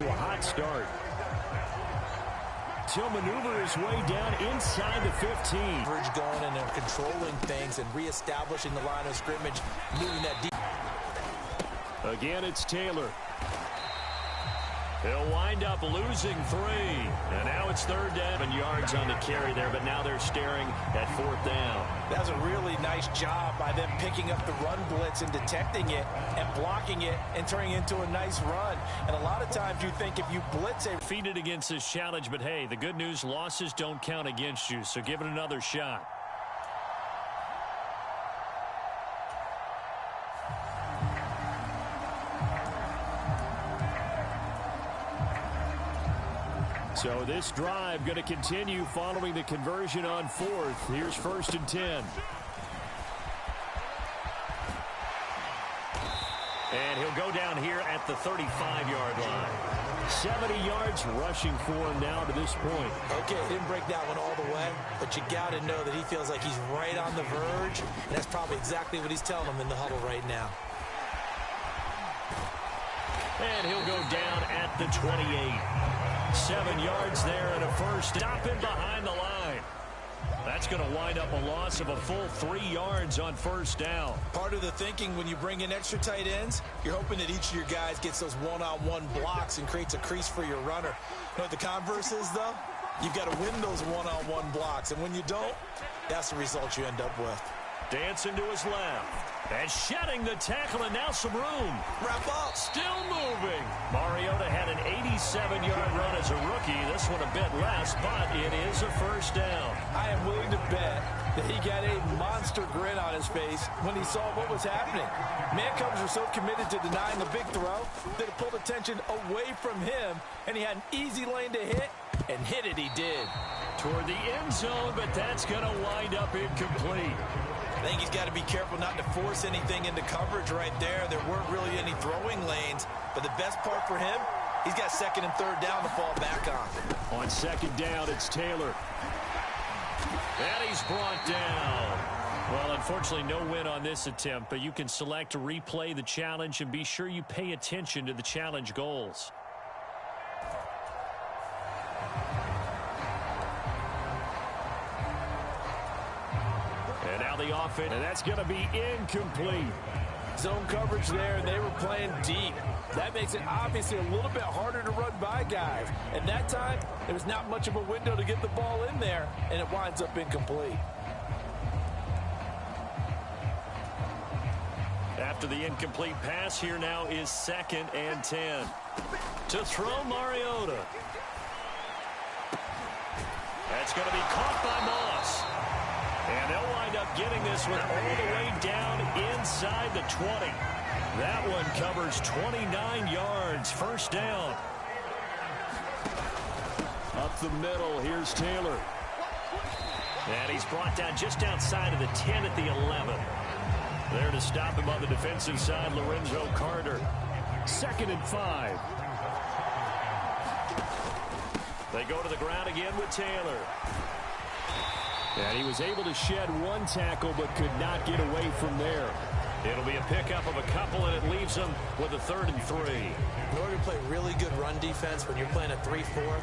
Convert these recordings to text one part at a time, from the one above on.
A hot start. He'll maneuver his way down inside the 15. Going and they're controlling things and reestablishing the line of scrimmage, moving that deep. Again, it's Taylor. He'll wind up losing 3. And now it's 3rd down. 7 yards on the carry there, but now they're staring at 4th down. That was a really nice job by them picking up the run blitz and detecting it and blocking it and turning it into a nice run. And a lot of times you think if you blitz a... Defeated against this challenge, but hey, the good news, losses don't count against you, so give it another shot. So this drive going to continue following the conversion on 4th. Here's 1st and 10. And he'll go down here at the 35-yard line. 70 yards rushing for him now to this point. Okay, didn't break that one all the way, but you got to know that he feels like he's right on the verge, and that's probably exactly what he's telling them in the huddle right now. And he'll go down at the 28. 7 yards there and a first. Stopping behind the line. That's going to wind up a loss of a full 3 yards on 1st down. Part of the thinking when you bring in extra tight ends, you're hoping that each of your guys gets those one-on-one blocks and creates a crease for your runner. You know what the converse is, though? You've got to win those one-on-one blocks, and when you don't, that's the result you end up with. Dancing to his left. And shedding the tackle, and now some room. Wrap up. Still moving. Mariota had an 87-yard run as a rookie. This one a bit less, but it is a 1st down. I am willing to bet that he got a monster grin on his face when he saw what was happening. Man covers are so committed to denying the big throw that it pulled attention away from him, and he had an easy lane to hit, and hit it he did. Toward the end zone, but that's going to wind up incomplete. I think he's got to be careful not to force anything into coverage right there. There weren't really any throwing lanes, but the best part for him, he's got 2nd and 3rd down to fall back on. On 2nd down, it's Taylor. And he's brought down. Well, unfortunately, no win on this attempt, but you can select to replay the challenge and be sure you pay attention to the challenge goals. And now the offense, and that's going to be incomplete. Zone coverage there, and they were playing deep. That makes it obviously a little bit harder to run by guys. And that time, there was not much of a window to get the ball in there, and it winds up incomplete. After the incomplete pass, here now is 2nd and 10. To throw Mariota. That's going to be caught by Moss. And they'll wind up getting this one all the way down inside the 20. That one covers 29 yards. 1st down. Up the middle, here's Taylor. And he's brought down just outside of the 10 at the 11. There to stop him on the defensive side, Lorenzo Carter. 2nd and 5. They go to the ground again with Taylor. And he was able to shed one tackle but could not get away from there. It'll be a pickup of a couple, and it leaves them with a 3rd and 3. In order to play really good run defense when you're playing a 3-4,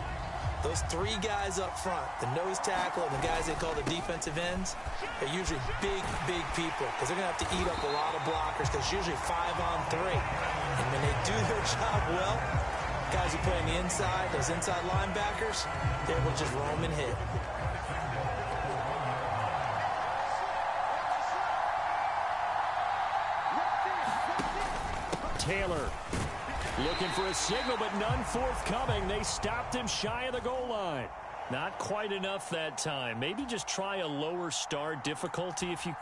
those 3 guys up front, the nose tackle and the guys they call the defensive ends, they're usually big, big people because they're going to have to eat up a lot of blockers because it's usually 5-on-3. And when they do their job well, guys who play on the inside, those inside linebackers, they will just roam and hit. Taylor looking for a signal, but none forthcoming. They stopped him shy of the goal line. Not quite enough that time. Maybe just try a lower start difficulty if you...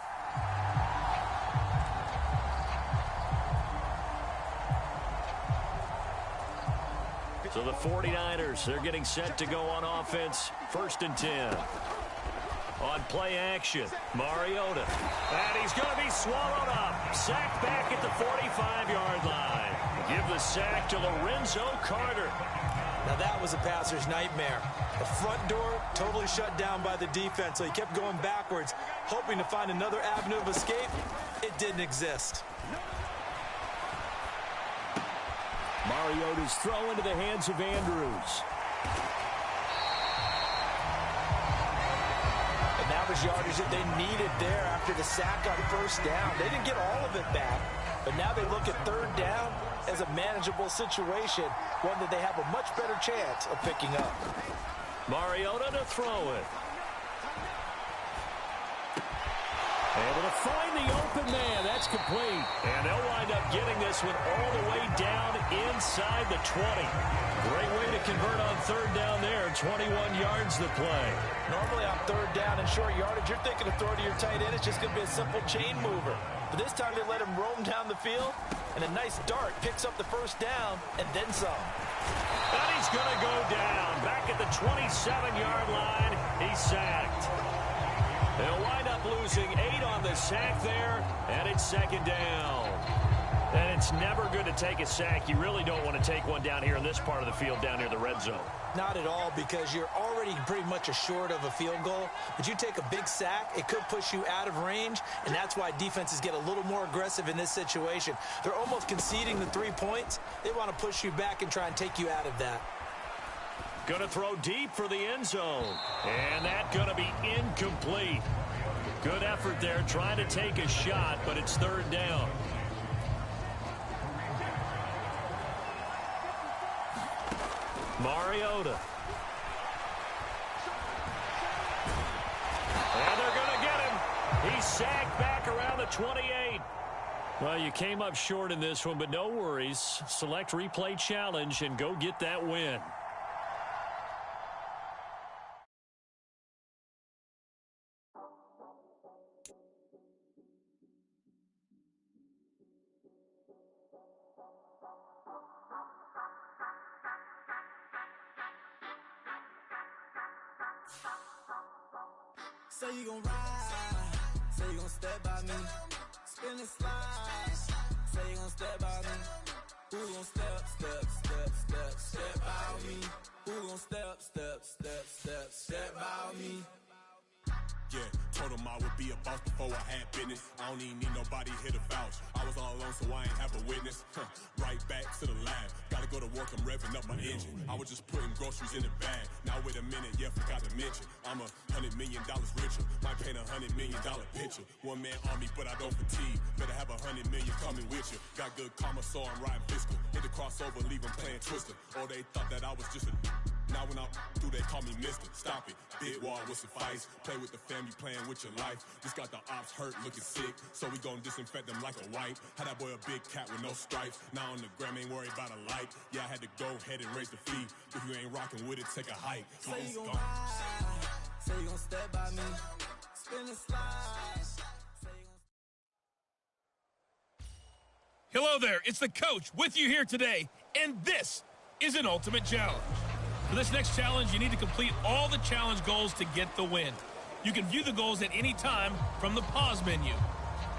So the 49ers, they're getting set to go on offense. 1st and 10. On play action, Mariota. And he's going to be swallowed up. Sacked back at the 45-yard line. Give the sack to Lorenzo Carter. Now that was a passer's nightmare. The front door totally shut down by the defense, so he kept going backwards, hoping to find another avenue of escape. It didn't exist. Mariota's throw into the hands of Andrews. An average yardage that they needed there after the sack on first down. They didn't get all of it back, but now they look at third down as a manageable situation, one that they have a much better chance of picking up. Mariota to throw it. Able to find the open man. That's complete. And they'll wind up getting this one all the way down inside the 20. Great way to convert on third down there. 21 yards to play. Normally on third down and short yardage, you're thinking of throwing to your tight end. It's just going to be a simple chain mover. But this time they let him roam down the field, and a nice dart picks up the first down and then some. And he's going to go down. Back at the 27-yard line, he's sacked. They'll wind up losing 8 on the sack there, and it's second down. And it's never good to take a sack. You really don't want to take one down here in this part of the field down near the red zone. Not at all, because you're already pretty much short of a field goal. But you take a big sack, it could push you out of range, and that's why defenses get a little more aggressive in this situation. They're almost conceding the 3 points. They want to push you back and try and take you out of that. Going to throw deep for the end zone. And that's going to be incomplete. Good effort there trying to take a shot, but it's third down. Mariota. And they're going to get him. He's sacked back around the 28. Well, you came up short in this one, but no worries. Select replay challenge and go get that win. Say you gon' ride, say you gon' step by me, spin and slide, say you gon' step by me, who gon' step by me, who gon' step by me. Yeah, told him I would be a boss before I had business. I don't even need nobody here to vouch. I was all alone, so I ain't have a witness. Right back to the lab. Gotta go to work, I'm revving up my engine. I was just putting groceries in the bag. Now wait a minute, yeah, forgot to mention. I'm $100 million richer. Might paint $100 million picture. One man army, but I don't fatigue. Better have 100 million coming with you. Got good karma, so I'm riding fiscal. Hit the crossover, leave them playing Twister. Or they thought that I was just a... Now when I do, they call me mister. Stop it. Big wall will suffice. Play with the family, playing with your life. Just got the ops hurt, looking sick. So we gon' disinfect them like a wipe. Had that boy a big cat with no stripes. Now on the gram, ain't worried about a light. Yeah, I had to go ahead and raise the fee. If you ain't rocking with it, take a hike. Say you gon' ride, say you gon' step by me, spin and slide. Hello there, it's the coach with you here today, and this is an ultimate challenge. For this next challenge, you need to complete all the challenge goals to get the win. You can view the goals at any time from the pause menu.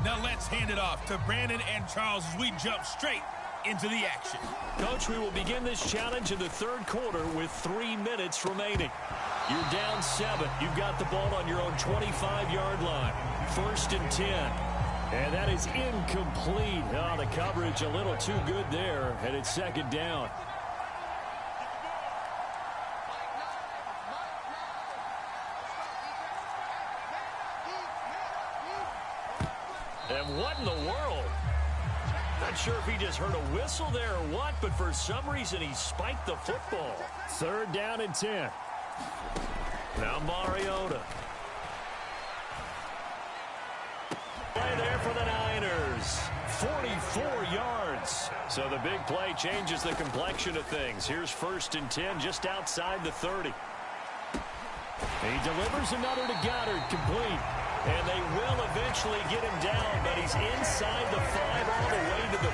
Now let's hand it off to Brandon and Charles as we jump straight into the action. Coach, we will begin this challenge in the third quarter with 3 minutes remaining. You're down 7. You've got the ball on your own 25-yard line. 1st and 10. And that is incomplete. Oh, the coverage a little too good there, and it's second down. And what in the world? Not sure if he just heard a whistle there or what, but for some reason he spiked the football. 3rd down and 10. Now Mariota. Play there for the Niners. 44 yards. So the big play changes the complexion of things. Here's 1st and 10 just outside the 30. He delivers another to Goddard, complete. And they will eventually get him down, but he's inside the 5 all the way to the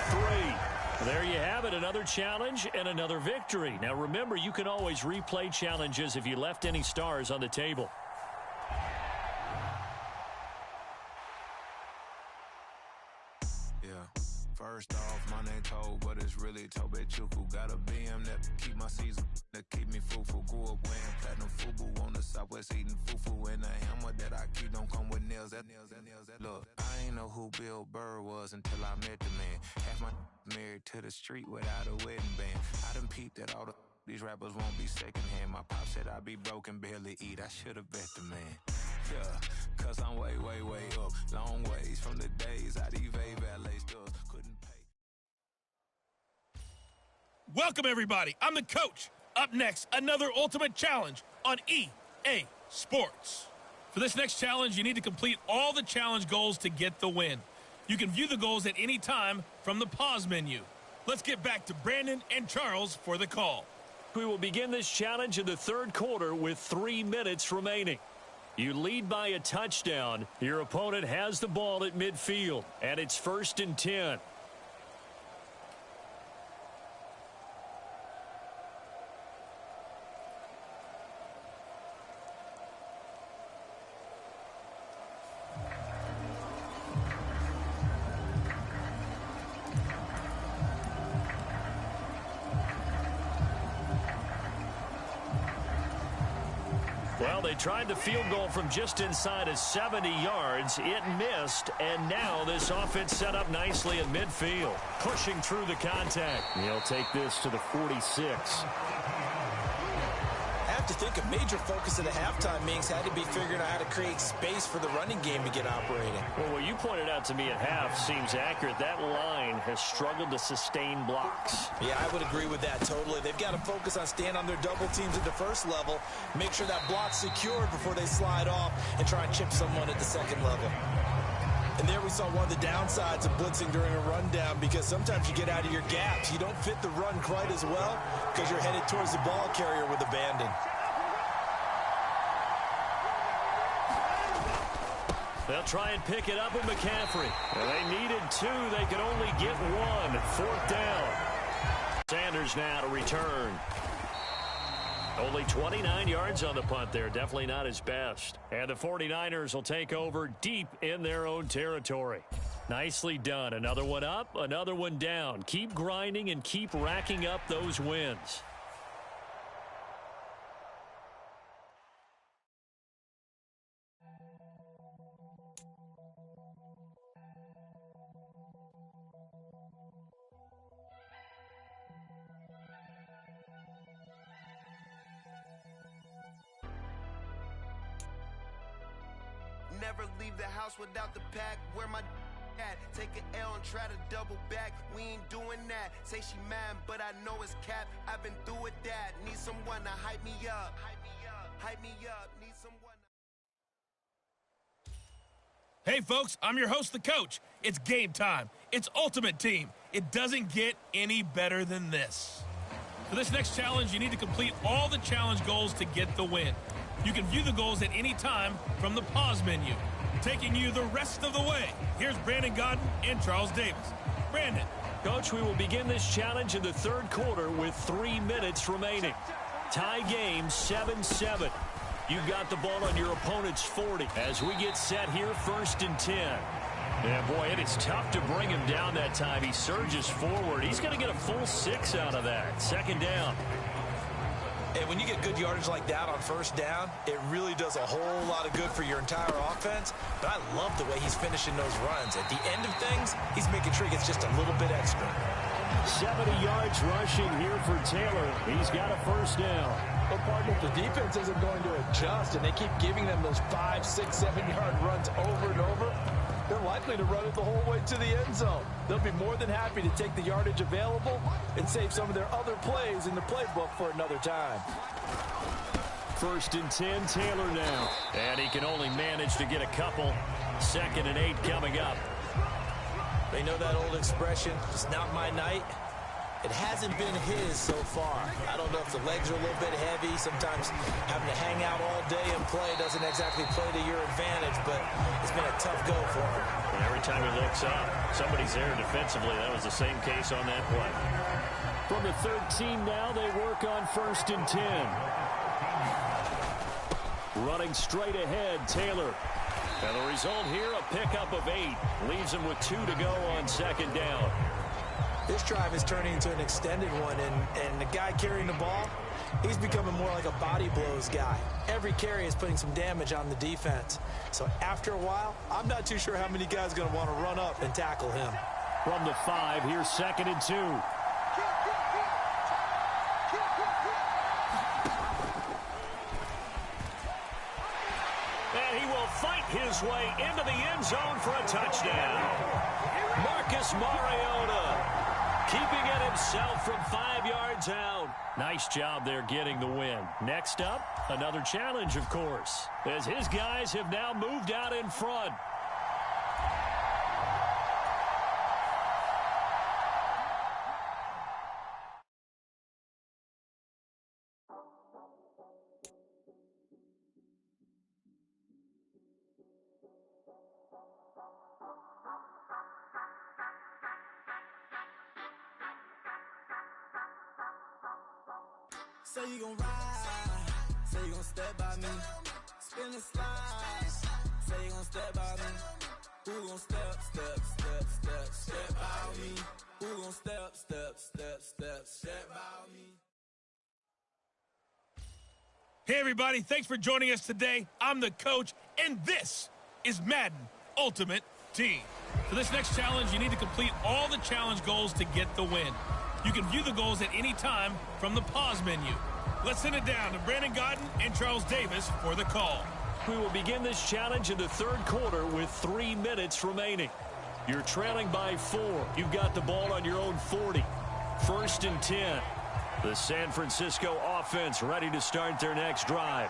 3. There you have it, another challenge and another victory. Now remember, you can always replay challenges if you left any stars on the table. Yeah, first off, my name told, but it's it's really Tobe Chuku. Got a BM that keep my season, that keep me fufu. Grew up wearing platinum fubu on the Southwest eating fufu. And the hammer that I keep don't come with nails. Look, I ain't know who Bill Burr was until I met the man. Half my married to the street without a wedding band. I done peeped that all these rappers won't be secondhand. My pop said I'd be broken, barely eat. I should've bet the man. Yeah, cause I'm way, way, way up. Long ways from the days I'd evade valet stores. Couldn't pay. Welcome, everybody. I'm the coach. Up next, another ultimate challenge on EA Sports. For this next challenge, you need to complete all the challenge goals to get the win. You can view the goals at any time from the pause menu. Let's get back to Brandon and Charles for the call. We will begin this challenge in the third quarter with 3 minutes remaining. You lead by a touchdown. Your opponent has the ball at midfield, and it's 1st and 10. Well, they tried the field goal from just inside of 70 yards. It missed, and now this offense set up nicely at midfield, pushing through the contact. He'll take this to the 46. I have to think a major focus of the halftime meetings had to be figuring out how to create space for the running game to get operating. Well, what you pointed out to me at half seems accurate. That line has struggled to sustain blocks. Yeah, I would agree with that totally. They've got to focus on staying on their double teams at the first level, make sure that block's secured before they slide off and try and chip someone at the second level. And there we saw one of the downsides of blitzing during a rundown, because sometimes you get out of your gaps. You don't fit the run quite as well because you're headed towards the ball carrier with abandon. They'll try and pick it up with McCaffrey. Well, they needed 2. They could only get 1. 4th down. Sanders now to return. Only 29 yards on the punt there. Definitely not his best. And the 49ers will take over deep in their own territory. Nicely done. Another one up, another one down. Keep grinding and keep racking up those wins. Never leave the house without the pack. Where my at? Take an L and try to double back. We ain't doing that. Say she mad, but I know it's cap. I've been through with that. Need someone to hype me up. Hype me up. Hype me up. Need someone. Hey, folks, I'm your host, the coach. It's game time. It's Ultimate Team. It doesn't get any better than this. For this next challenge, you need to complete all the challenge goals to get the win. You can view the goals at any time from the pause menu. Taking you the rest of the way, here's Brandon Godden and Charles Davis. Brandon. Coach, we will begin this challenge in the third quarter with 3 minutes remaining. Tie game 7-7. You got the ball on your opponent's 40. As we get set here, 1st and 10. Yeah, boy, it is tough to bring him down that time. He surges forward. He's going to get a full 6 out of that. 2nd down. And when you get good yardage like that on 1st down, it really does a whole lot of good for your entire offense. But I love the way he's finishing those runs. At the end of things, he's making sure he gets just a little bit extra. 70 yards rushing here for Taylor. He's got a 1st down. Well, partner, the defense isn't going to adjust, and they keep giving them those 5, 6, 7-yard runs over and over. They're likely to run it the whole way to the end zone. They'll be more than happy to take the yardage available and save some of their other plays in the playbook for another time. 1st and 10, Taylor now. And he can only manage to get a couple. 2nd and 8 coming up. They know that old expression, it's not my night. It hasn't been his so far. I don't know if the legs are a little bit heavy. Sometimes having to hang out all day and play doesn't exactly play to your advantage, but it's been a tough go for him. And every time he looks up, somebody's there defensively. That was the same case on that play. From the 13 now, they work on 1st and 10. Running straight ahead, Taylor. And the result here, a pickup of 8. Leaves him with 2 to go on 2nd down. This drive is turning into an extended one, and the guy carrying the ball, he's becoming more like a body blows guy. Every carry is putting some damage on the defense. So after a while, I'm not too sure how many guys are going to want to run up and tackle him. From the 5, here's 2nd and 2. And he will fight his way into the end zone for a touchdown. Marcus Mariota keeping it himself from 5 yards out. Nice job there getting the win. Next up, another challenge, of course, as his guys have now moved out in front. Say you gon' ride, say you gon' step by me, spin and slide, say you gon' step by me, who gon' step by me, who gon' step by me. Hey, everybody, thanks for joining us today. I'm the coach, and this is Madden Ultimate Team. For this next challenge, you need to complete all the challenge goals to get the win. You can view the goals at any time from the pause menu. Let's send it down to Brandon Godden and Charles Davis for the call. We will begin this challenge in the 3rd quarter with 3 minutes remaining. You're trailing by 4. You've got the ball on your own 40. 1st and 10. The San Francisco offense ready to start their next drive.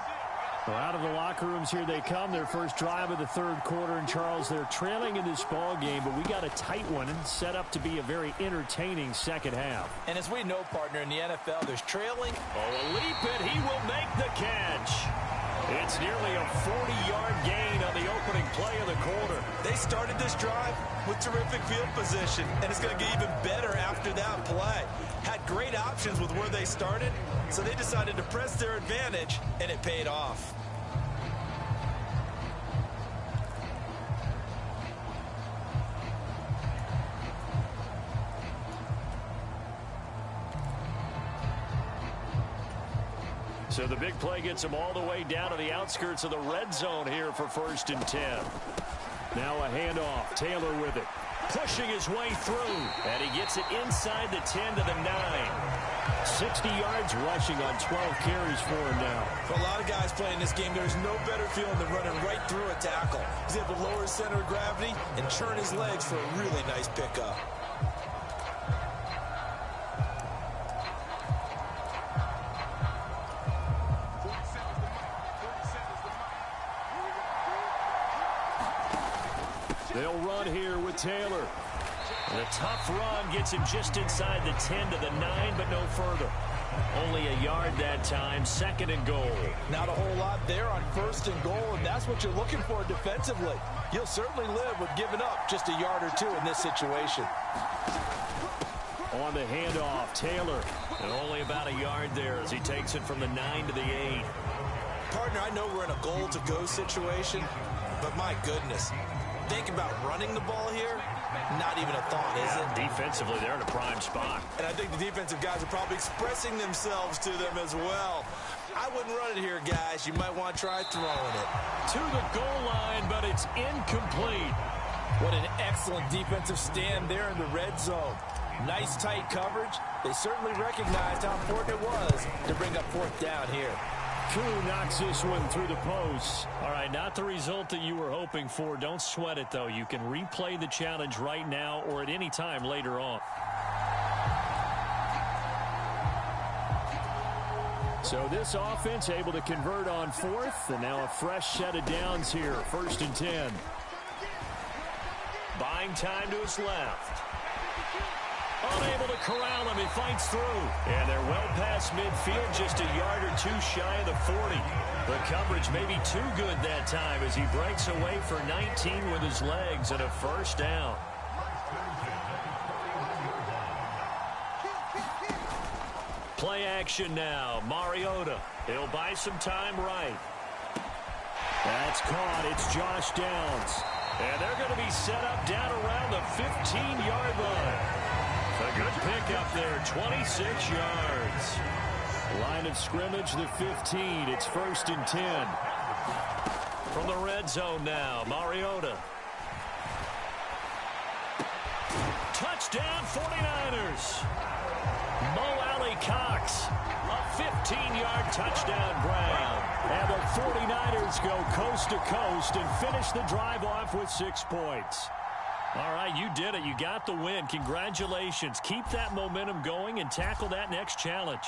Well, out of the locker rooms here they come, their first drive of the 3rd quarter. And, Charles, they're trailing in this ball game, but we got a tight one and set up to be a very entertaining second half. And as we know, partner, in the NFL, there's trailing. Oh, a leap, and he will make the catch. It's nearly a 40-yard gain on the opening play of the quarter. They started this drive with terrific field position, and it's going to get even better after that play. Had great options with where they started, so they decided to press their advantage, and it paid off. So the big play gets him all the way down to the outskirts of the red zone here for 1st and 10. Now a handoff. Taylor with it. Pushing his way through. And he gets it inside the 10 to the 9. 60 yards rushing on 12 carries for him now. For a lot of guys playing this game, there's no better feeling than running right through a tackle. He's able to lower his center of gravity and churn his legs for a really nice pickup. They'll run here with Taylor. The tough run gets him just inside the 10 to the 9, but no further. Only a yard that time, 2nd and goal. Not a whole lot there on 1st and goal, and that's what you're looking for defensively. You'll certainly live with giving up just a yard or 2 in this situation. On the handoff, Taylor. And only about a yard there as he takes it from the 9 to the 8. Partner, I know we're in a goal-to-go situation, but my goodness. Think about running the ball here, not even a thought, is it? Defensively, they're in a prime spot. And I think the defensive guys are probably expressing themselves to them as well. I wouldn't run it here, guys. You might want to try throwing it. To the goal line, but it's incomplete. What an excellent defensive stand there in the red zone. Nice tight coverage. They certainly recognized how important it was to bring up 4th down here. Koo knocks this one through the post. All right, not the result that you were hoping for. Don't sweat it, though. You can replay the challenge right now or at any time later on. So this offense able to convert on 4th, and now a fresh set of downs here. 1st and 10. Buying time to his left. Unable to corral him. He fights through. And they're well past midfield, just a yard or 2 shy of the 40. The coverage may be too good that time as he breaks away for 19 with his legs and a 1st down. Play action now. Mariota. He'll buy some time right. That's caught. It's Josh Downs. And they're going to be set up down around the 15-yard line. The a good pickup there, 26 yards. Line of scrimmage, the 15. It's 1st and 10. From the red zone now, Mariota. Touchdown, 49ers. Mo Alley Cox, a 15-yard touchdown grab. And the 49ers go coast to coast and finish the drive off with 6 points. All right, you did it. You got the win. Congratulations. Keep that momentum going and tackle that next challenge.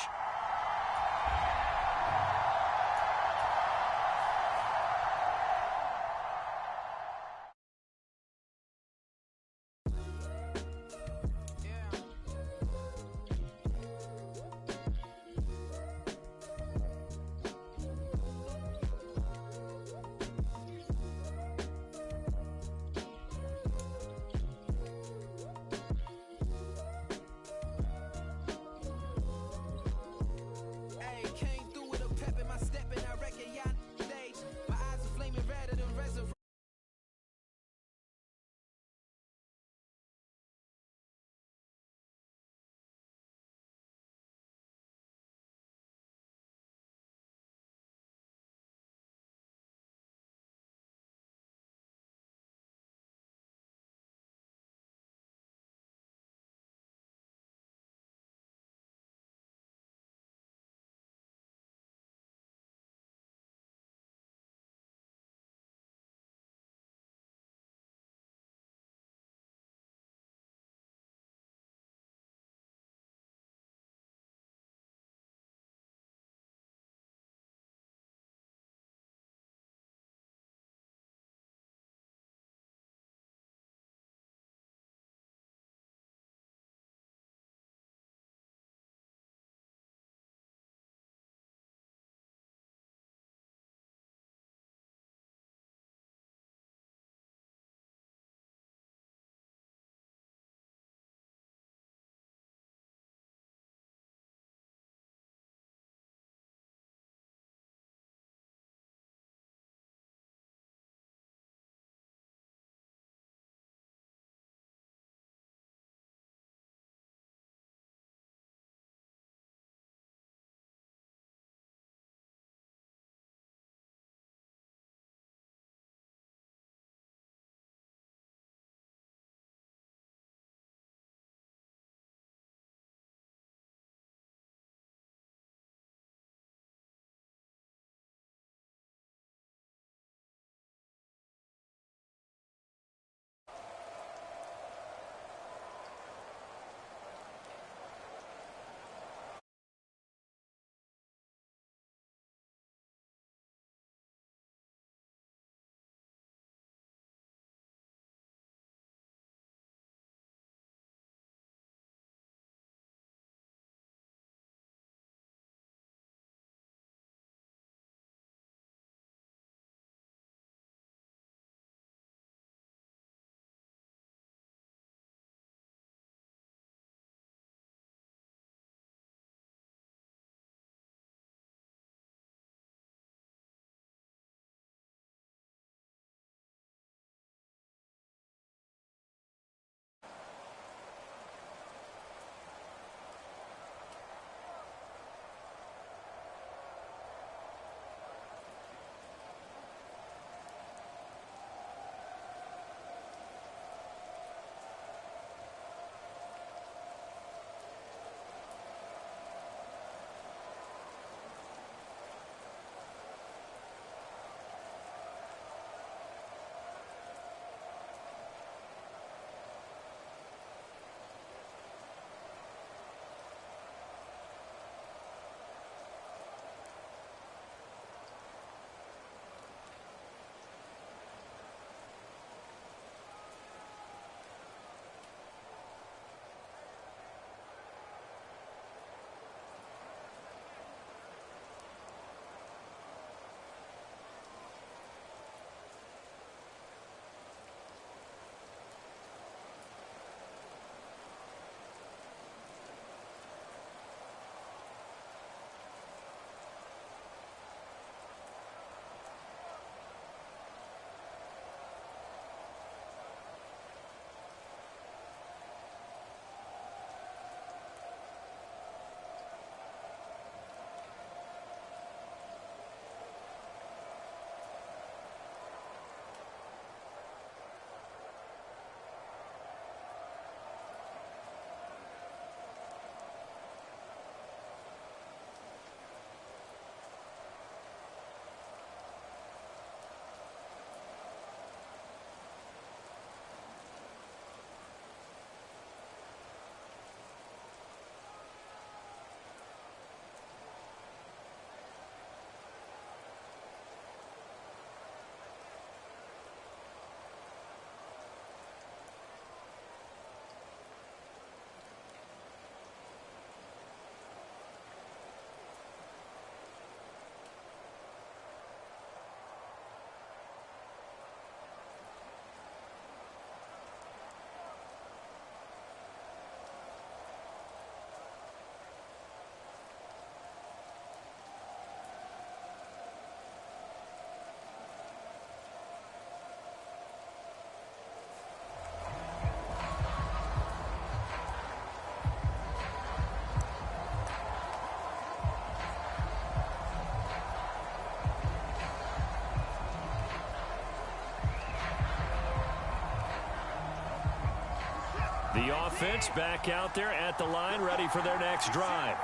The offense back out there at the line, ready for their next drive.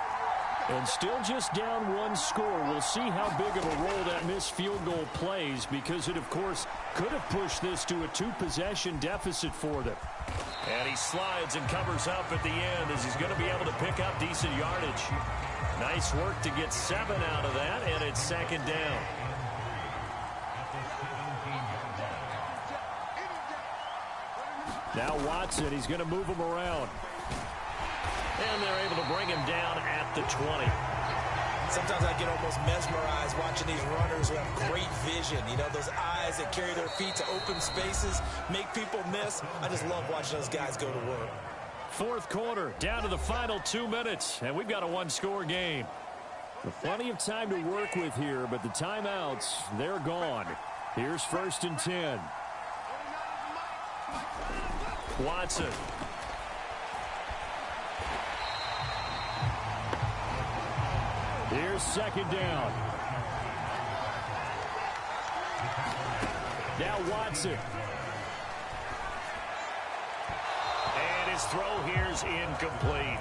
And still just down one score. We'll see how big of a role that missed field goal plays, because it, of course, could have pushed this to a 2-possession deficit for them. And he slides and covers up at the end as he's going to be able to pick up decent yardage. Nice work to get 7 out of that, and it's second down. Now Watson, he's going to move him around. And they're able to bring him down at the 20. Sometimes I get almost mesmerized watching these runners who have great vision. You know, those eyes that carry their feet to open spaces, make people miss. I just love watching those guys go to work. Fourth quarter, down to the final 2 minutes, and we've got a one-score game. Plenty of time to work with here, but the timeouts, they're gone. Here's 1st and 10. Watson. Here's 2nd down. Now Watson. And his throw here's incomplete.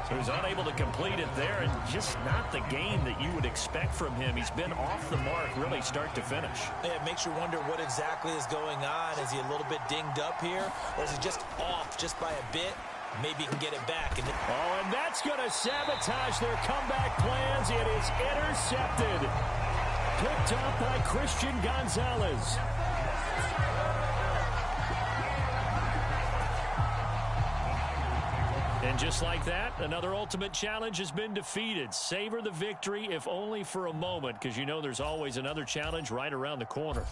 So he's unable to complete it there, and just not the game that you would expect from him. He's been off the mark really start to finish. Yeah, it makes you wonder what exactly is going on. Is he a little bit dinged up here, or is he just off just by a bit? Maybe he can get it back. Oh, and that's going to sabotage their comeback plans. It is intercepted. Picked up by Christian Gonzalez. And just like that, another ultimate challenge has been defeated. Savor the victory, if only for a moment, because you know there's always another challenge right around the corner.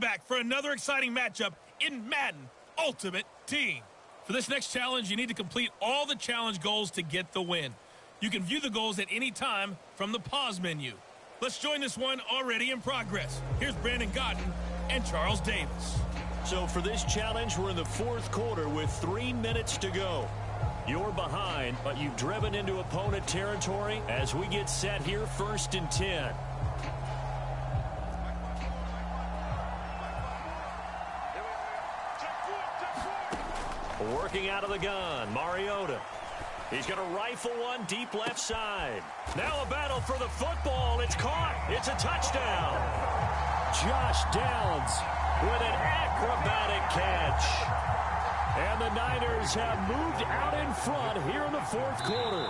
Back for another exciting matchup in Madden Ultimate Team. For this next challenge, you need to complete all the challenge goals to get the win. You can view the goals at any time from the pause menu. Let's join this one already in progress. Here's Brandon Godden and Charles Davis. So for this challenge, we're in the 4th quarter with 3 minutes to go. You're behind, but you've driven into opponent territory as we get set here, 1st and 10. Working out of the gun, Mariota. He's going to rifle one deep left side. Now a battle for the football. It's caught. It's a touchdown. Josh Downs with an acrobatic catch. And the Niners have moved out in front here in the 4th quarter.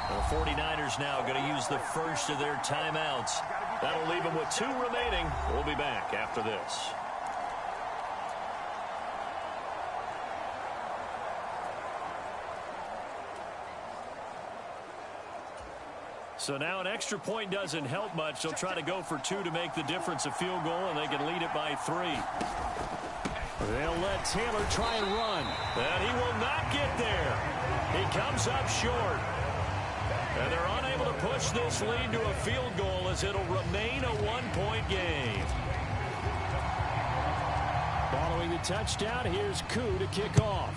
The 49ers now going to use the first of their timeouts. That'll leave them with 2 remaining. We'll be back after this. So now an extra point doesn't help much. They'll try to go for 2 to make the difference a field goal, and they can lead it by 3. They'll let Taylor try and run. And he will not get there. He comes up short. And they're unable to push this lead to a field goal as it'll remain a 1-point game. Following the touchdown, here's Koo to kick off.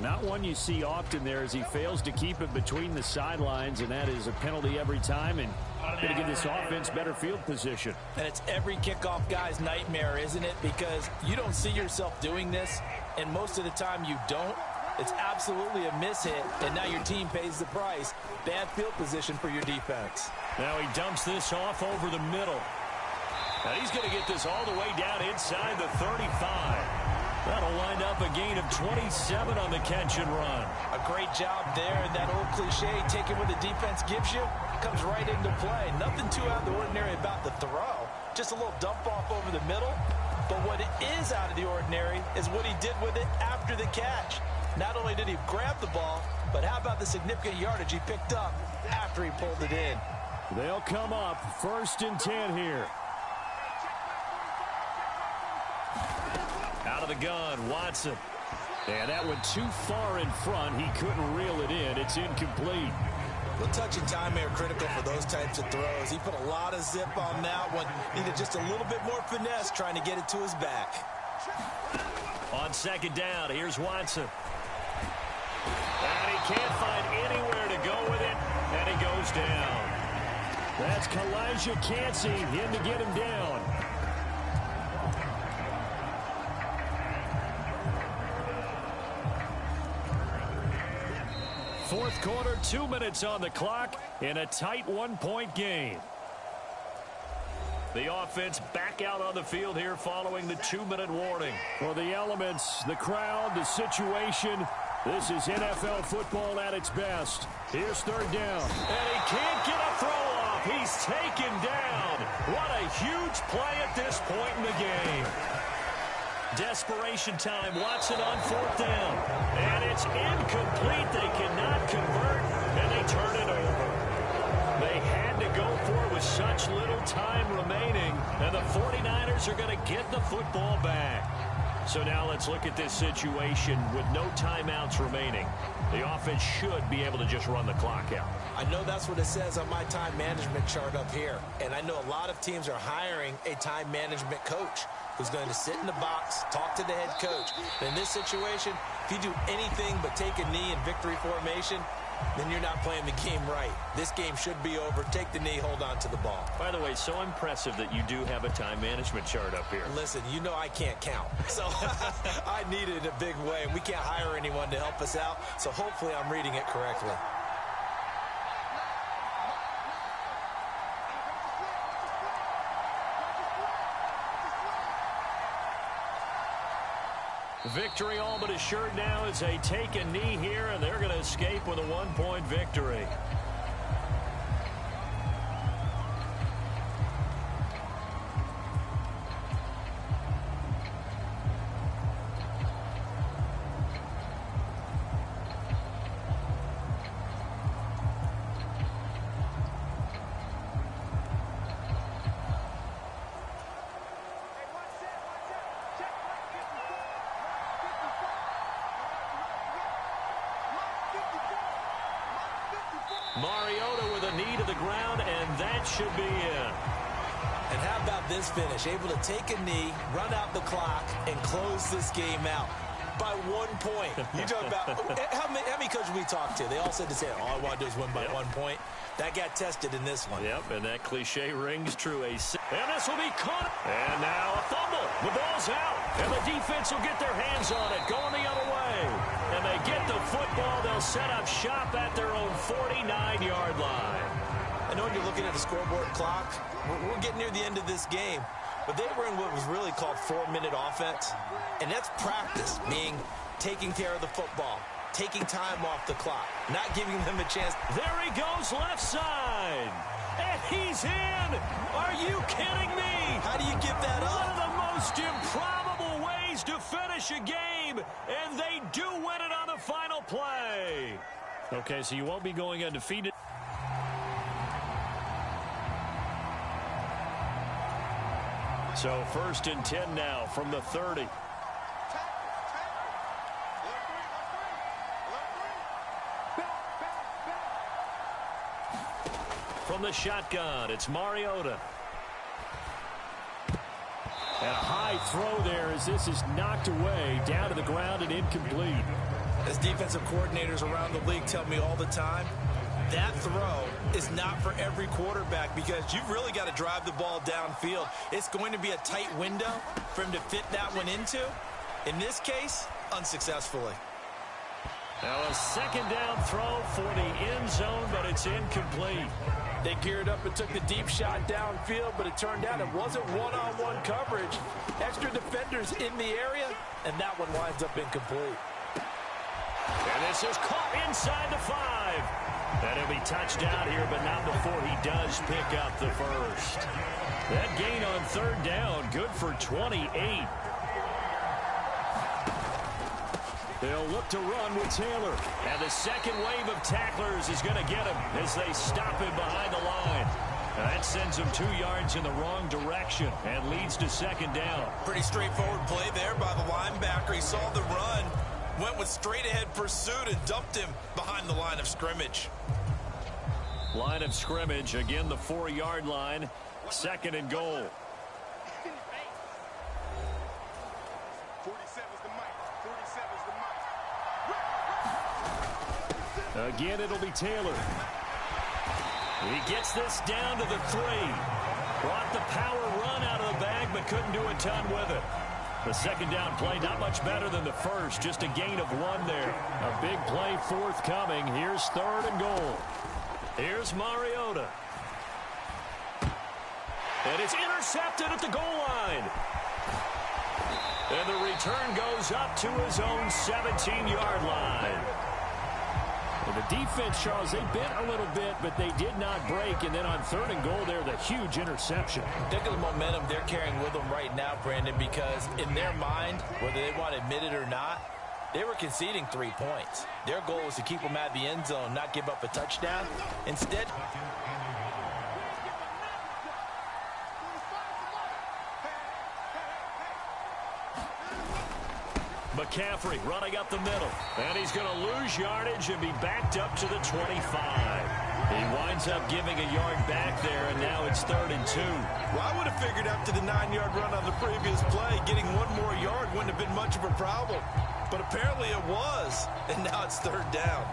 Not one you see often there as he fails to keep it between the sidelines, and that is a penalty every time, and going to give this offense better field position. And it's every kickoff guy's nightmare, isn't it? Because you don't see yourself doing this, and most of the time you don't. It's absolutely a mishit, and now your team pays the price. Bad field position for your defense. Now he dumps this off over the middle. Now he's going to get this all the way down inside the 35. That'll wind up a gain of 27 on the catch and run. A great job there, and that old cliche, taking what the defense gives you, comes right into play. Nothing too out of the ordinary about the throw. Just a little dump off over the middle. But what is out of the ordinary is what he did with it after the catch. Not only did he grab the ball, but how about the significant yardage he picked up after he pulled it in? They'll come up 1st and 10 here. Out of the gun, Watson. And that went too far in front. He couldn't reel it in. It's incomplete. The touch and time are critical for those types of throws. He put a lot of zip on that one. Needed just a little bit more finesse trying to get it to his back. On 2nd down, here's Watson. And he can't find anywhere to go with it, and he goes down. That's Kalijah Cansey in to get him down. Fourth quarter, 2 minutes on the clock in a tight 1-point game. The offense back out on the field here following the 2-minute warning. For the elements, the crowd, the situation, this is NFL football at its best. Here's 3rd down. And he can't get a throw off. He's taken down. What a huge play at this point in the game. Desperation time. Watson on 4th down. And it's incomplete. They cannot convert, and they turn it over. They had to go for it with such little time remaining, and the 49ers are going to get the football back. So now let's look at this situation with no timeouts remaining. The offense should be able to just run the clock out. I know that's what it says on my time management chart up here. And I know a lot of teams are hiring a time management coach who's going to sit in the box, talk to the head coach. And in this situation, if you do anything but take a knee in victory formation, then you're not playing the game right. This game should be over. Take the knee, hold on to the ball. By the way, so impressive that you do have a time management chart up here. Listen, you know I can't count. So I need it in a big way. We can't hire anyone to help us out, so hopefully I'm reading it correctly. Victory all but assured now as they take a knee here, and they're going to escape with a 1-point victory. Mariota with a knee to the ground, and that should be in. And how about this finish? Able to take a knee, run out the clock, and close this game out by 1 point. You talk about how many coaches we talked to? They all said the same. All I want to do is win by 1 point. That got tested in this one. Yep, and that cliche rings true. And this will be caught. And now a fumble. The ball's out, and the defense will get their hands on it, going the other way. And they get the football. They'll set up shop at their own 49-yard line. I know when you're looking at the scoreboard clock, we're getting near the end of this game. But they were in what was really called 4-minute offense. And that's practice, meaning taking care of the football, taking time off the clock, not giving them a chance. There he goes, left side. And he's in. Are you kidding me? How do you give that up? One of the most improbable ways to finish a game. And they do win it on the final play. Okay, so you won't be going undefeated. So 1st and 10 now from the 30. From the shotgun, it's Mariota. And a high throw there as this is knocked away, down to the ground and incomplete. As defensive coordinators around the league tell me all the time, that throw is not for every quarterback because you've really got to drive the ball downfield. It's going to be a tight window for him to fit that one into. In this case, unsuccessfully. Now a 2nd down throw for the end zone, but it's incomplete. They geared up and took the deep shot downfield, but it turned out it wasn't one-on-one coverage. Extra defenders in the area, and that one winds up incomplete. And this is caught inside the 5. And He'll be touched out here, but not before he does pick up the first. That gain on third down, good for 28. They'll look to run with Taylor. And the second wave of tacklers is going to get him as they stop him behind the line. And that sends him 2 yards in the wrong direction and leads to second down. Pretty straightforward play there by the linebacker. He saw the run, went with straight-ahead pursuit, and dumped him behind the line of scrimmage. Line of scrimmage, again the 4-yard line, second and goal. 47's the mic. 47's the mic. Again, it'll be Taylor. He gets this down to the 3. Brought the power run out of the bag, but couldn't do a ton with it. The second down play, not much better than the first, just a gain of 1 there. A big play forthcoming. Here's third and goal. Here's Mariota. And it's intercepted at the goal line. And the return goes up to his own 17-yard line. Well, the defense, Charles, they bent a little bit, but they did not break. And then on third and goal there, the huge interception. Look at the momentum they're carrying with them right now, Brandon, because in their mind, whether they want to admit it or not, they were conceding 3 points. Their goal was to keep them at the end zone, not give up a touchdown. Instead, McCaffrey running up the middle. And he's going to lose yardage and be backed up to the 25. He winds up giving a yard back there, and now it's 3rd and 2. Well, I would have figured after the 9-yard run on the previous play, getting 1 more yard wouldn't have been much of a problem. But apparently it was, and now it's 3rd down.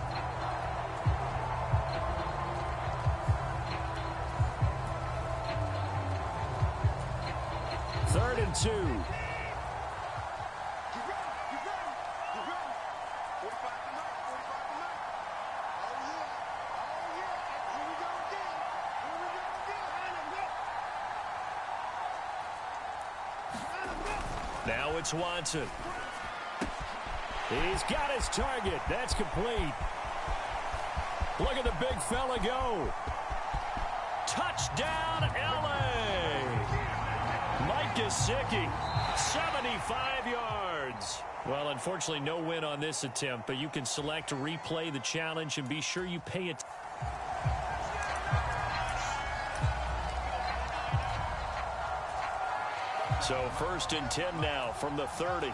Third and 2. Now it's Watson. He's got his target. That's complete. Look at the big fella go. Touchdown, L.A. Mike Gesicki, 75 yards. Well, unfortunately, no win on this attempt, but you can select to replay the challenge and be sure you pay it. So 1st and 10 now from the 30.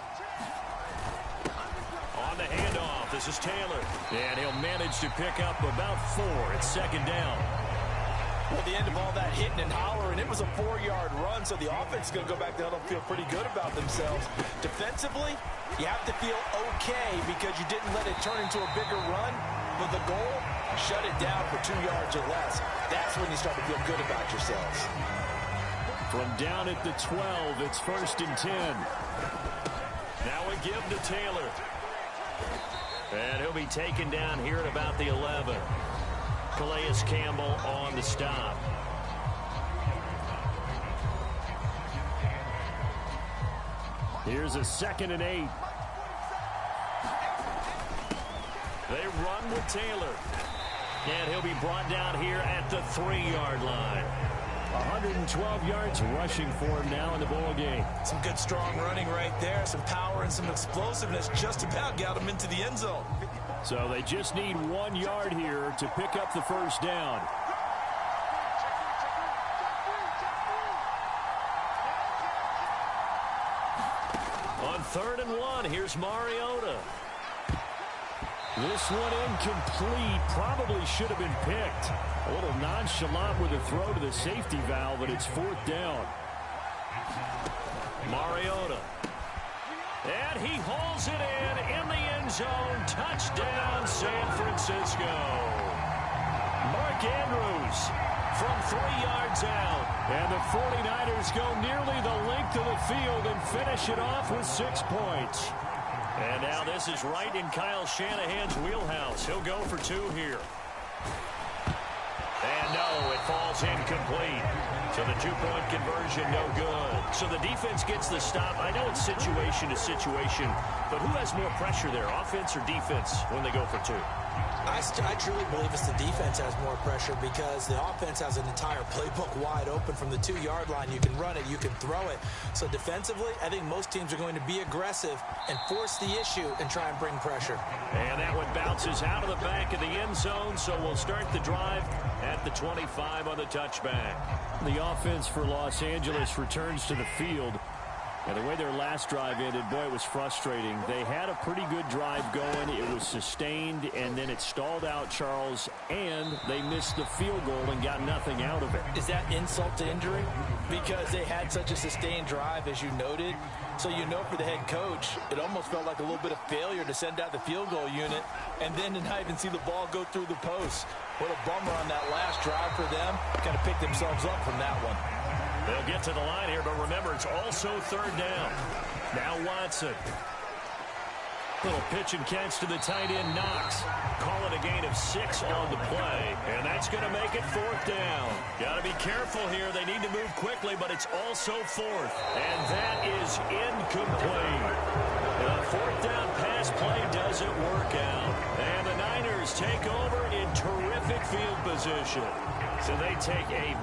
On the handoff, this is Taylor. And he'll manage to pick up about 4. It's 2nd down. well, the end of all that hitting and hollering, it was a 4-yard run, so the offense is going to go back there and feel pretty good about themselves. Defensively, you have to feel okay because you didn't let it turn into a bigger run. But the goal, shut it down for 2 yards or less. That's when you start to feel good about yourselves. From down at the 12, it's 1st and 10. Now we give to Taylor. And he'll be taken down here at about the 11. Calais Campbell on the stop. Here's a 2nd and 8. They run with Taylor. And he'll be brought down here at the 3-yard line. 112 yards rushing for him now in the ball game. Some good strong running right there. Some power and some explosiveness just about got him into the end zone. So they just need 1 yard here to pick up the 1st down. On 3rd and 1, here's Mariota. This one incomplete. Probably should have been picked. A little nonchalant with a throw to the safety valve, but it's 4th down. Mariota. And he hauls it in the end zone. Touchdown, San Francisco. Mark Andrews from 3 yards out. And the 49ers go nearly the length of the field and finish it off with 6 points. And now this is right in Kyle Shanahan's wheelhouse. He'll go for 2 here. And no, it falls incomplete. So the 2-point conversion, no good. So the defense gets the stop. I know it's situation to situation, but who has more pressure there, offense or defense, when they go for 2? I truly believe it's the defense has more pressure because the offense has an entire playbook wide open from the 2-yard line. You can run it, you can throw it. So defensively, I think most teams are going to be aggressive and force the issue and try and bring pressure. And that one bounces out of the back of the end zone, so we'll start the drive at the 25 on the touchback. The offense for Los Angeles returns to the field. And the way their last drive ended, boy, it was frustrating. They had a pretty good drive going. It was sustained, and then it stalled out, Charles, and they missed the field goal and got nothing out of it. Is that insult to injury? Because they had such a sustained drive, as you noted. So you know for the head coach, it almost felt like a little bit of failure to send out the field goal unit and then to not even see the ball go through the post. What a bummer on that last drive for them. Kind of picked themselves up from that one. They'll get to the line here, but remember, it's also third down. Now Watson. Little pitch and catch to the tight end, Knox. Call it a gain of 6 on the play, and that's going to make it fourth down. Got to be careful here. They need to move quickly, but it's also fourth, and that is incomplete. The fourth down pass play doesn't work out, and the Niners take over in terrific field position. So they take a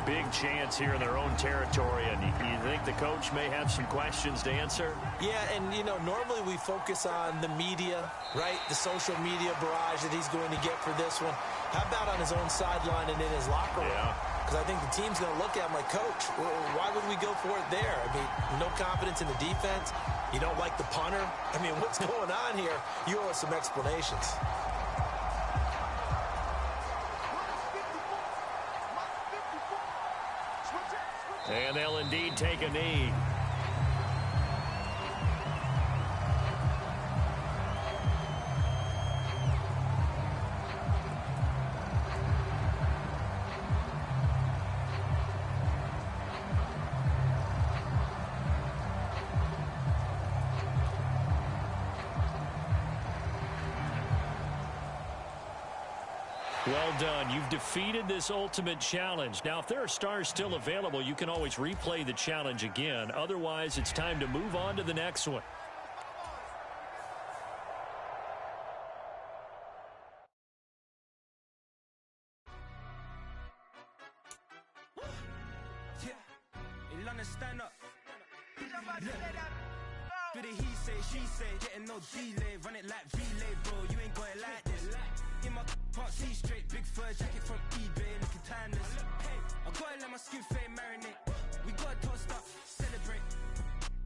big chance here in their own territory, and you think the coach may have some questions to answer? Yeah, and, you know, normally we focus on the media, right, the social media barrage that he's going to get for this one. How about on his own sideline and in his locker room? Because I think the team's going to look at him like, Coach, why would we go for it there? I mean, no confidence in the defense. You don't like the punter. I mean, what's going on here? You owe us some explanations. And they'll indeed take a knee. Well done. You've defeated this ultimate challenge. Now, if there are stars still available, you can always replay the challenge again. Otherwise, it's time to move on to the next one. Stand up. Do the he say, she say, getting no delay, run it like relay, bro. You ain't got it like this. In my can't see straight, big fur jacket from eBay, looking timeless. I gotta let my skin fade marinate. We gotta toast up, celebrate.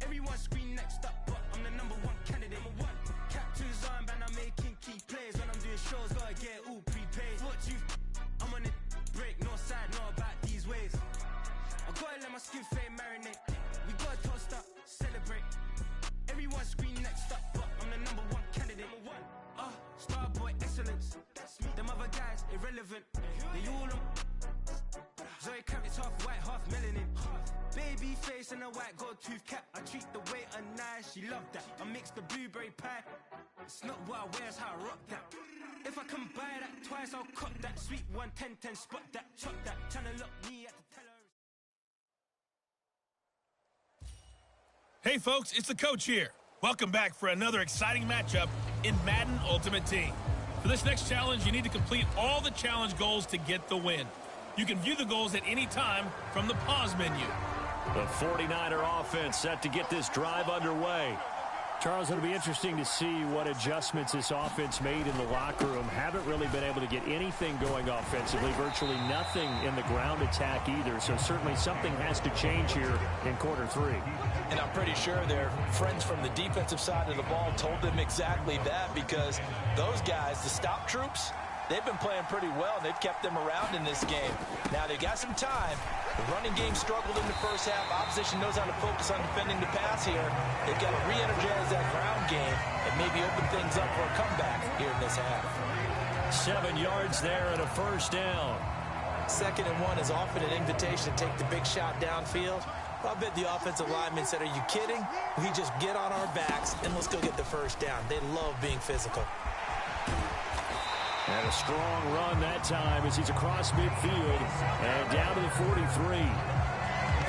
Everyone scream next up, but I'm the #1 candidate. Captain's armband, I'm making key plays. When I'm doing shows, gotta get all prepaid. What you? I'm on it, break, no side, know about these ways. I gotta let my skin fade marinate. We gotta toast up, celebrate. Everyone scream next up, but I'm the #1 candidate. Starboy excellence. Them other guys irrelevant. They all on. Zoe Kravitz half white, half melanin. Baby face and a white gold tooth cap. I treat the waiter nice, she love that. I mix the blueberry pie. It's not what I wear, it's how I rock that. If I can buy that twice, I'll cut that. Sweet 110, spot that, chop that. Tryna lock me at the teller. Hey, folks, it's the coach here. Welcome back for another exciting matchup in Madden Ultimate Team. For this next challenge, you need to complete all the challenge goals to get the win. You can view the goals at any time from the pause menu. The 49er offense set to get this drive underway. Charles, it'll be interesting to see what adjustments this offense made in the locker room. Haven't really been able to get anything going offensively, virtually nothing in the ground attack either. So certainly something has to change here in quarter 3. And I'm pretty sure their friends from the defensive side of the ball told them exactly that, because those guys, the stop troops, they've been playing pretty well, and they've kept them around in this game. Now, they got some time. The running game struggled in the first half. Opposition knows how to focus on defending the pass here. They've got to re-energize that ground game and maybe open things up for a comeback here in this half. 7 yards there and a first down. 2nd and 1 is often an invitation to take the big shot downfield. I bet the offensive lineman said, are you kidding? We just get on our backs and let's go get the first down. They love being physical. And a strong run that time as he's across midfield and down to the 43.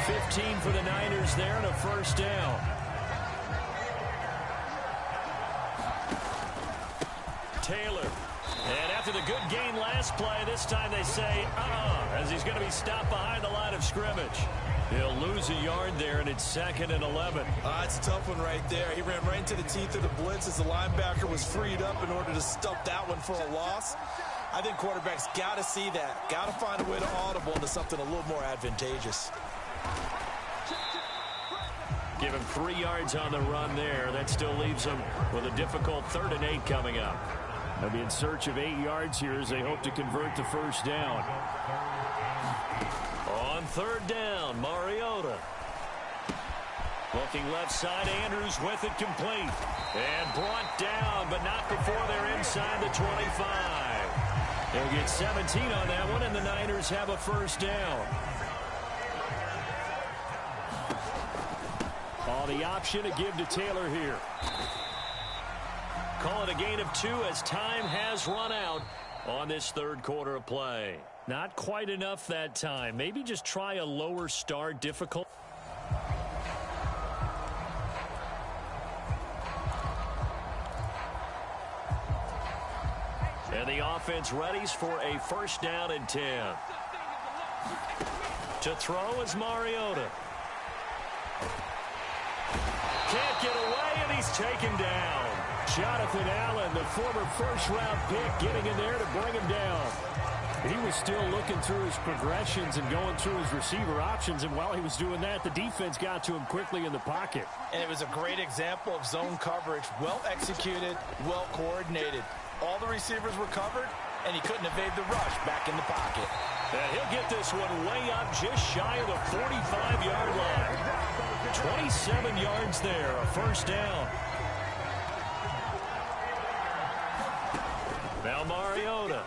15 for the Niners there and a first down. Taylor. And After the good gain last play, this time they say, as he's going to be stopped behind the line of scrimmage. He'll lose a yard there, and it's 2nd and 11. It's a tough one right there. He ran right into the teeth of the blitz as the linebacker was freed up in order to stop that one for a loss. I think quarterbacks got to see that. Got to find a way to audible into something a little more advantageous. Give him 3 yards on the run there. That still leaves him with a difficult 3rd and 8 coming up. They'll be in search of 8 yards here as they hope to convert the first down. On 3rd down, Mariota. Looking left side, Andrews with it complete. And brought down, but not before they're inside the 25. They'll get 17 on that one, and the Niners have a first down. The option to give to Taylor here. Call it a gain of 2 as time has run out on this 3rd quarter of play. Not quite enough that time. Maybe just try a lower start, difficult. And the offense readies for a first down and 10. To throw is Mariota. Can't get away, and he's taken down. Jonathan Allen, the former first-round pick, getting in there to bring him down. He was still looking through his progressions and going through his receiver options, and while he was doing that, the defense got to him quickly in the pocket. And it was a great example of zone coverage, well executed, well coordinated. All the receivers were covered, and he couldn't evade the rush back in the pocket. And he'll get this one way up just shy of the 45-yard line. 27 yards there, a first down. Now Mariota.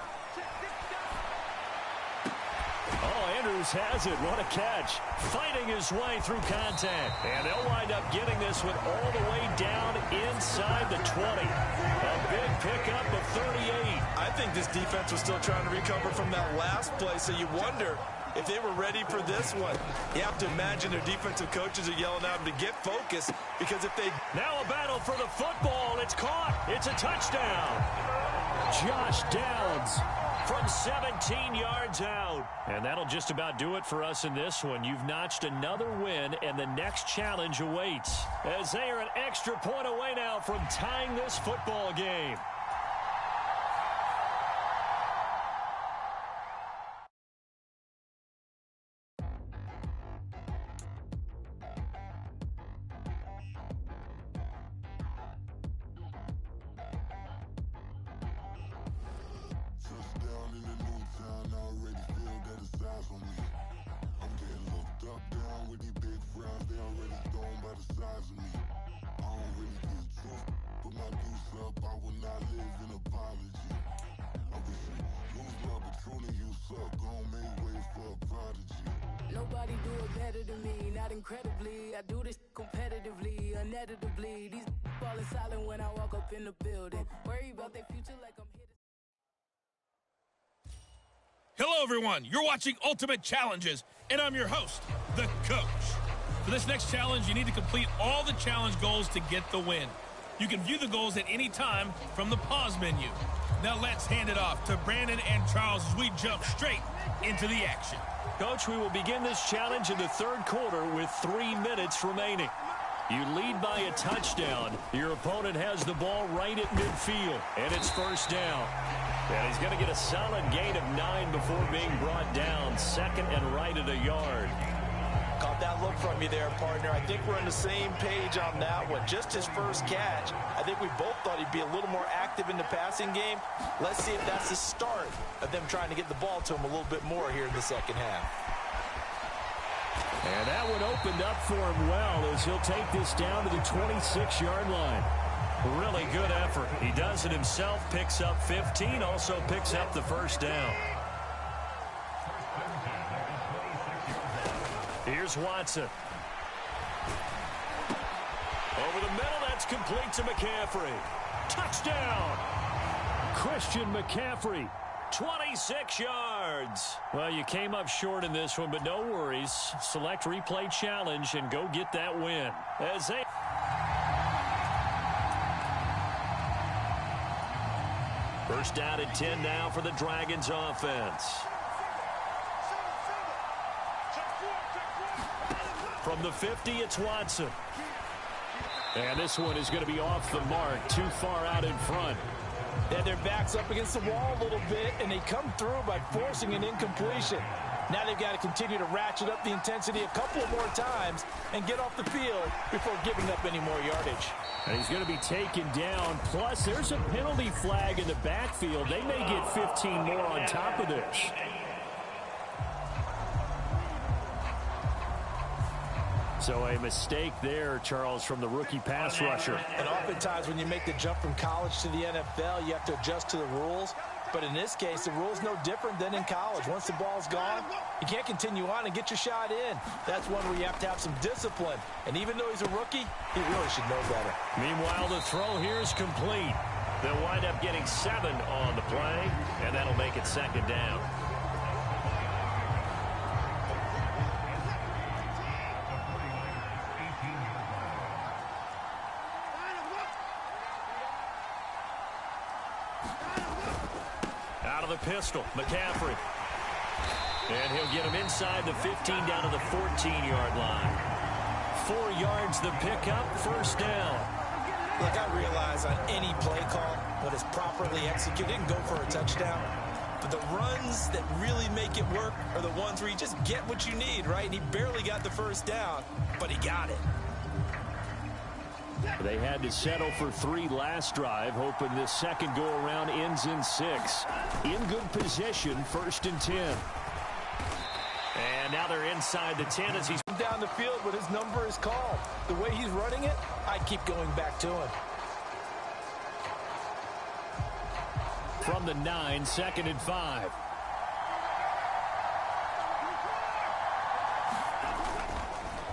Andrews has it. What a catch. Fighting his way through contact. And they'll wind up getting this one all the way down inside the 20. A big pickup of 38. I think this defense was still trying to recover from that last play, so you wonder if they were ready for this one. You have to imagine their defensive coaches are yelling at them to get focused, because if they... Now a battle for the football. It's caught. It's a touchdown. Josh Downs from 17 yards out. And that'll just about do it for us in this one. You've notched another win, and the next challenge awaits, as they are an extra point away now from tying this football game. Nobody do it better than me, not incredibly. I do this competitively, uneditably. These falling silent when I walk up in the building. Worry about their future like I'm here to... Hello, everyone. You're watching Ultimate Challenges, and I'm your host, the Coach. For this next challenge, you need to complete all the challenge goals to get the win. You can view the goals at any time from the pause menu. Now let's hand it off to Brandon and Charles as we jump straight into the action. Coach, we will begin this challenge in the third quarter with 3 minutes remaining. You lead by a touchdown. Your opponent has the ball right at midfield, and it's first down. And he's going to get a solid gain of 9 before being brought down. Second and right at a yard. Caught that look from you there, partner. I think we're on the same page on that one. Just his first catch. I think we both thought he'd be a little more active in the passing game. Let's see if that's the start of them trying to get the ball to him a little bit more here in the second half. And that one opened up for him well as he'll take this down to the 26-yard line. Really good effort. He does it himself, picks up 15, also picks up the first down. Here's Watson. Over the middle, that's complete to McCaffrey. Touchdown! Christian McCaffrey, 26 yards. Well, you came up short in this one, but no worries. Select replay challenge and go get that win. As they... First down and 10 now for the Dragons offense. From the 50, it's Watson. And this one is going to be off the mark, too far out in front. They had their backs up against the wall a little bit, and they come through by forcing an incompletion. Now they've got to continue to ratchet up the intensity a couple more times and get off the field before giving up any more yardage. And he's going to be taken down. Plus, there's a penalty flag in the backfield. They may get 15 more on top of this. So a mistake there, Charles, from the rookie pass rusher. And oftentimes when you make the jump from college to the NFL, you have to adjust to the rules. But in this case, the rule's no different than in college. Once the ball's gone, you can't continue on and get your shot in. That's one where you have to have some discipline. And even though he's a rookie, he really should know better. Meanwhile, the throw here is complete. They'll wind up getting 7 on the play, and that'll make it second down. Pistol, McCaffrey. And he'll get him inside the 15 down to the 14-yard line. 4 yards the pickup, first down. Look, I realize on any play call, when it's properly executed, it can go for a touchdown. But the runs that really make it work are the ones where you just get what you need, right? And he barely got the first down, but he got it. They had to settle for 3 last drive, hoping this second go-around ends in 6. In good position, first and 10. And now they're inside the 10 as he's down the field, but his number is called. The way he's running it, I keep going back to him. From the 9, second and 5.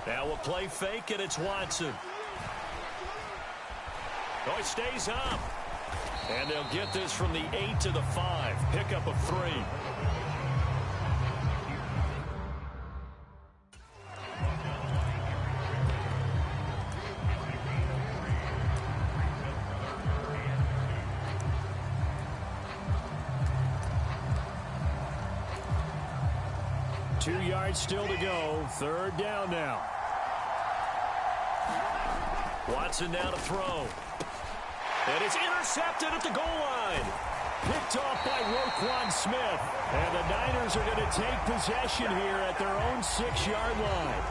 Now we'll play fake, and it's Watson. Oh, he stays up. And they'll get this from the 8 to the 5. Pickup of 3. Two yards still to go. Third down now. Watson now to throw. And it's intercepted at the goal line. Picked off by Roquan Smith. And the Niners are going to take possession here at their own 6-yard line.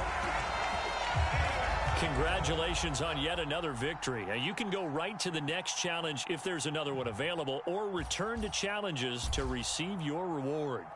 Congratulations on yet another victory. Now, you can go right to the next challenge if there's another one available, or return to challenges to receive your reward.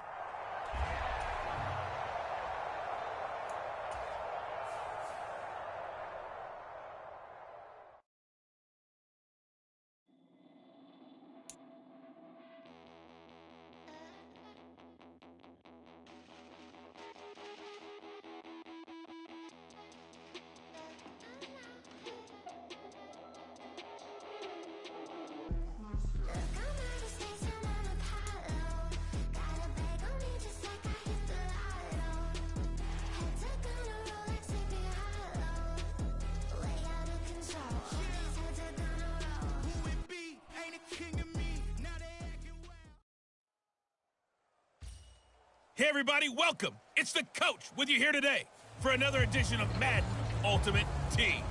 Hey, everybody, welcome. It's the coach with you here today for another edition of Madden Ultimate Team.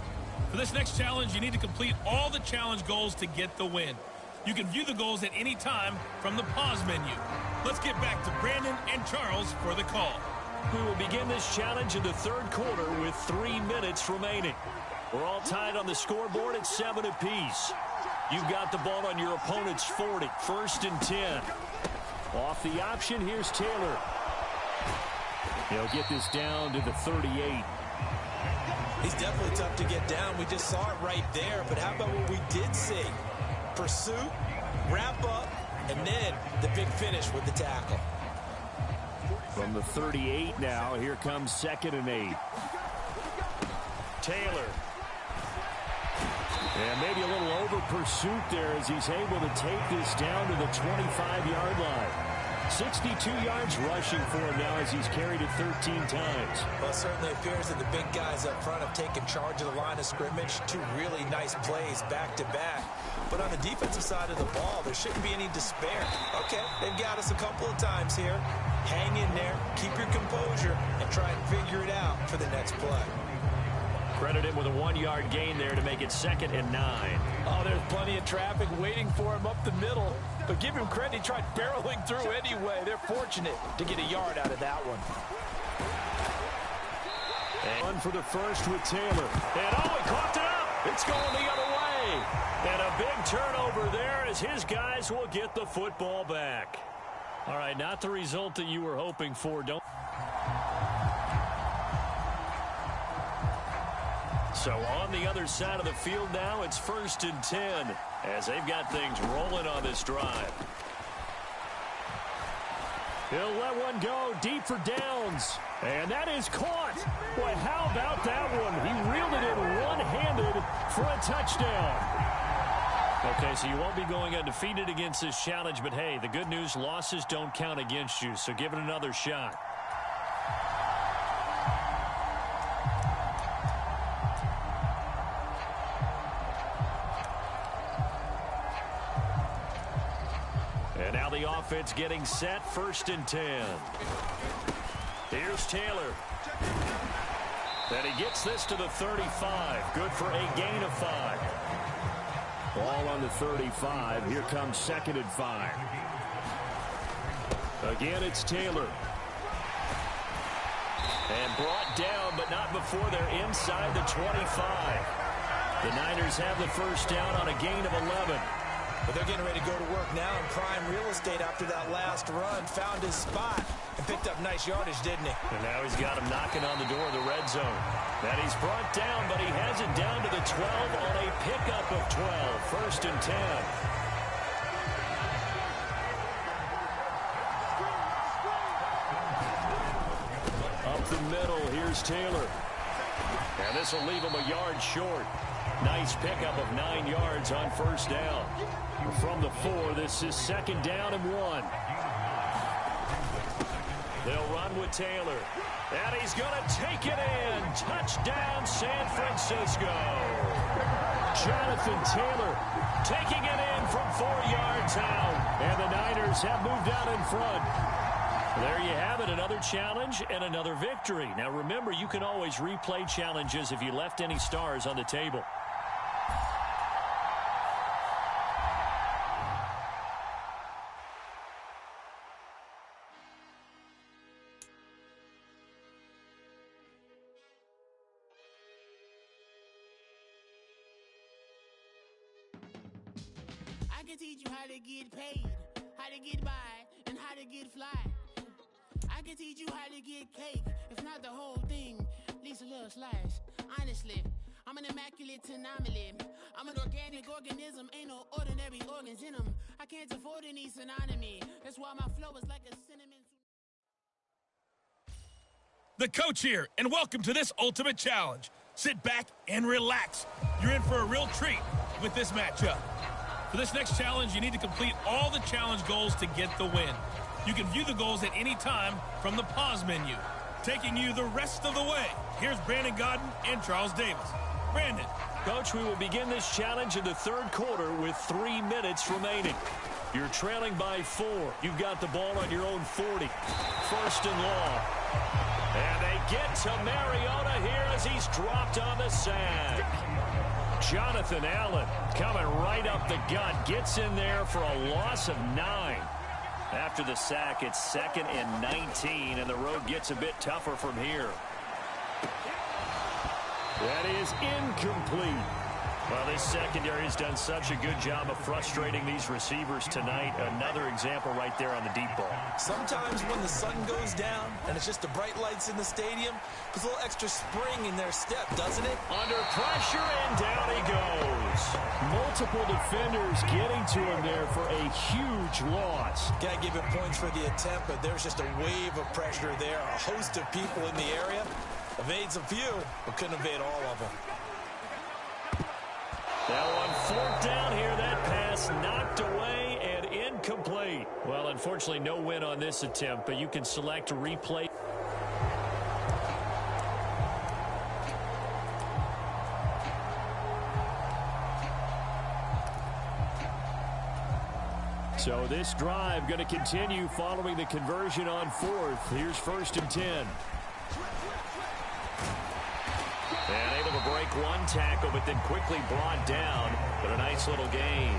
For this next challenge, you need to complete all the challenge goals to get the win. You can view the goals at any time from the pause menu. Let's get back to Brandon and Charles for the call. We will begin this challenge in the third quarter with 3 minutes remaining. We're all tied on the scoreboard at 7 apiece. You've got the ball on your opponent's 40, first and 10. Off the option, here's Taylor. He'll get this down to the 38. He's definitely tough to get down. We just saw it right there. But how about what we did see? Pursuit, wrap up, and then the big finish with the tackle. From the 38 now, here comes second and 8. Taylor. And maybe a little over pursuit there as he's able to take this down to the 25-yard line. 62 yards rushing for him now as he's carried it 13 times. Well, it certainly appears that the big guys up front have taken charge of the line of scrimmage. 2 really nice plays back-to-back. But on the defensive side of the ball, there shouldn't be any despair. Okay, they've got us a couple of times here. Hang in there, keep your composure, and try and figure it out for the next play. Credit him with a 1-yard gain there to make it 2nd and 9. Oh, there's plenty of traffic waiting for him up the middle. But give him credit, he tried barreling through anyway. They're fortunate to get a yard out of that one. And one for the first with Taylor. And he caught it up. It's going the other way. And a big turnover there as his guys will get the football back. All right, not the result that you were hoping for. So on the other side of the field now, it's 1st and 10 as they've got things rolling on this drive. He'll let one go deep for downs. And that is caught. Boy, how about that one? He reeled it in one-handed for a touchdown. Okay, so you won't be going undefeated against this challenge, but hey, the good news, losses don't count against you, so give it another shot. And now the offense getting set, 1st and 10. Here's Taylor. And he gets this to the 35. Good for a gain of 5. Ball on the 35. Here comes 2nd and 5. Again, it's Taylor. And brought down, but not before they're inside the 25. The Niners have the first down on a gain of 11. But they're getting ready to go to work now in prime real estate after that last run. Found his spot and picked up nice yardage, didn't he? And now he's got him knocking on the door of the red zone. And he's brought down, but he has it down to the 12 on a pickup of 12. 1st and 10. Up the middle, here's Taylor. And this will leave him a yard short. Nice pickup of 9 yards on 1st down. From the 4, this is 2nd down and 1. They'll run with Taylor. And he's going to take it in. Touchdown, San Francisco. Jonathan Taylor taking it in from 4 yards out. And the Niners have moved out in front. There you have it, another challenge and another victory. Now remember, you can always replay challenges if you left any stars on the table. I can teach you how to get paid, how to get by, and how to get fly. I can teach you how to get cake, if not the whole thing, at least a little slice. Honestly, I'm an immaculate anomaly. I'm an organic organism, ain't no ordinary organs in them. I can't afford any synonymy. That's why my flow is like a cinnamon. The coach here, and welcome to this ultimate challenge. Sit back and relax. You're in for a real treat with this matchup. For this next challenge, you need to complete all the challenge goals to get the win. You can view the goals at any time from the pause menu. Taking you the rest of the way, here's Brandon Godden and Charles Davis. Brandon. Coach, we will begin this challenge in the 3rd quarter with 3 minutes remaining. You're trailing by 4. You've got the ball on your own 40. 1st and long. And they get to Mariota here as he's dropped on the sack. Jonathan Allen coming right up the gut. Gets in there for a loss of 9. After the sack, it's 2nd and 19, and the road gets a bit tougher from here. That is incomplete. Well, this secondary has done such a good job of frustrating these receivers tonight. Another example right there on the deep ball. Sometimes when the sun goes down and it's just the bright lights in the stadium, puts a little extra spring in their step, doesn't it? Under pressure, and down he goes. Multiple defenders getting to him there for a huge loss. Got to give him points for the attempt, but there's just a wave of pressure there. A host of people in the area. Evades a few, but couldn't evade all of them. Now on 4th down here, that pass knocked away and incomplete. Well, unfortunately, no win on this attempt, but you can select a replay. So this drive going to continue following the conversion on fourth. Here's 1st and 10. And able to break one tackle, but then quickly brought down. But a nice little gain.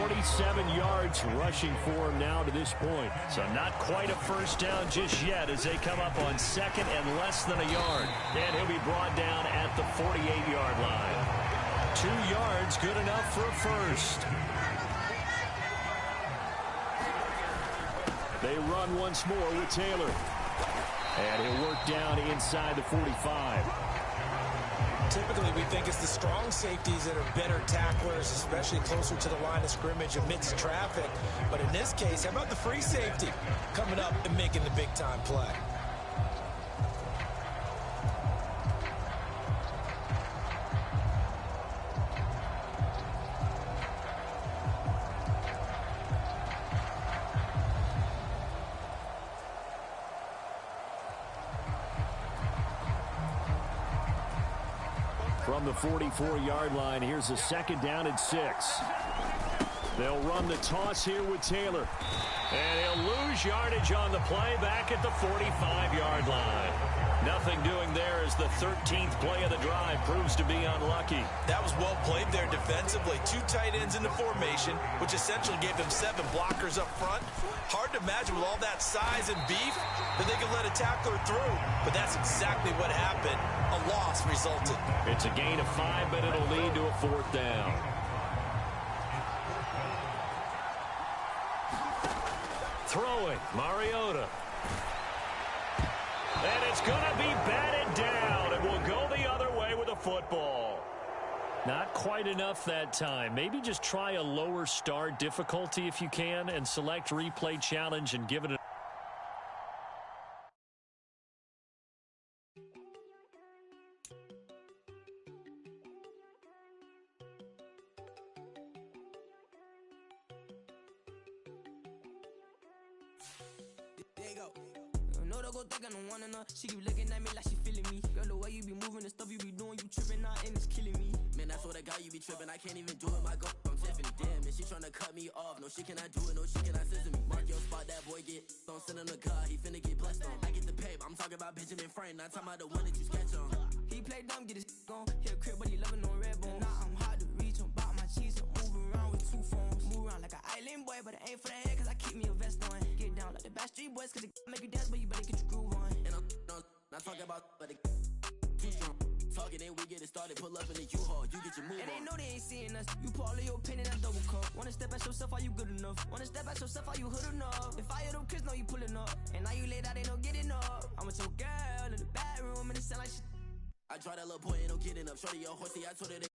47 yards rushing for him now to this point. So not quite a first down just yet as they come up on 2nd and less than a yard. And he'll be brought down at the 48-yard line. 2 yards, good enough for a first. They run once more with Taylor. And he'll work down inside the 45. Typically, we think it's the strong safeties that are better tacklers, especially closer to the line of scrimmage amidst traffic. But in this case, how about the free safety coming up and making the big-time play? From the 44-yard line, here's a 2nd down and 6. They'll run the toss here with Taylor. And he'll lose yardage on the play back at the 45-yard line. Nothing doing there as the 13th play of the drive proves to be unlucky. That was well played there defensively. 2 tight ends in the formation, which essentially gave them 7 blockers up front. Hard to imagine with all that size and beef that they could let a tackler through. But that's exactly what happened. A loss resulted. It's a gain of 5, but it'll lead to a 4th down. Throwing, Mariota. And it's going to be batted down, and we'll go the other way with a football. Not quite enough that time. Maybe just try a lower start difficulty if you can and select replay challenge and give it a She keep looking at me like she feeling me. Girl, the way you be moving, the stuff you be doing, you tripping out and it's killing me. Man, I swear to God, you be tripping. I can't even do it. My girl from Tiffany. Damn, and she tryna cut me off. No, she cannot do it. No, she cannot scissor me. Mark your spot, that boy get don't send him the car. He finna get blessed on. I get the paper. I'm talking about Benjamin Frank. Not talking about the one that you sketch on. He play dumb, get his on. He a crib, but he loving on red bone. Now I'm hard to reach. I'm about my cheese. I'm moving around with 2 phones. Move around like an island boy, but it ain't for the head, cause I keep me a vest on. Get down like the Backstreet Boys, cause it make you dance, but you better get your groove on. And I'm not talking about, but it too strong. Talking and we get it started. Pull up in the U-Haul, you get your move on. And they know they ain't seeing us. You put all of your opinion in that double cup. Wanna step at yourself, are you good enough? Wanna step at yourself, are you hood enough? If I hear them kids, know you pulling up. And now you laid out, ain't no getting up. I'm with your girl in the bedroom, and it sound like shit. I try that little boy, ain't no getting up. Shorty, your horsey, I told her that.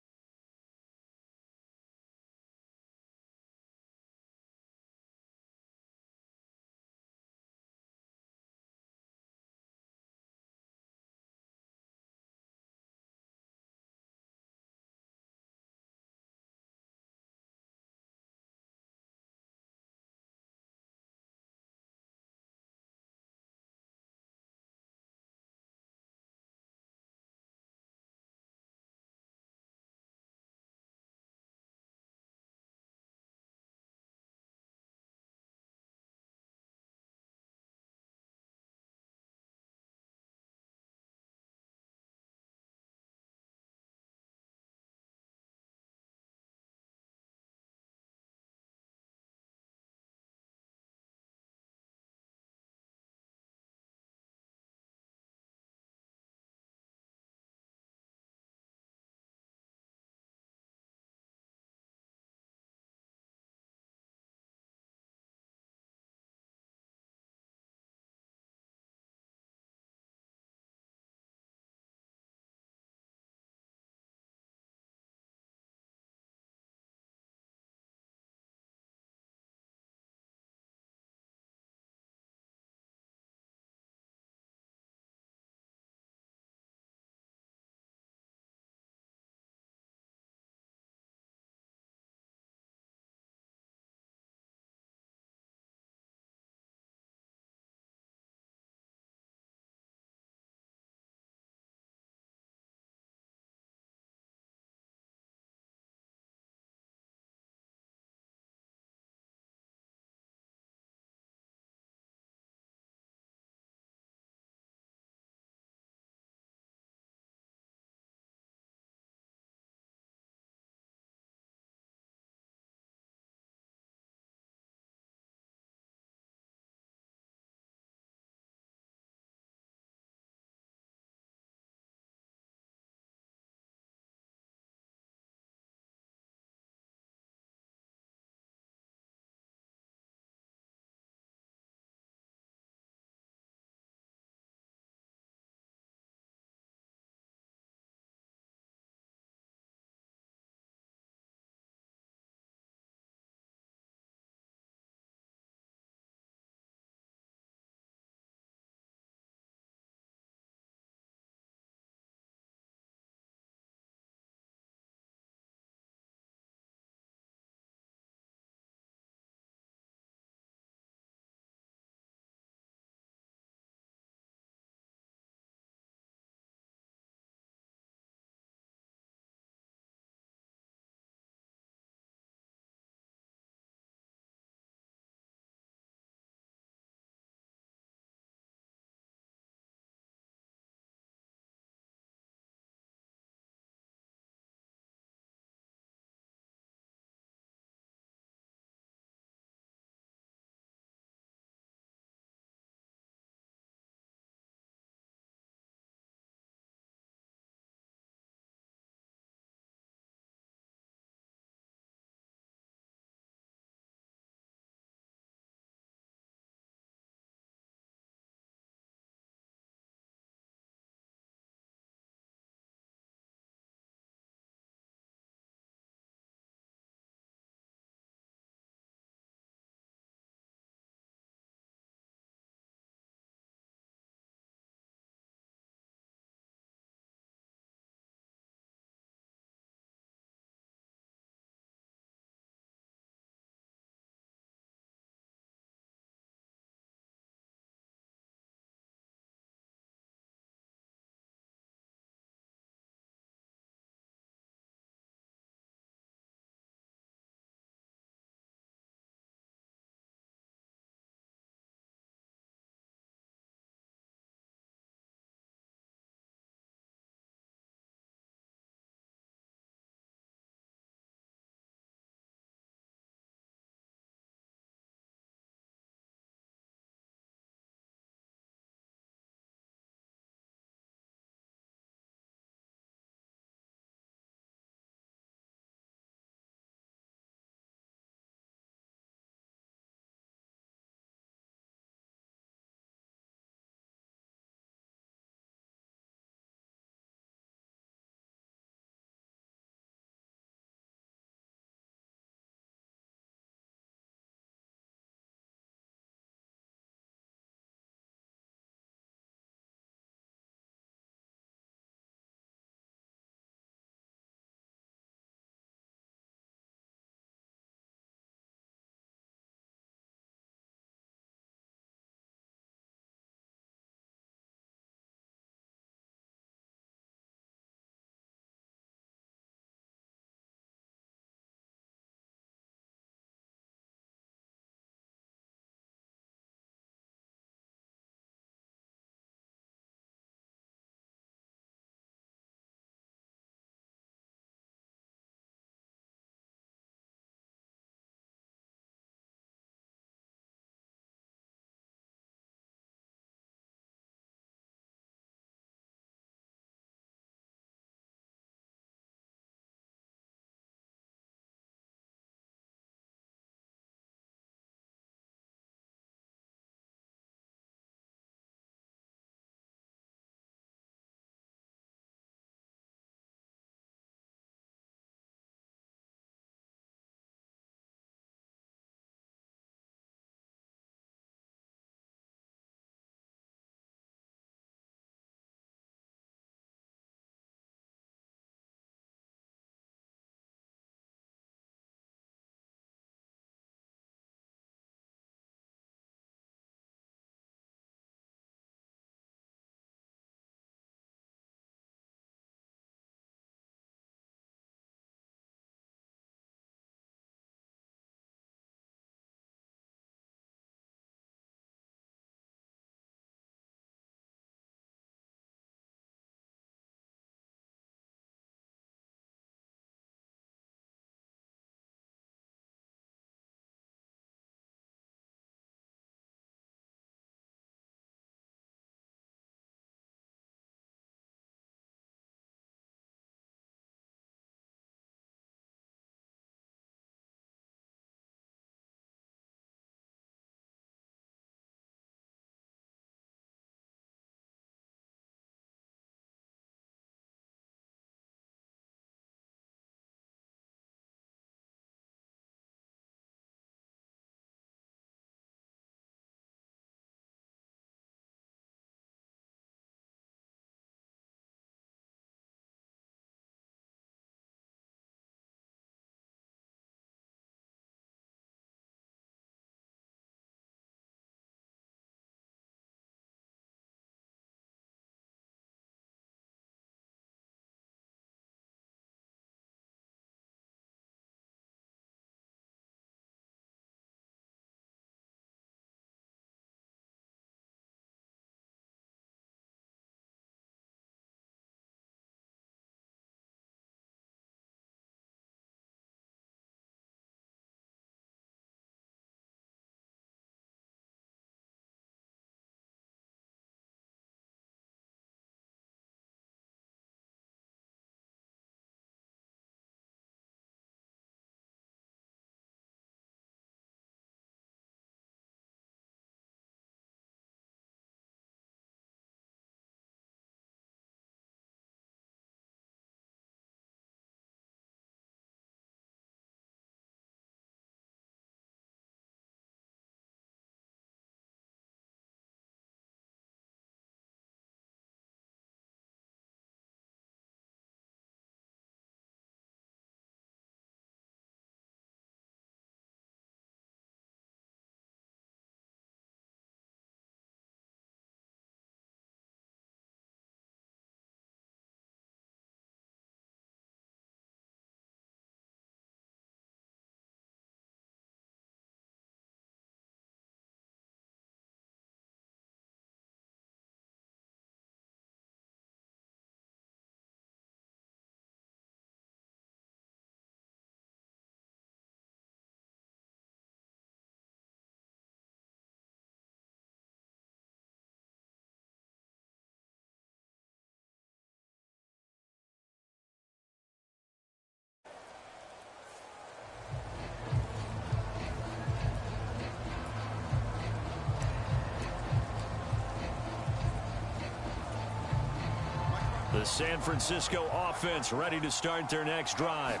The San Francisco offense ready to start their next drive.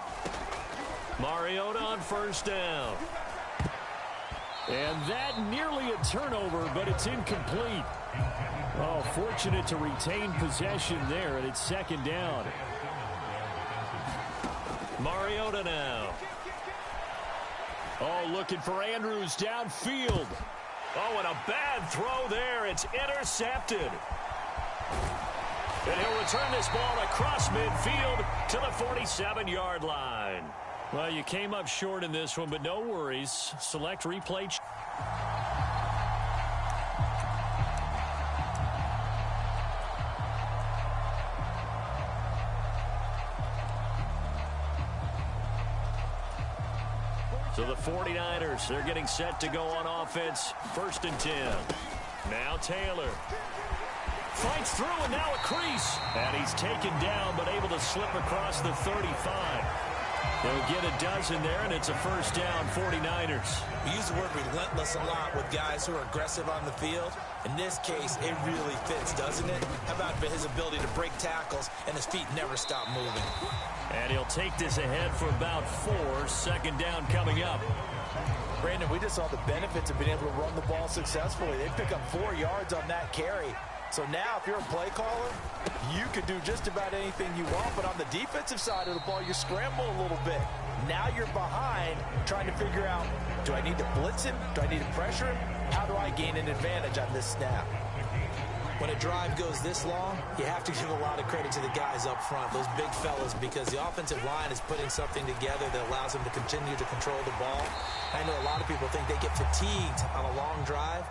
Mariota on first down. And that nearly a turnover, but it's incomplete. Oh, fortunate to retain possession there, and it's second down. Mariota now. Oh, looking for Andrews downfield. Oh, and a bad throw there. It's intercepted. And he'll return this ball across midfield to the 47-yard line. Well, you came up short in this one, but no worries. Select replay. So the 49ers, they're getting set to go on offense. First and 10. Now Taylor. Fights through and now a crease. And he's taken down but able to slip across the 35. They'll get a dozen there, and it's a first down, 49ers. We use the word relentless a lot with guys who are aggressive on the field. In this case, it really fits, doesn't it? How about his ability to break tackles and his feet never stop moving? And he'll take this ahead for about 4. Second down coming up. Brandon, we just saw the benefits of being able to run the ball successfully. They pick up 4 yards on that carry. So now if you're a play caller, you can do just about anything you want. But on the defensive side of the ball, you scramble a little bit. Now you're behind trying to figure out, do I need to blitz him? Do I need to pressure him? How do I gain an advantage on this snap? When a drive goes this long, you have to give a lot of credit to the guys up front, those big fellas, because the offensive line is putting something together that allows them to continue to control the ball. I know a lot of people think they get fatigued on a long drive.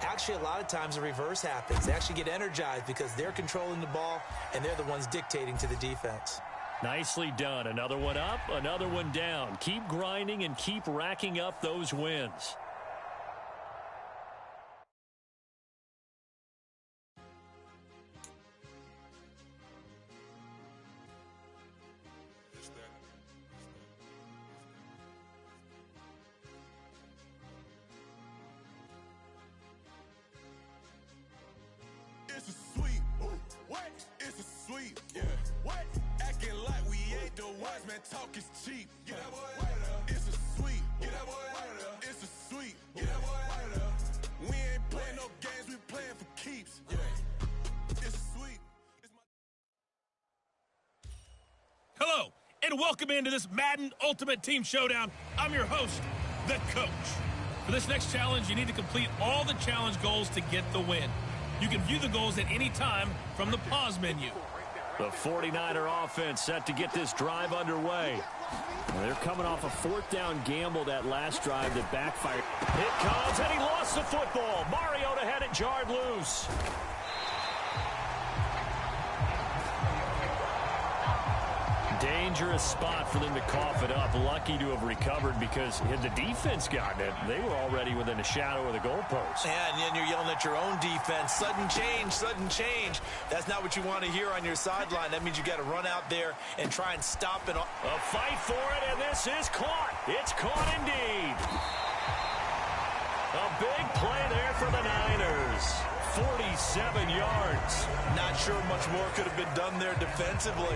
Actually, a lot of times the reverse happens. They actually get energized because they're controlling the ball, and they're the ones dictating to the defense. Nicely done. Another one up, another one down. Keep grinding and keep racking up those wins. It's a sweet. What? It's a sweet. Yeah. What? Acting like we ain't the ones, man. Talk is cheap. Get that boy out of there. It's a sweet. Get that boy out of there. It's a sweet. Get that boy out of there. We ain't playing no games. We playing for keeps. Yeah. It's sweet. It's my Hello, and welcome into this Madden Ultimate Team Showdown. I'm your host, the Coach. For this next challenge, you need to complete all the challenge goals to get the win. You can view the goals at any time from the pause menu. The 49er offense set to get this drive underway. They're coming off a 4th down gamble that last drive that backfired. It comes, and he lost the football. Mariota had it jarred loose. Dangerous spot for them to cough it up. Lucky to have recovered because had the defense gotten it, they were already within a shadow of the goalpost. Yeah, and then you're yelling at your own defense. Sudden change, sudden change. That's not what you want to hear on your sideline. That means you got to run out there and try and stop it. A fight for it, and this is caught. It's caught indeed. A big play there for the Niners. 47 yards. Not sure much more could have been done there defensively.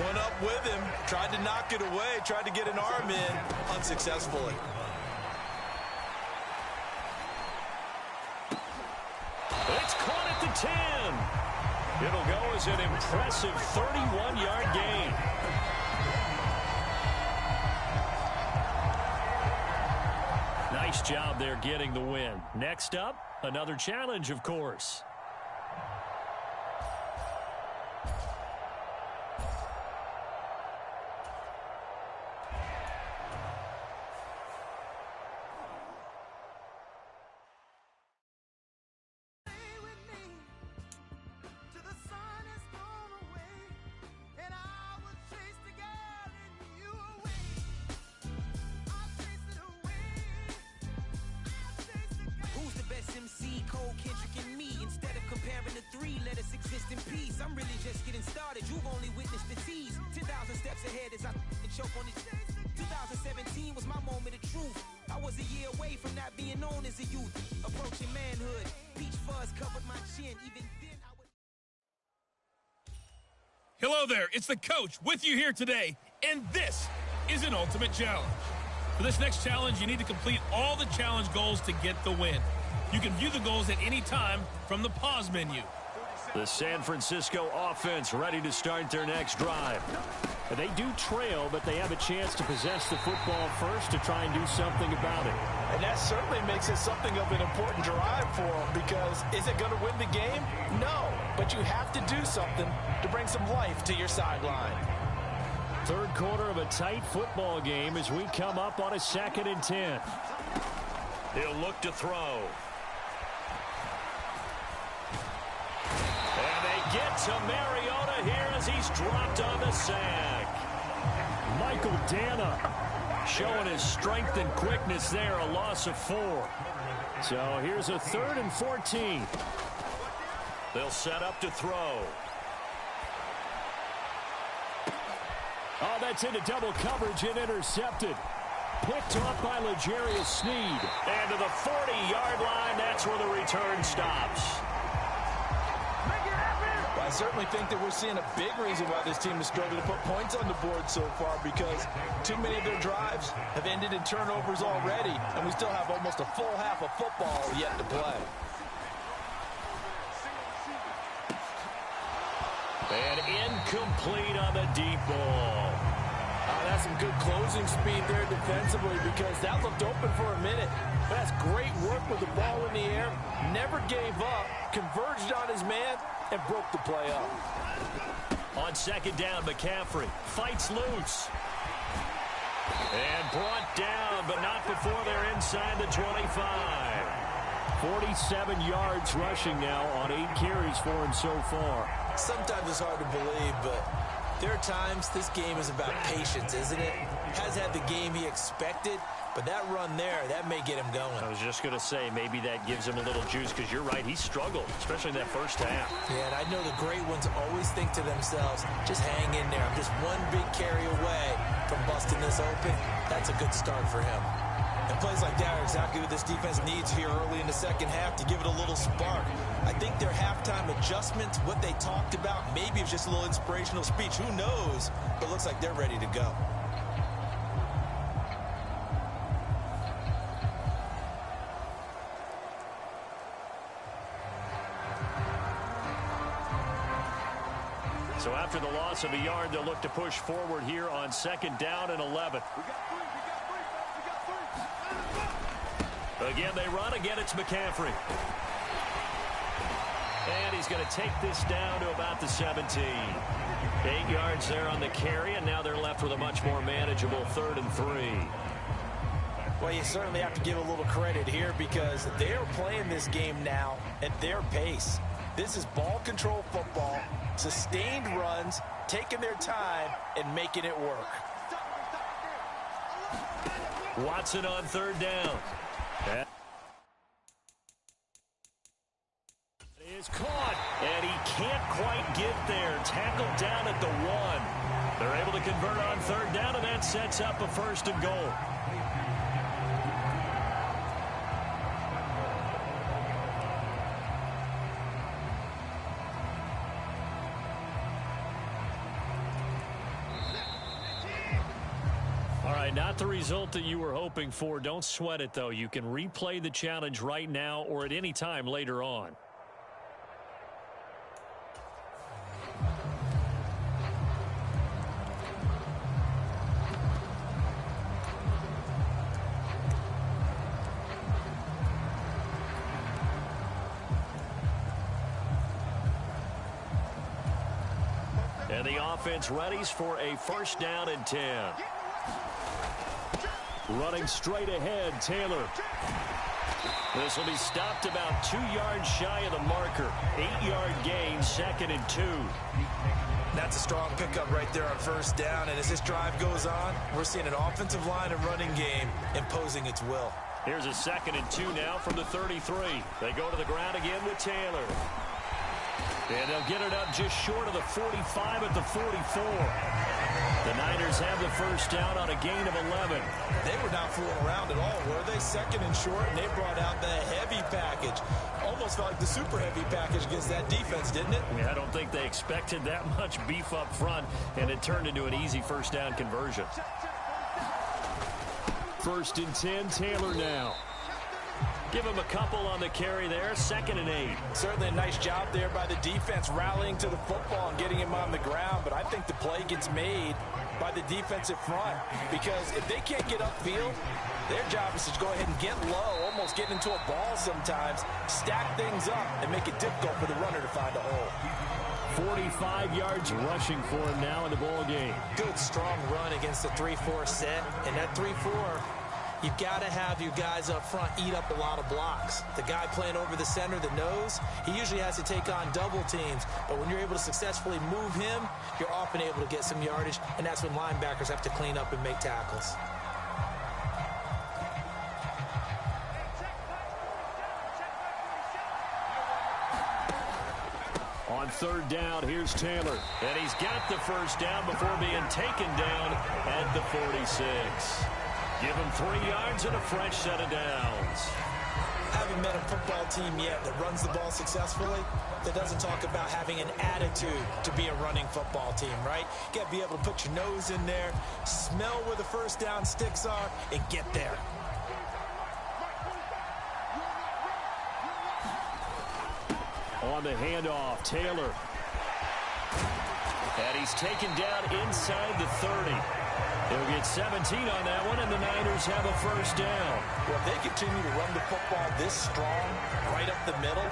Went up with him, tried to knock it away, tried to get an arm in, unsuccessfully. It's caught at the 10. It'll go as an impressive 31-yard gain. Nice job there getting the win. Next up, another challenge, of course. I'm really just getting started. You've only witnessed the tease. 10,000 steps ahead as I choke on it. 2017 was my moment of truth. I was a year away from not being known as a youth. Approaching manhood. Peach fuzz covered my chin. Even then I was... Hello there, it's the coach with you here today, and this is an ultimate challenge. For this next challenge, you need to complete all the challenge goals to get the win. You can view the goals at any time from the pause menu. The San Francisco offense ready to start their next drive. They do trail, but they have a chance to possess the football first to try and do something about it. And that certainly makes it something of an important drive for them, because is it going to win the game? No, but you have to do something to bring some life to your sideline. Third quarter of a tight football game as we come up on a 2nd and 10. He'll look to throw. And they get to Mariota here as he's dropped on the sack. Michael Dana showing his strength and quickness there, a loss of 4. So here's a 3rd and 14. They'll set up to throw. Oh, that's into double coverage and intercepted. Picked up by L'Jarius Sneed. And to the 40-yard line, that's where the return stops. Well, I certainly think that we're seeing a big reason why this team has struggled to put points on the board so far, because too many of their drives have ended in turnovers already, and we still have almost a full half of football yet to play. And incomplete on the deep ball. That's some good closing speed there defensively, because that looked open for a minute. But that's great work with the ball in the air. Never gave up, converged on his man, and broke the play up. On 2nd down, McCaffrey fights loose. And brought down, but not before they're inside the 25. 47 yards rushing now on 8 carries for him so far. Sometimes it's hard to believe, but there are times this game is about patience, isn't it? Has had the game he expected, but that run there, that may get him going. I was just going to say, maybe that gives him a little juice, because you're right, he struggled, especially in that first half. Yeah, and I know the great ones always think to themselves, just hang in there. I'm just one big carry away from busting this open. That's a good start for him. And plays like that are exactly what this defense needs here early in the second half to give it a little spark. I think their halftime adjustments, what they talked about, maybe it's just a little inspirational speech. Who knows? But it looks like they're ready to go. So after the loss of a yard, they'll look to push forward here on 2nd down and 11. Again, they run. Again, it's McCaffrey. And he's going to take this down to about the 17. 8 yards there on the carry, and now they're left with a much more manageable 3rd and 3. Well, you certainly have to give a little credit here, because they are playing this game now at their pace. This is ball control football, sustained runs, taking their time, and making it work. Watson on 3rd down. That is caught, and he can't quite get there. Tackled down at the 1. They're able to convert on 3rd down, and that sets up a 1st and goal. Not the result that you were hoping for. Don't sweat it, though. You can replay the challenge right now or at any time later on. And the offense readies for a 1st down and 10. Running straight ahead, Taylor. This will be stopped about 2 yards shy of the marker. 8-yard gain, 2nd and 2. That's a strong pickup right there on 1st down. And as this drive goes on, we're seeing an offensive line and running game imposing its will. Here's a 2nd and 2 now from the 33. They go to the ground again with Taylor. And they'll get it up just short of the 45 at the 44. The Niners have the first down on a gain of 11. They were not fooling around at all, were they? Second and short, and they brought out the heavy package. Almost felt like the super heavy package against that defense, didn't it? Yeah, I don't think they expected that much beef up front, and it turned into an easy first down conversion. 1st and 10, Taylor now. Give him a couple on the carry there, 2nd and 8. Certainly a nice job there by the defense rallying to the football and getting him on the ground, but I think the play gets made by the defensive front because if they can't get upfield, their job is to go ahead and get low, almost get into a ball sometimes, stack things up, and make it difficult for the runner to find a hole. 45 yards rushing for him now in the ball game. Good, strong run against the 3-4 set, and that 3-4, you've got to have your guys up front eat up a lot of blocks. The guy playing over the center, the nose, he usually has to take on double teams. But when you're able to successfully move him, you're often able to get some yardage, and that's when linebackers have to clean up and make tackles. On 3rd down, here's Taylor. And he's got the first down before being taken down at the 46. Give him 3 yards and a fresh set of downs. I haven't met a football team yet that runs the ball successfully that doesn't talk about having an attitude to be a running football team, right? You got to be able to put your nose in there, smell where the first down sticks are, and get there. On the handoff, Taylor. And he's taken down inside the 30. He'll get 17 on that one, and the Niners have a first down. Well, if they continue to run the football this strong, right up the middle,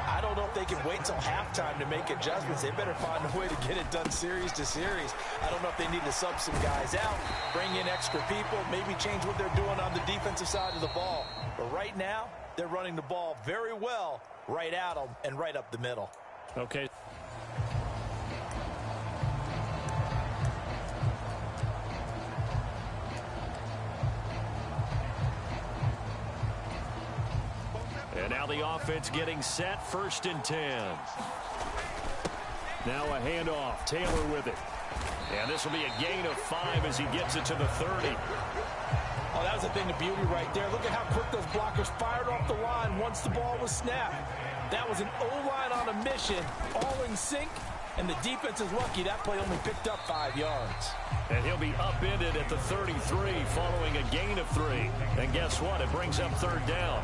I don't know if they can wait till halftime to make adjustments. They better find a way to get it done series to series. I don't know if they need to sub some guys out, bring in extra people, maybe change what they're doing on the defensive side of the ball. But right now, they're running the ball very well right at them and right up the middle. Okay. And now the offense getting set, 1st and 10. Now a handoff, Taylor with it. And this will be a gain of 5 as he gets it to the 30. Oh, that was a thing of beauty right there. Look at how quick those blockers fired off the line once the ball was snapped. That was an O-line on a mission, all in sync, and the defense is lucky that play only picked up 5 yards. And he'll be upended at the 33 following a gain of 3. And guess what? It brings up 3rd down.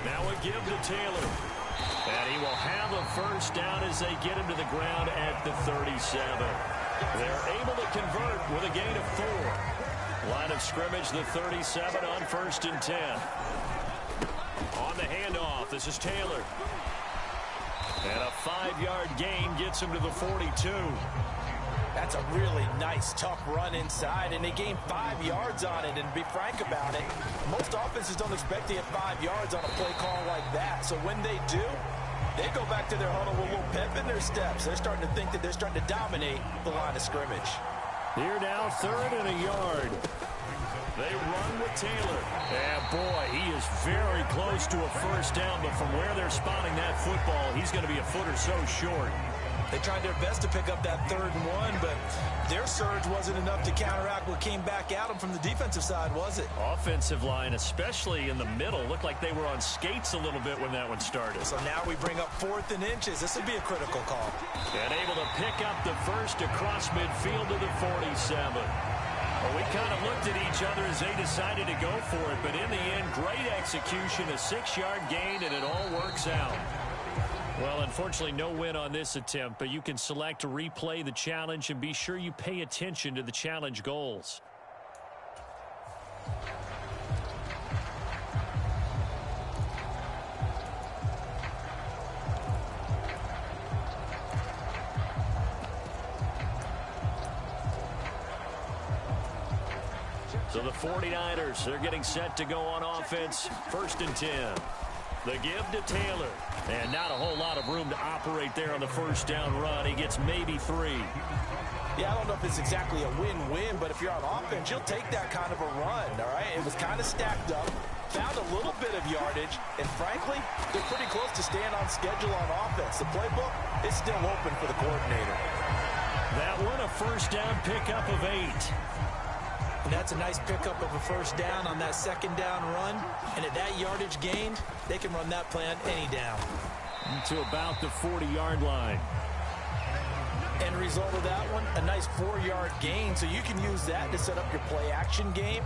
Now a give to Taylor. And he will have a first down as they get him to the ground at the 37. They're able to convert with a gain of 4. Line of scrimmage, the 37 on 1st and 10. On the handoff, this is Taylor. And a 5-yard gain gets him to the 42. That's a really nice, tough run inside, and they gained 5 yards on it. And to be frank about it, most offenses don't expect to get 5 yards on a play call like that. So when they do, they go back to their huddle with a little pep in their steps. They're starting to think that they're starting to dominate the line of scrimmage. Here now, 3rd and a yard. They run with Taylor. And boy, he is very close to a first down, but from where they're spotting that football, he's going to be a foot or so short. They tried their best to pick up that 3rd and 1, but their surge wasn't enough to counteract what came back at them from the defensive side, was it? Offensive line, especially in the middle, looked like they were on skates a little bit when that one started. So now we bring up 4th and inches. This would be a critical call. And able to pick up the first across midfield to the 47. Well, we kind of looked at each other as they decided to go for it, but in the end, great execution, a 6-yard gain, and it all works out. Well, unfortunately, no win on this attempt, but you can select to replay the challenge and be sure you pay attention to the challenge goals. So the 49ers, they're getting set to go on offense, 1st and 10. The give to Taylor. And not a whole lot of room to operate there on the first down run. He gets maybe 3. Yeah, I don't know if it's exactly a win-win, but if you're on offense, you'll take that kind of a run, all right? It was kind of stacked up. found a little bit of yardage, and frankly, they're pretty close to staying on schedule on offense. The playbook is still open for the coordinator. That one, a first down pickup of 8. And that's a nice pickup of a first down on that second down run. And at that yardage gained, they can run that play on any down. To about the 40-yard line. End result of that one, a nice 4-yard gain. So you can use that to set up your play-action game,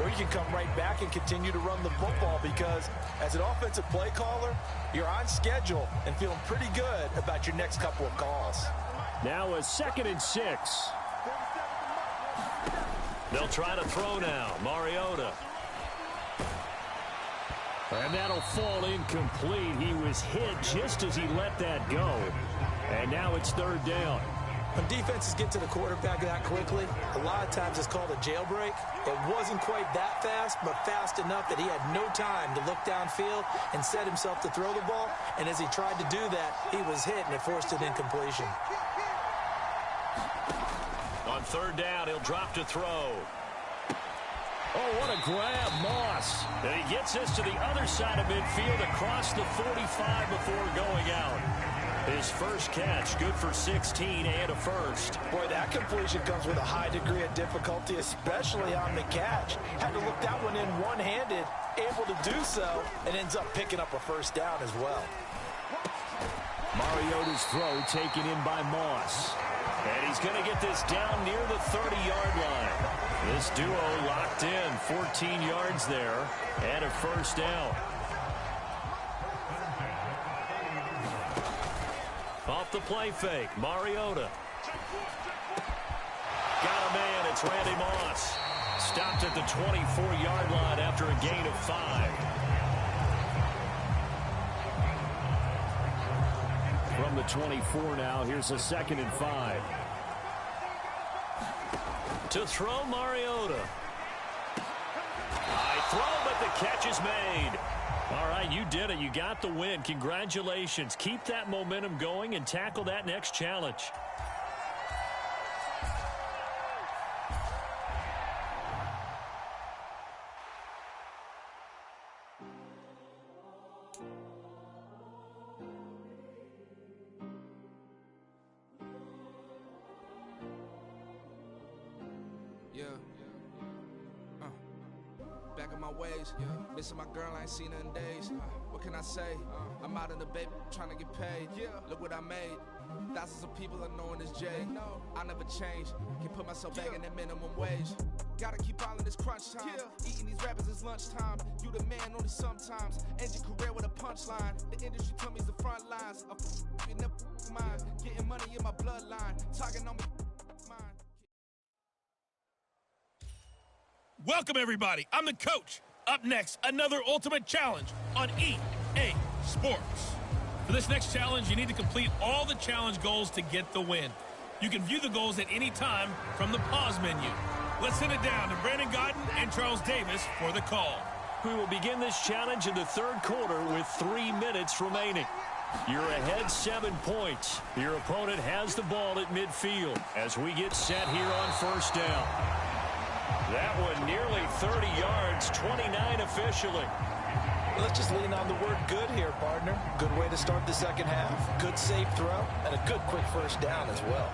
or you can come right back and continue to run the football because as an offensive play caller, you're on schedule and feeling pretty good about your next couple of calls. Now a 2nd and 6. They'll try to throw now. Mariota. And that'll fall incomplete. He was hit just as he let that go. And now it's 3rd down. When defenses get to the quarterback that quickly, a lot of times it's called a jailbreak. It wasn't quite that fast, but fast enough that he had no time to look downfield and set himself to throw the ball. And as he tried to do that, he was hit, and it forced an incompletion. On 3rd down, he'll drop to throw. Oh, what a grab, Moss. And he gets us to the other side of midfield across the 45 before going out. His first catch, good for 16 and a first. Boy, that completion comes with a high degree of difficulty, especially on the catch. Had to look that one in one-handed, able to do so, and ends up picking up a first down as well. Mariota's throw taken in by Moss. And he's going to get this down near the 30-yard line. This duo locked in, 14 yards there, and a first down. Off the play fake, Mariota. Got a man, it's Randy Moss. Stopped at the 24-yard line after a gain of 5. From the 24 now, here's a 2nd and 5. To throw, Mariota. High throw, but the catch is made. All right, you did it. You got the win. Congratulations. Keep that momentum going and tackle that next challenge. Back in my ways, missing my girl, I ain't seen her in days. What can I say? I'm out in the baby, trying to get paid. Look what I made. Thousands of people are knowing this J. I never change. Can put myself back in that minimum wage. Gotta keep all in this crunch time. Eating these rappers is lunchtime. You the man only sometimes. End your career with a punchline. The industry told me it's the front lines. You never mine. Getting money in my bloodline. Talking on me. Welcome, everybody. I'm the coach. Up next, another ultimate challenge on EA Sports. For this next challenge, you need to complete all the challenge goals to get the win. You can view the goals at any time from the pause menu. Let's send it down to Brandon Godden and Charles Davis for the call. We will begin this challenge in the 3rd quarter with 3 minutes remaining. You're ahead 7 points. Your opponent has the ball at midfield as we get set here on 1st down. That one nearly 30 yards, 29 officially. Let's just lean on the word good here, partner. Good way to start the 2nd half. Good safe throw, and a good quick first down as well.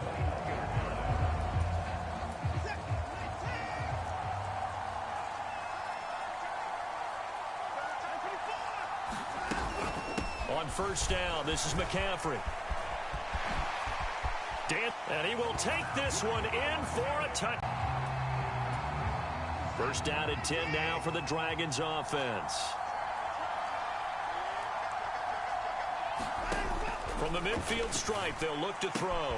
On 1st down, this is McCaffrey. And he will take this one in for a touchdown. 1st down and 10 now for the Dragons offense. From the midfield stripe, they'll look to throw.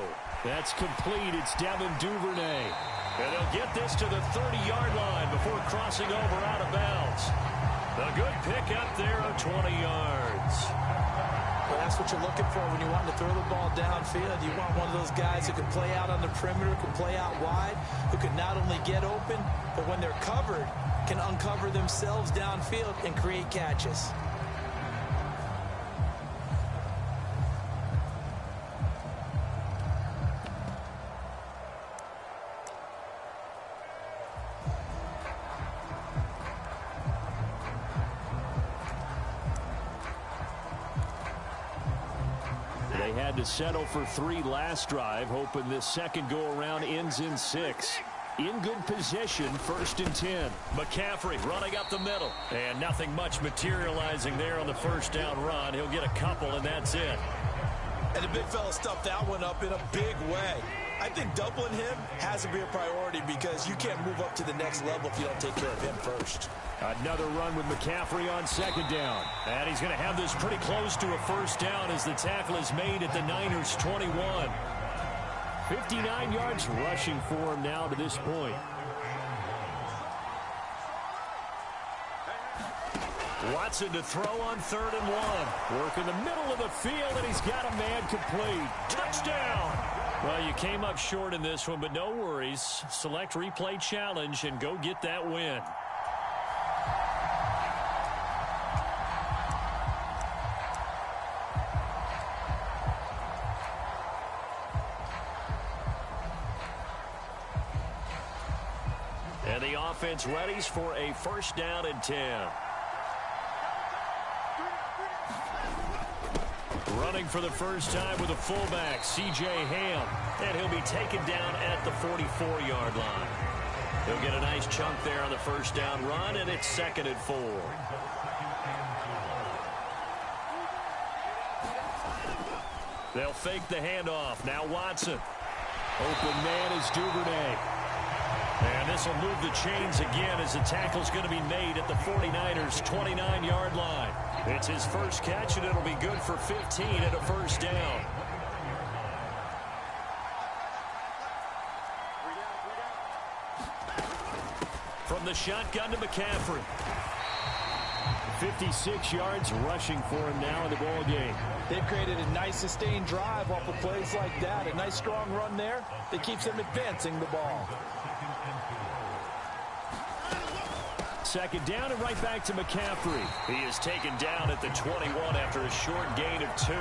That's complete. It's Devin Duvernay. And they'll get this to the 30-yard line before crossing over out of bounds. A good pick up there of 20 yards. Well, that's what you're looking for when you want to throw the ball downfield. You want one of those guys who can play out on the perimeter, can play out wide, who can not only get open, but when they're covered, can uncover themselves downfield and create catches. They had to settle for 3 last drive, hoping this second go-around ends in 6. In good position, 1st and 10. McCaffrey running up the middle. And nothing much materializing there on the first down run. He'll get a couple, and that's it. And the big fella stuffed that one up in a big way. I think doubling him has to be a priority because you can't move up to the next level if you don't take care of him first. Another run with McCaffrey on 2nd down. And he's going to have this pretty close to a 1st down as the tackle is made at the Niners' 21. 59 yards rushing for him now to this point. Watson to throw on 3rd and 1. Work in the middle of the field, and he's got a man complete. Touchdown! Well, you came up short in this one, but no worries. Select replay challenge and go get that win. And the offense readies for a 1st down and 10. Running for the first time with a fullback, C.J. Ham. And he'll be taken down at the 44-yard line. He'll get a nice chunk there on the 1st down run, and it's 2nd and 4. They'll fake the handoff. Now Watson. Open man is Duvernay. And this will move the chains again as the tackle's going to be made at the 49ers' 29-yard line. It's his first catch, and it'll be good for 15 at a 1st down. From the shotgun to McCaffrey. 56 yards rushing for him now in the ball game. They've created a nice sustained drive off of plays like that. A nice strong run there that keeps them advancing the ball. 2nd down and right back to McCaffrey. He is taken down at the 21 after a short gain of 2.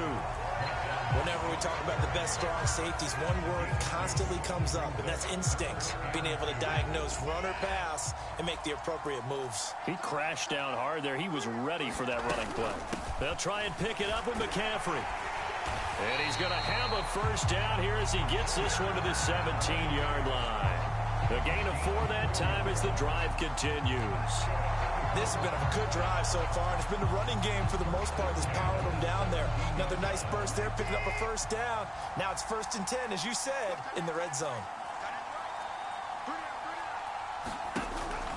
Whenever we talk about the best strong safeties, one word constantly comes up, and that's instincts. Being able to diagnose run or pass and make the appropriate moves. He crashed down hard there. He was ready for that running play. They'll try and pick it up with McCaffrey. And he's going to have a 1st down here as he gets this one to the 17-yard line. The gain of 4 that time as the drive continues. This has been a good drive so far, and it's been the running game for the most part that's powered them down there. Another nice burst there, picking up a 1st down. Now it's 1st and 10, as you said, in the red zone.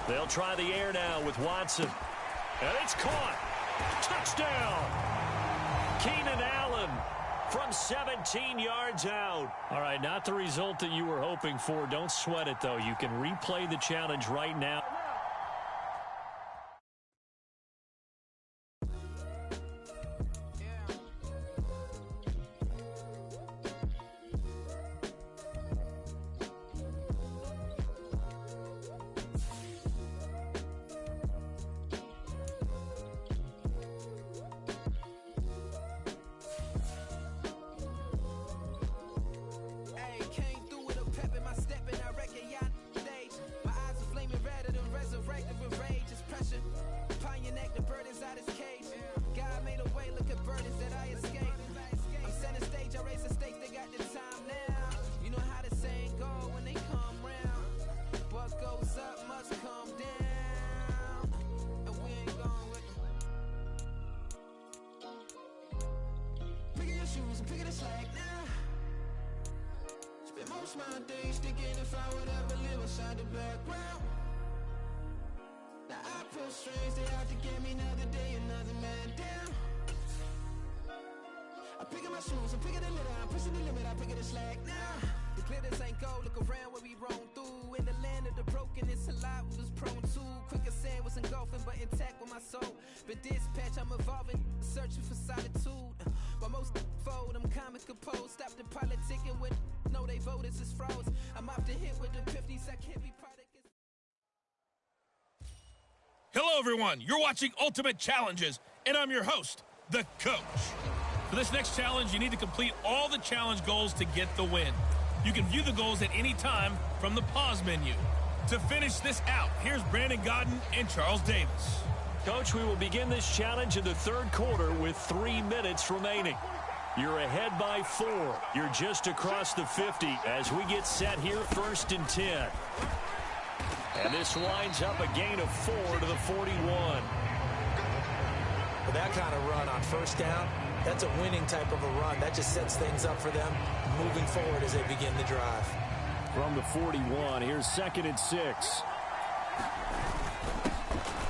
They'll try the air now with Watson. And it's caught. Touchdown! Keenan Allen from 17 yards out. All right, not the result that you were hoping for. Don't sweat it, though. You can replay the challenge right now. My days thinking if I would ever live inside the background. Now I pull strings, they have to get me another day, another man down. I'm picking my shoes, I'm picking the litter, I'm pushing the limit, I'm picking the slack now. The glitters ain't gold, look around where we roam through. In the land of the broken, it's a lot we was prone to. Quicker sand was engulfing, but intact with my soul. Been dispatched, I'm evolving, searching for solitude. While most fold, I'm comic composed. Stop the politicking with no, they voters is froze. I'm off the hit with the 50s, I can't be product. Hello, everyone. You're watching Ultimate Challenges, and I'm your host, the Coach. For this next challenge, you need to complete all the challenge goals to get the win. You can view the goals at any time from the pause menu. To finish this out, here's Brandon Godden and Charles Davis. Coach, we will begin this challenge in the 3rd quarter with 3 minutes remaining. You're ahead by 4. You're just across the 50 as we get set here, 1st and 10. And this winds up a gain of 4 to the 41. With that kind of run on 1st down, that's a winning type of a run. That just sets things up for them moving forward as they begin the drive. From the 41, here's 2nd and 6.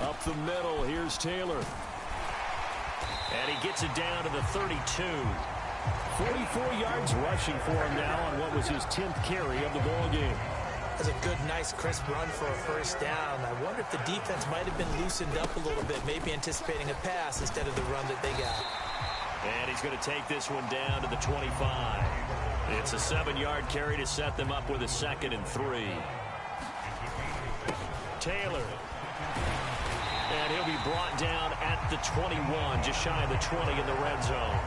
Up the middle, here's Taylor. And he gets it down to the 32. 44 yards rushing for him now on what was his 10th carry of the ball game. That's a good, nice, crisp run for a 1st down. I wonder if the defense might have been loosened up a little bit, maybe anticipating a pass instead of the run that they got. And he's going to take this one down to the 25. It's a 7-yard carry to set them up with a 2nd and 3. Taylor. And he'll be brought down at the 21, just shy of the 20 in the red zone.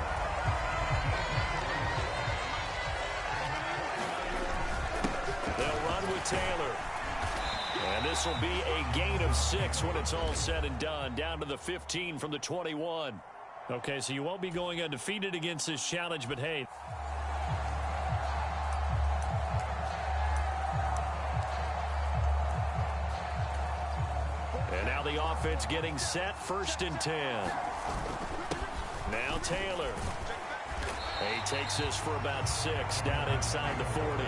They'll run with Taylor. And this will be a gain of 6 when it's all said and done, down to the 15 from the 21. Okay, so you won't be going undefeated against this challenge, but hey. And now the offense getting set, 1st and 10. Now Taylor. He takes this for about 6 down inside the 40.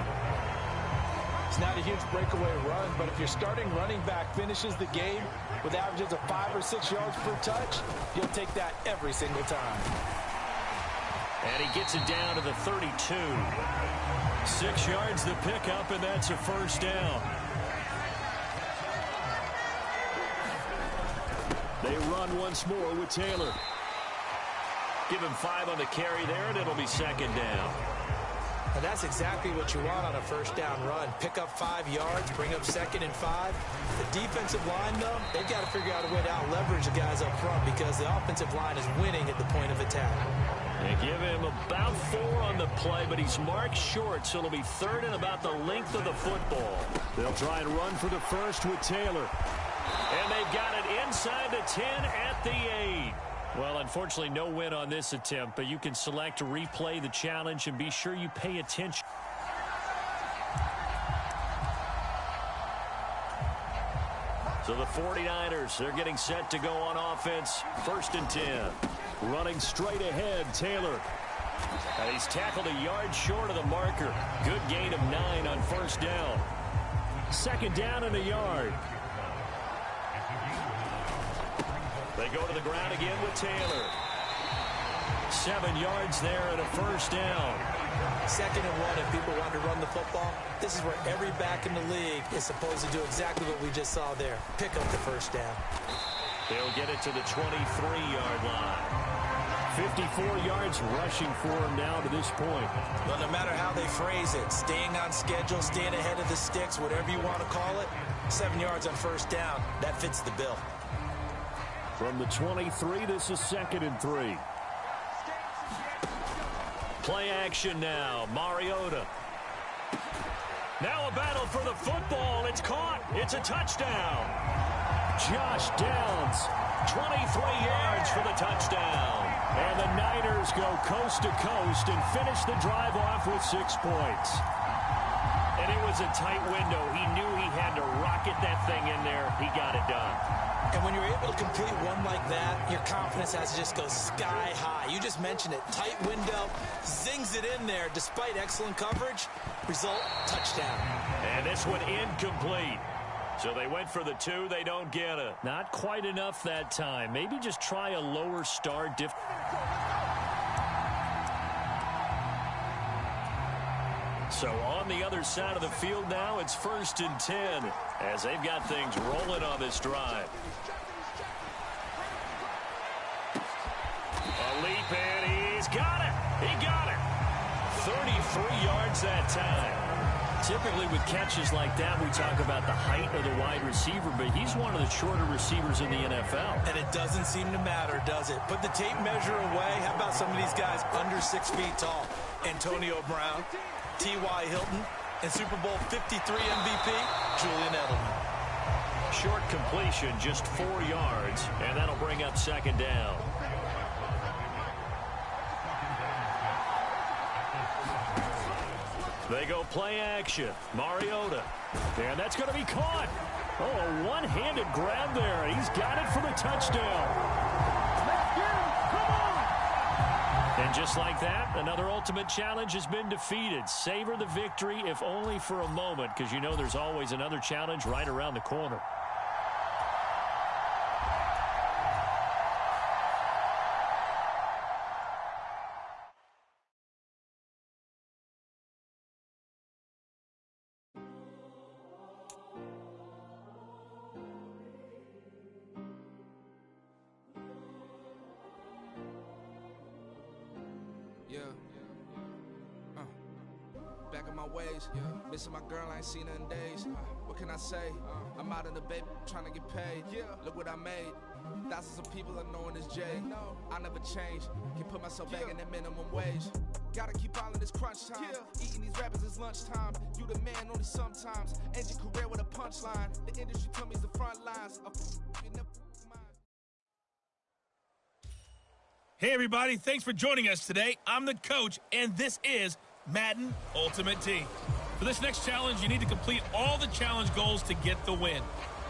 It's not a huge breakaway run, but if your starting running back finishes the game with averages of 5 or 6 yards per touch, you'll take that every single time. And he gets it down to the 32. 6 yards the pickup, and that's a 1st down. They run once more with Taylor. Give him 5 on the carry there, and it'll be 2nd down. And that's exactly what you want on a 1st down run. Pick up 5 yards, bring up 2nd and 5. The defensive line, though, they've got to figure out a way to out-leverage the guys up front because the offensive line is winning at the point of attack. They give him about 4 on the play, but he's marked short, so it'll be 3rd and about the length of the football. They'll try and run for the 1st with Taylor. And they've got it inside the 10 at the 8. Well, unfortunately, no win on this attempt, but you can select to replay the challenge and be sure you pay attention. So the 49ers, they're getting set to go on offense. 1st and 10. Running straight ahead, Taylor. And he's tackled a yard short of the marker. Good gain of 9 on 1st down. 2nd down and a yard. They go to the ground again with Taylor. 7 yards there and a 1st down. 2nd and 1 if people want to run the football. This is where every back in the league is supposed to do exactly what we just saw there. Pick up the 1st down. They'll get it to the 23-yard line. 54 yards rushing for him now to this point. Well, no matter how they phrase it, staying on schedule, staying ahead of the sticks, whatever you want to call it, 7 yards on 1st down, that fits the bill. From the 23, this is 2nd and 3. Play action now. Mariota. Now a battle for the football. It's caught. It's a touchdown. Josh Downs, 23 yards for the touchdown. And the Niners go coast to coast and finish the drive off with 6 points. And it was a tight window. He knew he had to rocket that thing in there. He got it done. And when you're able to complete one like that, your confidence has to just go sky high. You just mentioned it. Tight window, zings it in there despite excellent coverage. Result, touchdown. And this one incomplete. So they went for the 2. They don't get it. Not quite enough that time. Maybe just try a lower start. So on the other side of the field now, it's 1st and 10 as they've got things rolling on this drive. A leap in. He's got it. He got it. 33 yards that time. Typically with catches like that, we talk about the height of the wide receiver, but he's one of the shorter receivers in the NFL. And it doesn't seem to matter, does it? Put the tape measure away. How about some of these guys under 6 feet tall? Antonio Brown, T.Y. Hilton, and Super Bowl 53 MVP, Julian Edelman. Short completion, just 4 yards, and that'll bring up 2nd down. They go play action. Mariota. And that's going to be caught. Oh, a one-handed grab there. He's got it for the touchdown. Let's get him. Come on. And just like that, another ultimate challenge has been defeated. Savor the victory, if only for a moment, because you know there's always another challenge right around the corner. Back in my ways, missing my girl, I ain't seen her in days. What can I say? I'm out of the baby, trying to get paid. Look what I made. Thousands of people are knowing this J. I never change. Can put myself back in that minimum wage. Gotta keep all in this crunch time. Eating these rappers is lunchtime. You the man only sometimes. End your career with a punchline. The industry told me it's the front lines. Hey, everybody. Thanks for joining us today. I'm the coach, and this is Madden Ultimate Team. For this next challenge, you need to complete all the challenge goals to get the win.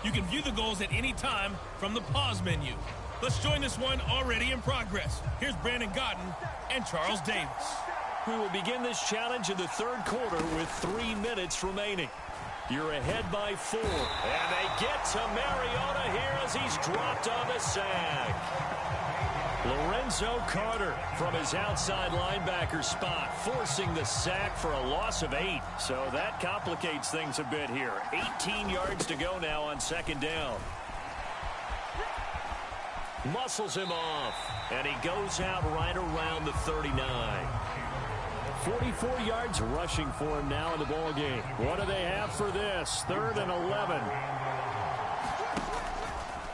You can view the goals at any time from the pause menu. Let's join this one already in progress. Here's Brandon Godden and Charles Davis. We will begin this challenge in the third quarter with 3 minutes remaining. You're ahead by 4. And they get to Mariota here as he's dropped on the sack. Lorenzo Carter from his outside linebacker spot, forcing the sack for a loss of 8. So that complicates things a bit here. 18 yards to go now on second down. Muscles him off, and he goes out right around the 39. 44 yards rushing for him now in the ball game. What do they have for this? 3rd and 11.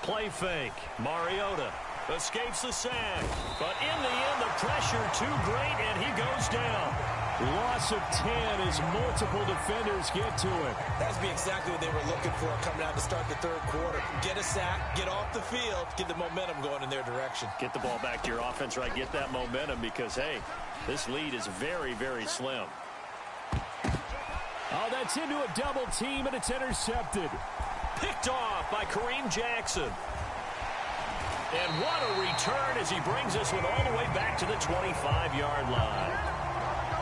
Play fake. Mariota escapes the sack, but in the end, the pressure too great, and he goes down. Loss of 10 as multiple defenders get to it. That's be exactly what they were looking for coming out to start the third quarter. Get a sack, get off the field, get the momentum going in their direction. Get the ball back to your offense, right? Get that momentum because, hey, this lead is very, very slim. Oh, that's into a double team, and it's intercepted. Picked off by Kareem Jackson. And what a return as he brings this one all the way back to the 25-yard line.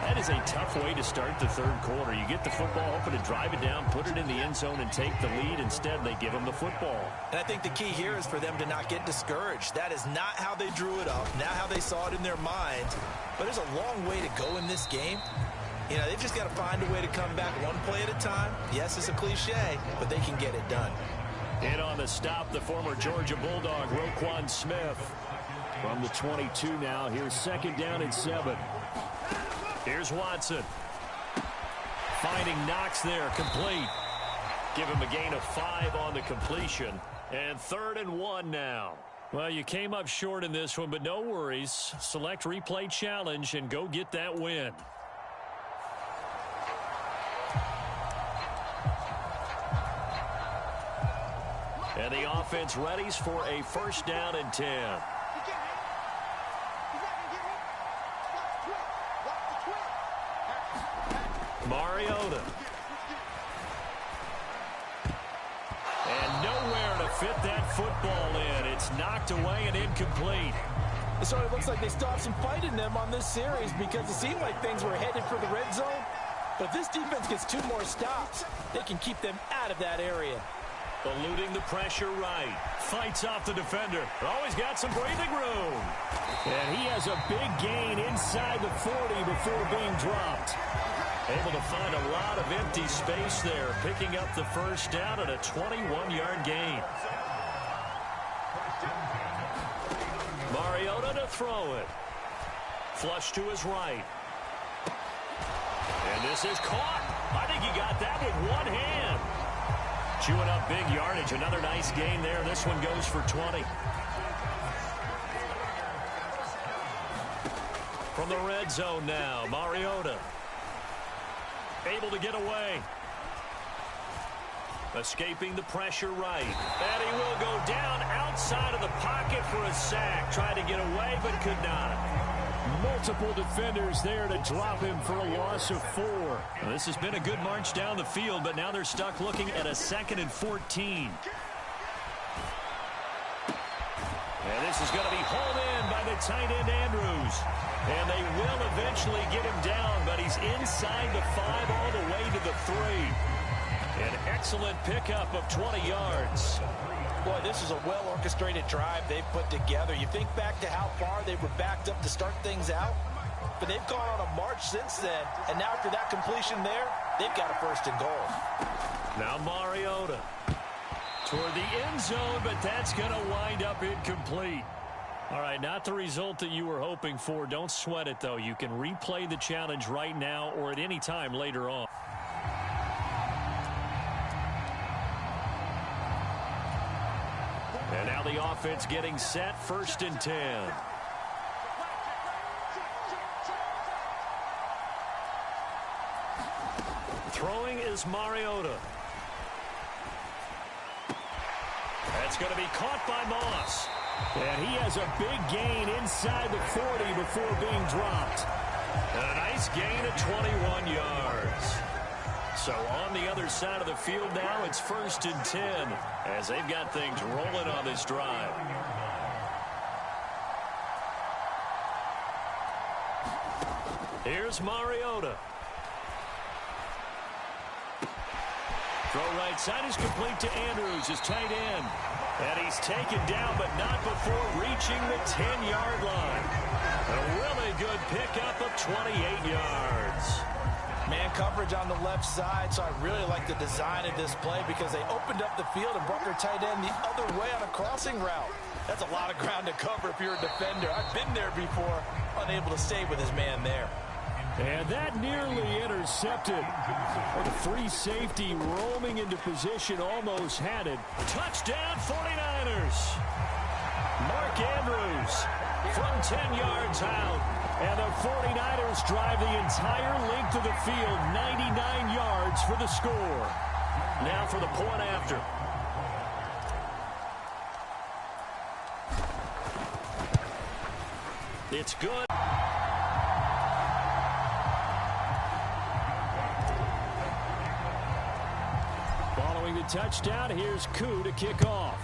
That is a tough way to start the third quarter. You get the football, hoping to drive it down, put it in the end zone, and take the lead. Instead, they give him the football. And I think the key here is for them to not get discouraged. That is not how they drew it up, not how they saw it in their mind. But there's a long way to go in this game. You know, they've just got to find a way to come back one play at a time. Yes, it's a cliche, but they can get it done. In on the stop, the former Georgia Bulldog, Roquan Smith. From the 22 now, here's second down and 7. Here's Watson. Finding Knox there, complete. Give him a gain of 5 on the completion. And 3rd and 1 now. Well, you came up short in this one, but no worries. Select replay challenge and go get that win. And the offense readies for a 1st down and 10. Mariota. And nowhere to fit that football in. It's knocked away and incomplete. It sort of looks like they stopped some fight in them on this series because it seemed like things were headed for the red zone. But if this defense gets 2 more stops, they can keep them out of that area. Eluding the pressure right. Fights off the defender. Always got some breathing room. And he has a big gain inside the 40 before being dropped. Able to find a lot of empty space there. Picking up the 1st down at a 21-yard gain. Mariota to throw it. Flush to his right. And this is caught. I think he got that with one hand. Chewing up big yardage. Another nice gain there. This one goes for 20. From the red zone now, Mariota. Able to get away. Escaping the pressure right. And he will go down outside of the pocket for a sack. Tried to get away, but could not. Multiple defenders there to drop him for a loss of 4. Now, this has been a good march down the field, but now they're stuck looking at a 2nd and 14. And this is going to be hauled in by the tight end, Andrews. And they will eventually get him down, but he's inside the 5 all the way to the 3. An excellent pickup of 20 yards. Boy, this is a well-orchestrated drive they've put together. You think back to how far they were backed up to start things out, but they've gone on a march since then, and now after that completion there, they've got a 1st and goal. Now Mariota toward the end zone, but that's going to wind up incomplete. All right, not the result that you were hoping for. Don't sweat it, though. You can replay the challenge right now or at any time later on. And now the offense getting set, 1st and 10. Throwing is Mariota. That's going to be caught by Moss. And he has a big gain inside the 40 before being dropped. And a nice gain of 21 yards. So on the other side of the field now, it's 1st and 10 as they've got things rolling on this drive. Here's Mariota. Throw right side is complete to Andrews, his tight end. And he's taken down, but not before reaching the 10-yard line. A really good pickup of 28 yards. Man coverage on the left side, so I really like the design of this play because they opened up the field and brought their tight end the other way on a crossing route. That's a lot of ground to cover if you're a defender. I've been there before, unable to stay with his man there. And that nearly intercepted. The free safety roaming into position, almost had it. Touchdown 49ers. Mark Andrews from 10 yards out. And the 49ers drive the entire length of the field, 99 yards for the score. Now for the point after. It's good. Following the touchdown, here's Koo to kick off.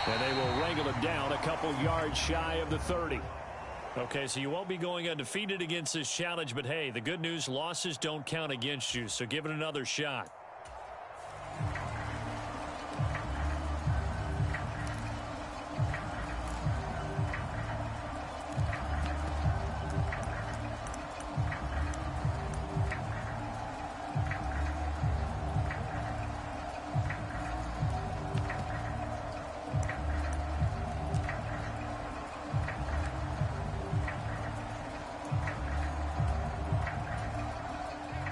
And they will wrangle him down a couple yards shy of the 30. Okay, so you won't be going undefeated against this challenge, but hey, the good news, losses don't count against you, so give it another shot.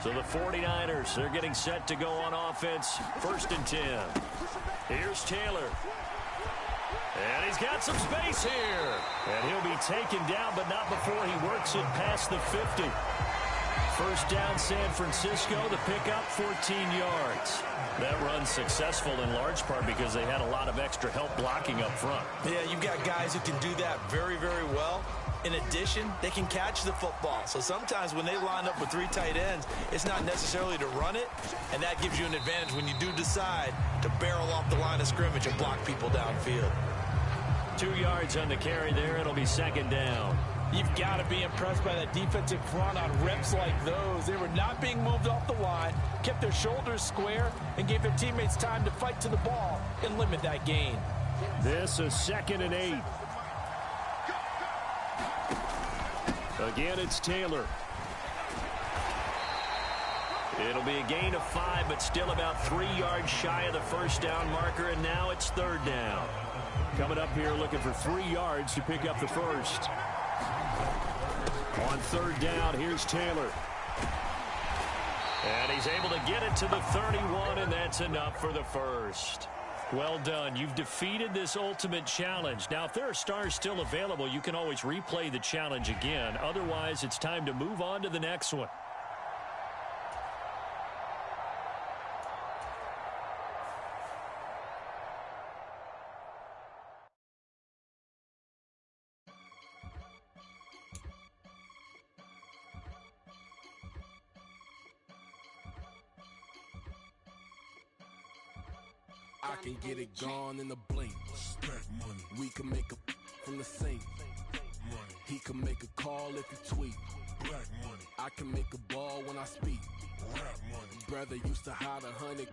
So the 49ers, they're getting set to go on offense. 1st and 10. Here's Taylor. And he's got some space here. And he'll be taken down, but not before he works it past the 50. 1st down, San Francisco. The pickup, 14 yards. That run's successful in large part because they had a lot of extra help blocking up front. Yeah, you've got guys who can do that very, very well. In addition, they can catch the football. So sometimes when they line up with 3 tight ends, it's not necessarily to run it, and that gives you an advantage when you do decide to barrel off the line of scrimmage and block people downfield. 2 yards on the carry there. It'll be 2nd down. You've got to be impressed by that defensive front on reps like those. They were not being moved off the line, kept their shoulders square, and gave their teammates time to fight to the ball and limit that gain. This is 2nd and 8. Again, it's Taylor. It'll be a gain of 5, but still about 3 yards shy of the 1st down marker, and now it's 3rd down. Coming up here looking for 3 yards to pick up the 1st. On 3rd down, here's Taylor. And he's able to get it to the 31, and that's enough for the 1st. Well done. You've defeated this ultimate challenge. Now, if there are stars still available, you can always replay the challenge again. Otherwise, it's time to move on to the next one. I can get it gone in a blink. Stack money. We can make a from the sink. Money. He can make a call if he tweet. Black money. I can make a ball when I speak. Rap money. Brother used to hide 100.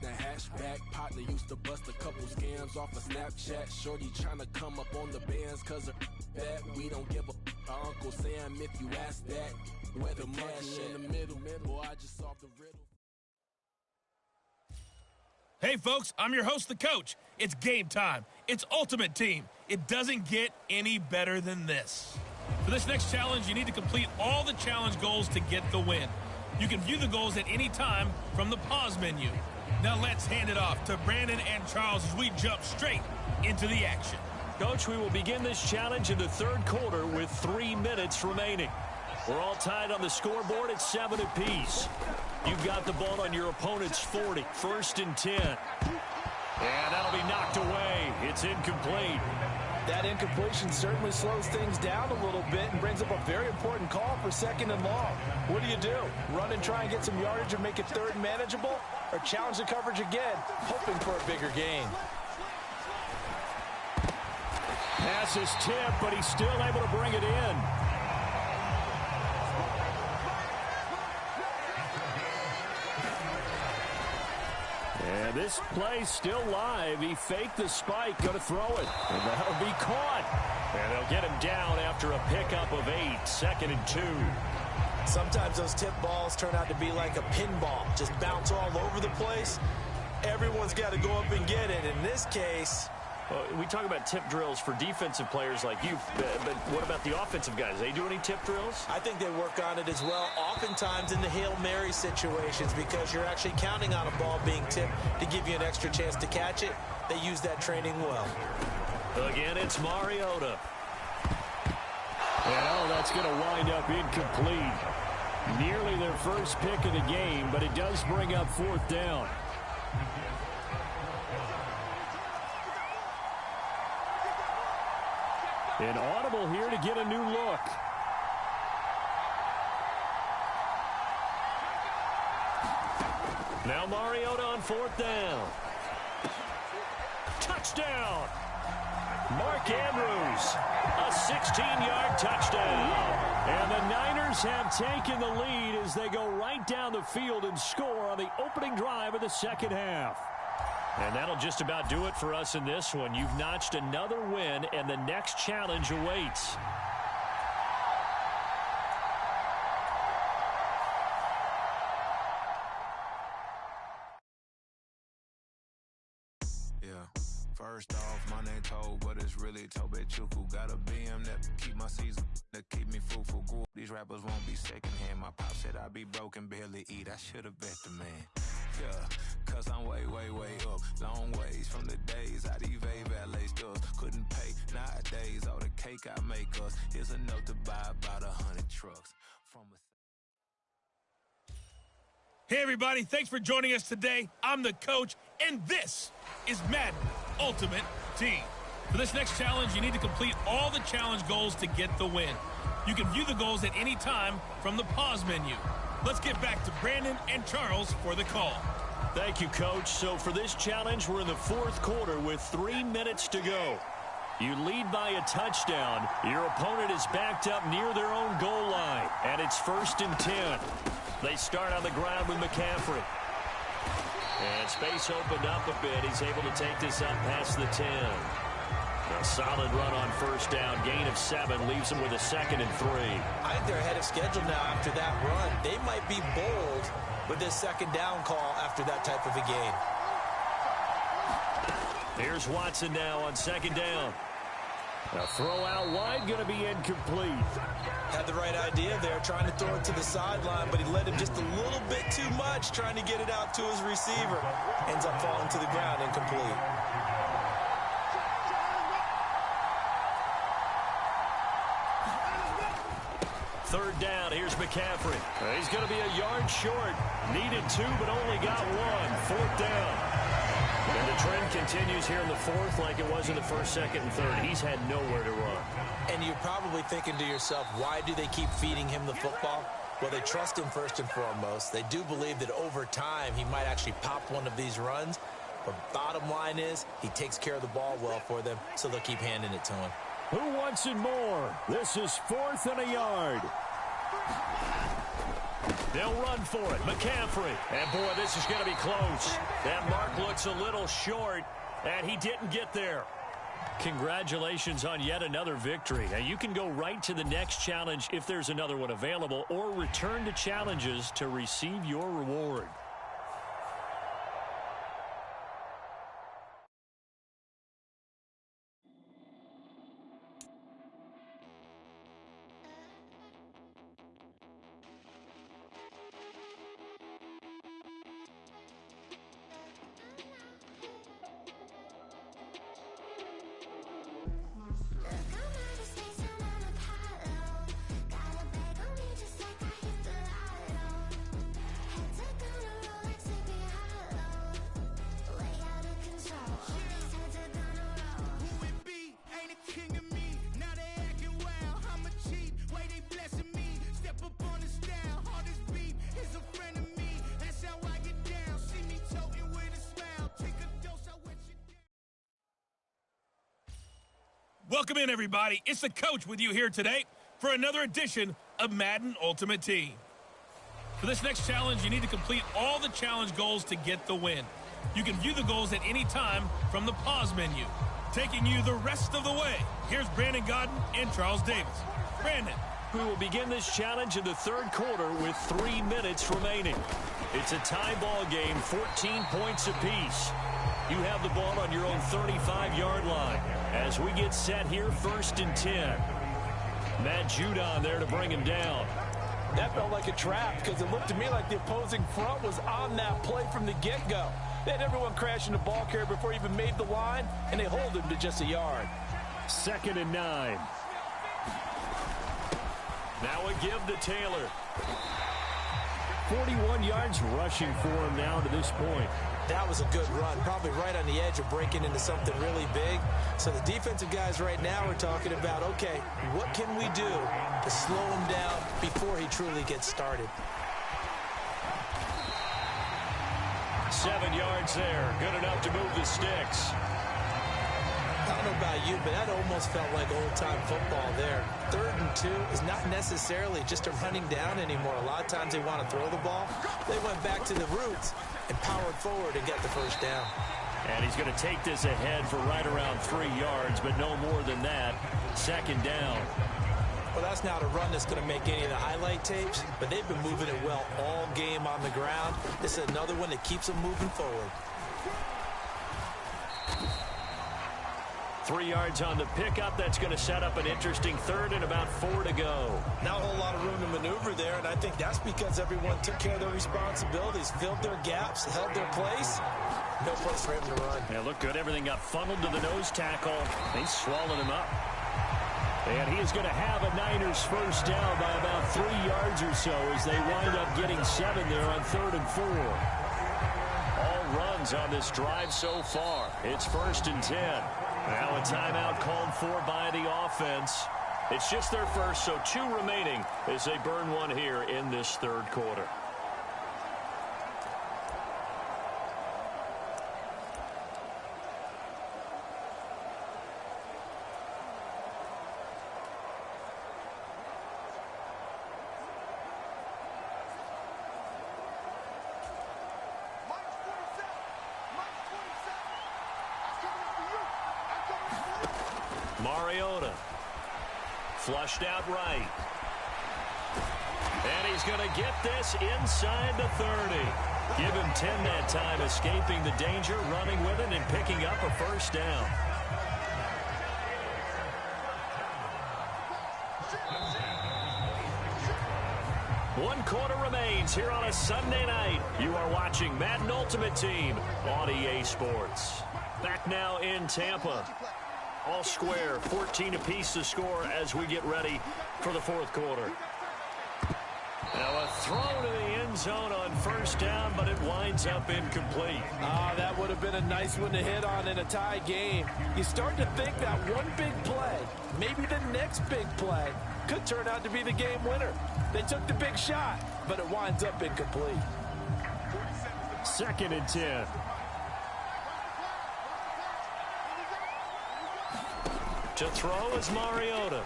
The hashback partner used to bust a couple scams off of Snapchat. Shorty tryna come up on the bands cause of that. We don't give a Uncle Sam if you ask that. Where the cash in the middle. Boy, I just solved the riddle. Hey, folks, I'm your host, the coach. It's game time. It's Ultimate Team. It doesn't get any better than this. For this next challenge, you need to complete all the challenge goals to get the win. You can view the goals at any time from the pause menu. Now let's hand it off to Brandon and Charles as we jump straight into the action. Coach, we will begin this challenge in the third quarter with 3 minutes remaining. We're all tied on the scoreboard at 7 apiece. You've got the ball on your opponent's 40, 1st and 10. And that'll be knocked away. It's incomplete. That incompletion certainly slows things down a little bit and brings up a very important call for 2nd and long. What do? Run and try and get some yardage and make it 3rd and manageable? Or challenge the coverage again, hoping for a bigger gain? Pass is tipped, but he's still able to bring it in. And this play's still live. He faked the spike, going to throw it. And that'll be caught. And they'll get him down after a pickup of 8, 2nd and 2. Sometimes those tip balls turn out to be like a pinball. Just bounce all over the place. Everyone's got to go up and get it. In this case... Well, we talk about tip drills for defensive players like you, but what about the offensive guys? They do any tip drills? I think they work on it as well, oftentimes in the Hail Mary situations, because you're actually counting on a ball being tipped to give you an extra chance to catch it. They use that training well. Again, it's Mariota. And that's going to wind up incomplete. Nearly their first pick of the game, but it does bring up 4th down. An audible here to get a new look. Now Mariota on 4th down. Touchdown! Mark Andrews, a 16-yard touchdown. And the Niners have taken the lead as they go right down the field and score on the opening drive of the 2nd half. And that'll just about do it for us in this one. You've notched another win, and the next challenge awaits. First off, my name Toad, but it's really Tobe Chuku. Got a BM that keep my season, that keep me fruitful. These rappers won't be secondhand. My pop said I'd be broken, barely eat. I should have bet the man. Yeah, cause I'm way, way, way up. Long ways from the days I evade valet stores. Couldn't pay nowadays. All the cake I make us. Here's a note to buy about 100 trucks. From a... Hey, everybody. Thanks for joining us today. I'm the coach, and this is Madden Ultimate Team. For this next challenge, you need to complete all the challenge goals to get the win. You can view the goals at any time from the pause menu. Let's get back to Brandon and Charles for the call. Thank you, Coach. So for this challenge, we're in the 4th quarter with 3 minutes to go. You lead by a touchdown. Your opponent is backed up near their own goal line, and it's 1st and 10. They start on the ground with McCaffrey. And space opened up a bit. He's able to take this up past the 10. A solid run on 1st down. Gain of 7 leaves them with a 2nd and 3. I think they're ahead of schedule now after that run. They might be bold with this 2nd down call after that type of a gain. Here's Watson now on 2nd down. A throw out wide, going to be incomplete. Had the right idea there, trying to throw it to the sideline, but he led him just a little bit too much, trying to get it out to his receiver. Ends up falling to the ground, incomplete. Third down, here's McCaffrey. He's going to be a yard short. Needed 2, but only got 1. 4th down. And the trend continues here in the 4th like it was in the 1st, 2nd, and 3rd. He's had nowhere to run. And you're probably thinking to yourself, why do they keep feeding him the football? Well, they trust him first and foremost. They do believe that over time he might actually pop one of these runs. But bottom line is he takes care of the ball well for them, so they'll keep handing it to him. Who wants it more? This is 4th and a yard. They'll run for it. McCaffrey. And, boy, this is going to be close. That mark looks a little short, and he didn't get there. Congratulations on yet another victory. Now, you can go right to the next challenge if there's another one available, or return to challenges to receive your reward. Welcome in, everybody. It's the coach with you here today for another edition of Madden Ultimate Team. For this next challenge, you need to complete all the challenge goals to get the win. You can view the goals at any time from the pause menu. Taking you the rest of the way, here's Brandon Godden and Charles Davis. Brandon. We will begin this challenge in the third quarter with 3 minutes remaining. It's a tie ball game, 14 points apiece. You have the ball on your own 35-yard line. As we get set here, 1st and 10. Matt Judon there to bring him down. That felt like a trap because it looked to me like the opposing front was on that play from the get-go. They had everyone crashing the ball carrier before he even made the line, and they hold him to just a yard. 2nd and 9. Now a give to Taylor. 41 yards rushing for him now to this point. That was a good run, probably right on the edge of breaking into something really big. So the defensive guys right now are talking about, okay, what can we do to slow him down before he truly gets started? 7 yards there, good enough to move the sticks. I don't know about you, but that almost felt like old-time football there. 3rd and 2 is not necessarily just a running down anymore. A lot of times they want to throw the ball. They went back to the roots and powered forward and got the first down. And he's going to take this ahead for right around 3 yards, but no more than that. 2nd down. Well, that's not a run that's going to make any of the highlight tapes, but they've been moving it well all game on the ground. This is another one that keeps them moving forward. 3 yards on the pickup. That's going to set up an interesting 3rd and about 4 to go. Not a whole lot of room to maneuver there, and I think that's because everyone took care of their responsibilities, filled their gaps, held their place. No place for him to run. Yeah, look good. Everything got funneled to the nose tackle. They swallowed him up. And he is going to have a Niners first down by about 3 yards or so as they wind up getting 7 there on 3rd and 4. All runs on this drive so far. It's 1st and 10. Now a timeout called for by the offense. It's just their first, so 2 remaining as they burn one here in this 3rd quarter. Mariota, flushed out right. And he's going to get this inside the 30. Give him 10 that time, escaping the danger, running with it, and picking up a first down. One quarter remains here on a Sunday night. You are watching Madden Ultimate Team on EA Sports. Back now in Tampa. All square, 14 apiece to score as we get ready for the 4th quarter. Now a throw to the end zone on first down, but it winds up incomplete. That would have been a nice one to hit on in a tie game. You start to think that one big play, maybe the next big play, could turn out to be the game winner. They took the big shot, but it winds up incomplete. 2nd and 10. To throw is Mariota.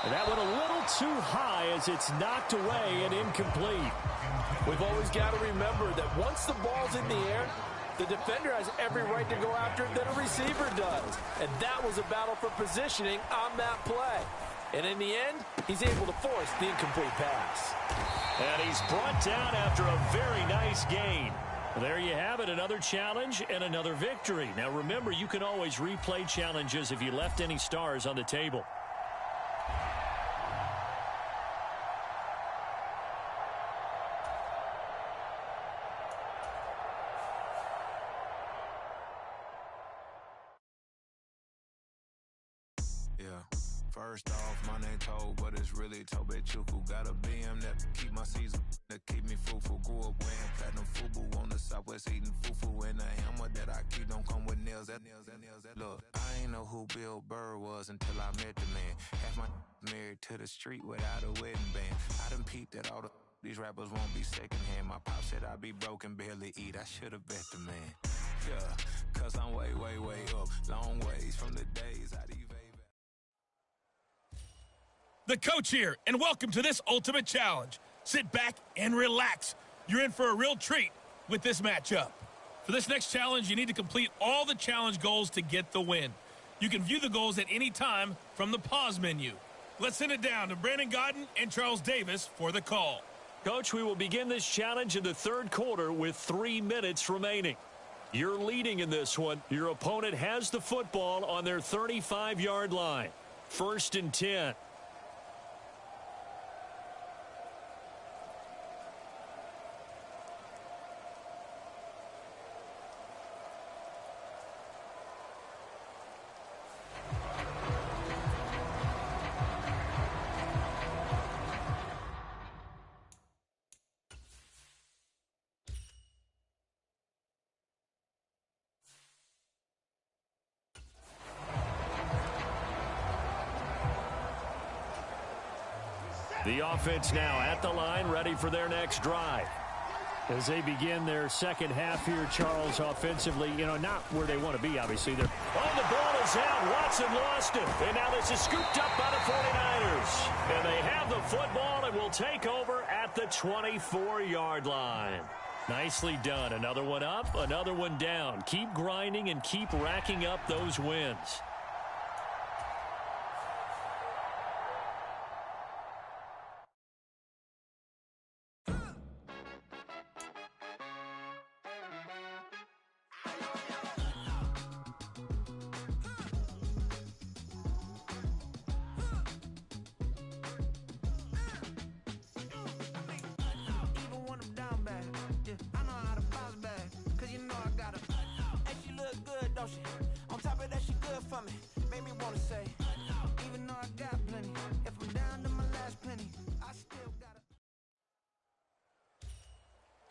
And that went a little too high as it's knocked away and incomplete. We've always got to remember that once the ball's in the air, the defender has every right to go after it than a receiver does. And that was a battle for positioning on that play. And in the end, he's able to force the incomplete pass. And he's brought down after a very nice gain. There you have it, another challenge and another victory. Now remember, you can always replay challenges if you left any stars on the table. First off, my name Toe, but it's really Tobechuku. Got a BM that keep my season, that keep me fruitful. Grew up wearing platinum FUBU on the Southwest eating fufu. And the hammer that I keep don't come with nails. Look, I ain't know who Bill Burr was until I met the man. Half my married to the street without a wedding band. I done peeped that all these rappers won't be secondhand. My pop said I'd be broke and barely eat. I should have bet the man. Yeah, cause I'm way, way, way up. Long ways from the days I'd even. The coach here, and welcome to this Ultimate Challenge. Sit back and relax. You're in for a real treat with this matchup. For this next challenge, you need to complete all the challenge goals to get the win. You can view the goals at any time from the pause menu. Let's send it down to Brandon Godden and Charles Davis for the call. Coach, we will begin this challenge in the third quarter with 3 minutes remaining. You're leading in this one. Your opponent has the football on their 35-yard line. 1st and 10. The offense now at the line, ready for their next drive. As they begin their second half here, Charles, offensively, not where they want to be, obviously. The ball is out. Watson lost it. And now this is scooped up by the 49ers. And they have the football and will take over at the 24-yard line. Nicely done. Another one up, another one down. Keep grinding and keep racking up those wins.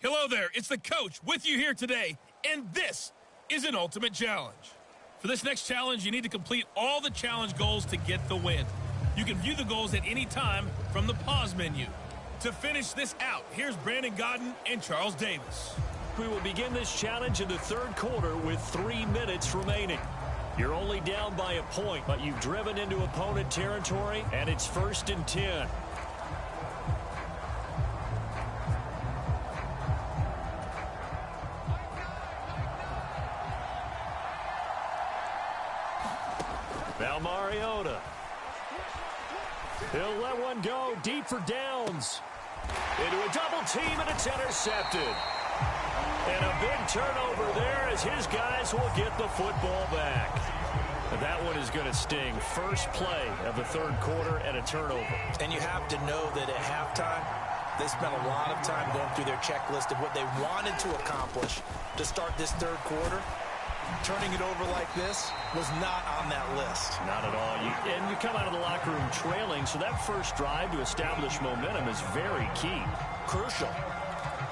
Hello there, it's the coach with you here today, and this is an Ultimate Challenge. For this next challenge, you need to complete all the challenge goals to get the win. You can view the goals at any time from the pause menu. To finish this out, here's Brandon Godden and Charles Davis. We will begin this challenge in the third quarter with 3 minutes remaining. You're only down by a point, but you've driven into opponent territory, and it's 1st and 10. Now Mariota. He'll let one go deep for downs. Into a double team, and it's intercepted. And a big turnover there as his guys will get the football back. That one is going to sting. First play of the third quarter and a turnover. And you have to know that at halftime, they spent a lot of time going through their checklist of what they wanted to accomplish to start this third quarter. Turning it over like this was not on that list. Not at all. And you come out of the locker room trailing, so that first drive to establish momentum is very key. Crucial.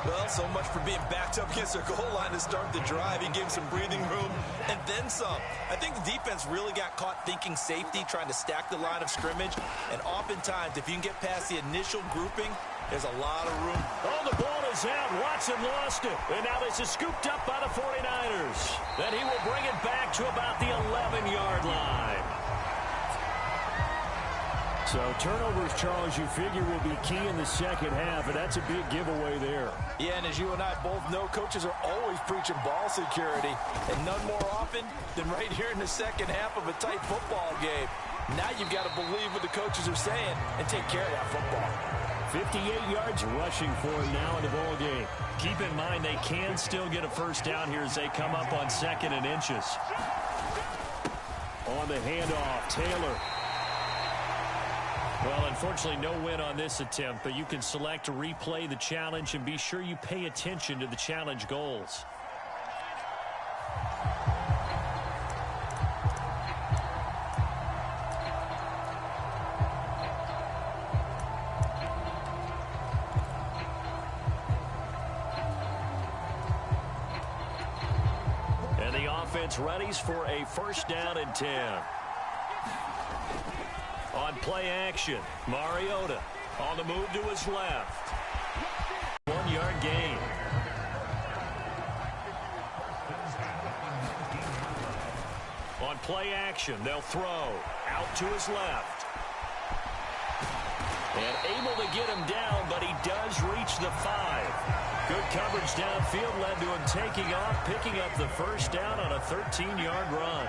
Well, so much for being backed up against their goal line to start the drive. He gave them some breathing room and then some. I think the defense really got caught thinking safety, trying to stack the line of scrimmage. And oftentimes, if you can get past the initial grouping, There's a lot of room. Oh, the ball is out. Watson lost it. And now this is scooped up by the 49ers. Then he will bring it back to about the 11-yard line. So turnovers, Charles, you figure will be key in the second half, and that's a big giveaway there. Yeah, and as you and I both know, coaches are always preaching ball security, and none more often than right here in the second half of a tight football game. Now you've got to believe what the coaches are saying and take care of that football. 58 yards rushing for him now in the ball game. Keep in mind they can still get a first down here as they come up on 2nd and inches. On the handoff, Taylor. Well, unfortunately, no win on this attempt, but you can select to replay the challenge and be sure you pay attention to the challenge goals. And the offense readies for a first down and 10. On play action, Mariota on the move to his left. 1-yard gain. On play action, they'll throw out to his left. And able to get him down, but he does reach the 5. Good coverage downfield led to him taking off, picking up the first down on a 13-yard run.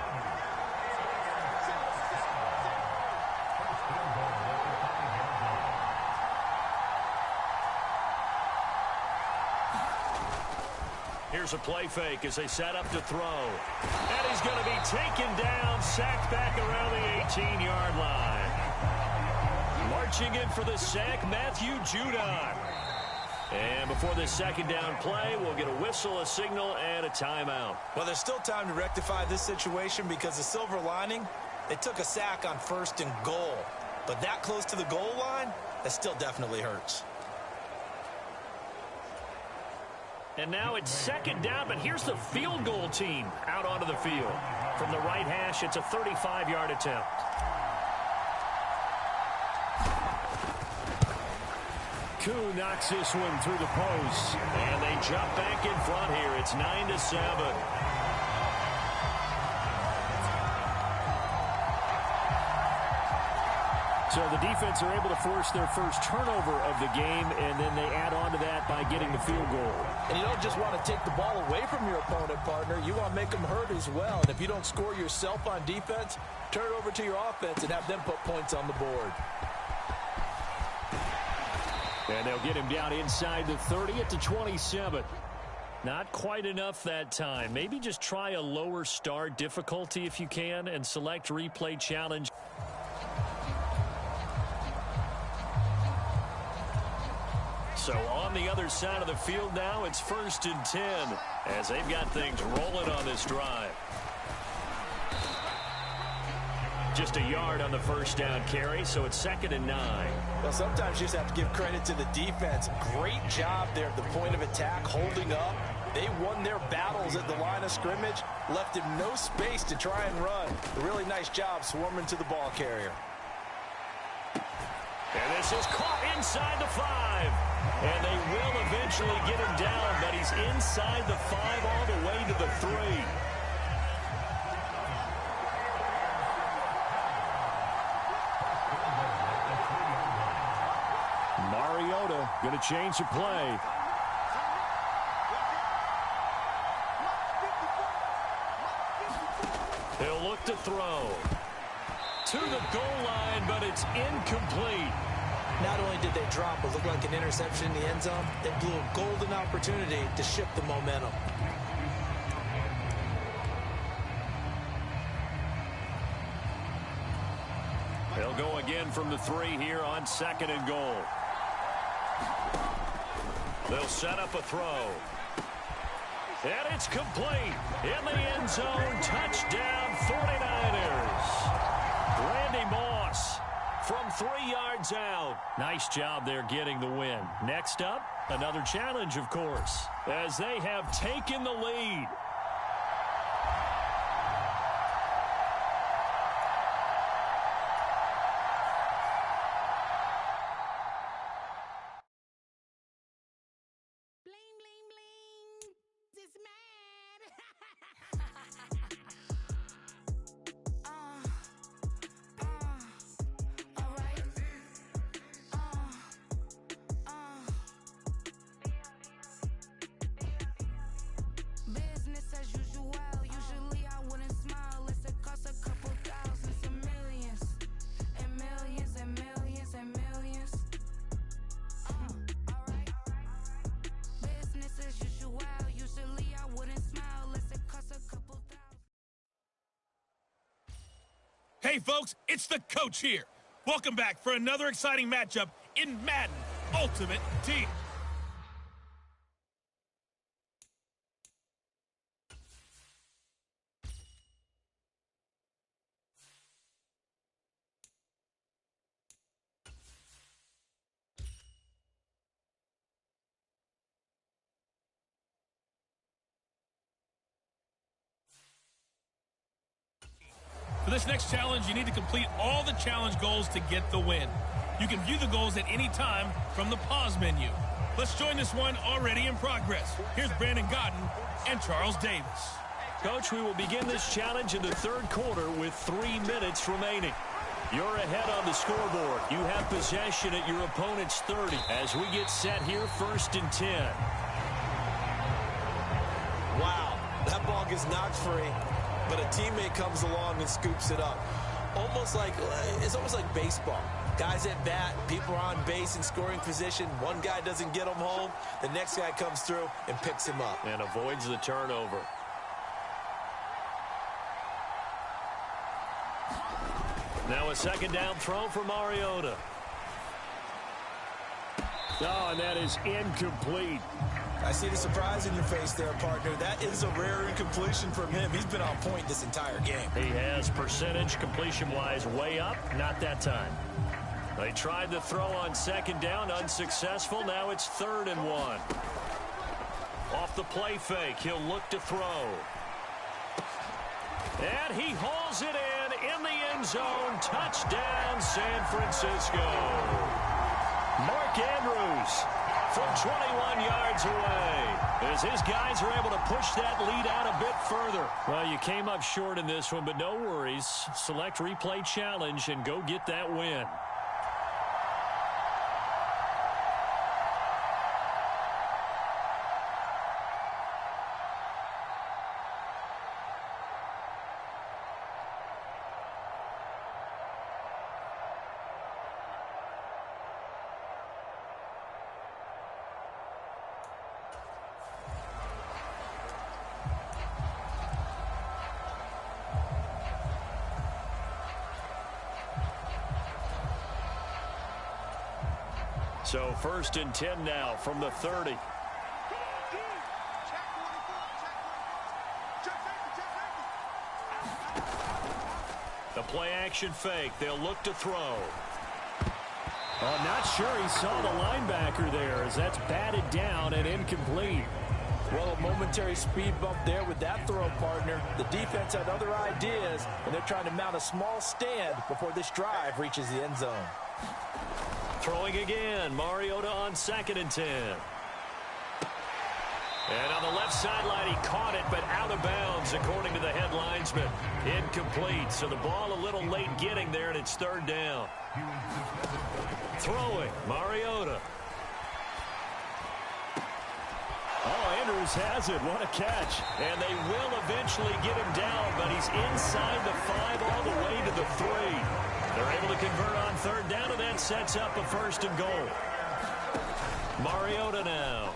Here's a play fake as they set up to throw. And he's going to be taken down, sacked back around the 18-yard line. Marching in for the sack, Matthew Judon. And before this second down play, we'll get a whistle, a signal, and a timeout. Well, there's still time to rectify this situation because the silver lining, they took a sack on 1st and goal. But that close to the goal line, that still definitely hurts. And now it's second down, but here's the field goal team out onto the field. From the right hash, it's a 35-yard attempt. Koo knocks this one through the post. And they jump back in front here. It's 9-7. So the defense are able to force their first turnover of the game, and then they add on to that by getting the field goal. And you don't just want to take the ball away from your opponent, partner. You want to make them hurt as well. And if you don't score yourself on defense, turn it over to your offense and have them put points on the board. And they'll get him down inside the 30 at the 27. Not quite enough that time. Maybe just try a lower start difficulty if you can and select replay challenge. So on the other side of the field now, it's 1st and 10 as they've got things rolling on this drive. Just a yard on the first down carry, so it's 2nd and 9. Well, sometimes you just have to give credit to the defense. Great job there at the point of attack, holding up. They won their battles at the line of scrimmage, left him no space to try and run. A really nice job swarming to the ball carrier. And this is caught inside the 5. And they will eventually get him down, but he's inside the 5 all the way to the 3. Mariota going to change the play. He'll look to throw. To the goal line, but it's incomplete. Not only did they drop what looked like an interception in the end zone, they blew a golden opportunity to shift the momentum. They'll go again from the 3 here on 2nd and goal. They'll set up a throw. And it's complete. In the end zone, touchdown 49ers. Randy Moss from 3 yards out. Nice job there getting the win. Next up, another challenge, of course, as they have taken the lead. Hey, folks, it's the coach here. Welcome back for another exciting matchup in Madden Ultimate Team. For this next challenge, you need to complete all the challenge goals to get the win. You can view the goals at any time from the pause menu. Let's join this one already in progress. Here's Brandon Godden and Charles Davis. Coach, we will begin this challenge in the third quarter with 3 minutes remaining. You're ahead on the scoreboard. You have possession at your opponent's 30 as we get set here, 1st and 10. Wow, that ball gets knocked free, but a teammate comes along and scoops it up. It's almost like baseball. Guys at bat, people are on base in scoring position. One guy doesn't get him home. The next guy comes through and picks him up. And avoids the turnover. Now a 2nd down throw for Mariota. Oh, and that is incomplete. I see the surprise in your face there, partner. That is a rare incompletion from him. He's been on point this entire game. He has percentage completion-wise way up. Not that time. They tried the throw on 2nd down, unsuccessful. Now it's 3rd and 1. Off the play fake, he'll look to throw. And he hauls it in the end zone. Touchdown, San Francisco. Mark Andrews from 21 yards away as his guys are able to push that lead out a bit further. Well, you came up short in this one, but no worries. Select replay challenge and go get that win. So 1st and 10 now from the 30. The play action fake. They'll look to throw. I'm not sure he saw the linebacker there as that's batted down and incomplete. Well, a momentary speed bump there with that throw, partner. The defense had other ideas, and they're trying to mount a small stand before this drive reaches the end zone. Throwing again. Mariota on 2nd and 10. And on the left sideline, he caught it, but out of bounds, according to the head linesman. Incomplete. So the ball a little late getting there, and it's 3rd down. Throwing. Mariota. Oh, Andrews has it. What a catch. And they will eventually get him down, but he's inside the 5 all the way to the 3. They're able to convert on 3rd down, and that sets up a 1st and goal. Mariota now.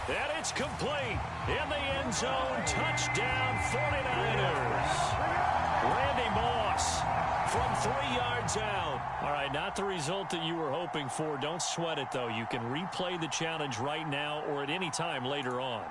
And it's complete. In the end zone, touchdown 49ers. Randy Moss from 3 yards out. All right, not the result that you were hoping for. Don't sweat it, though. You can replay the challenge right now or at any time later on.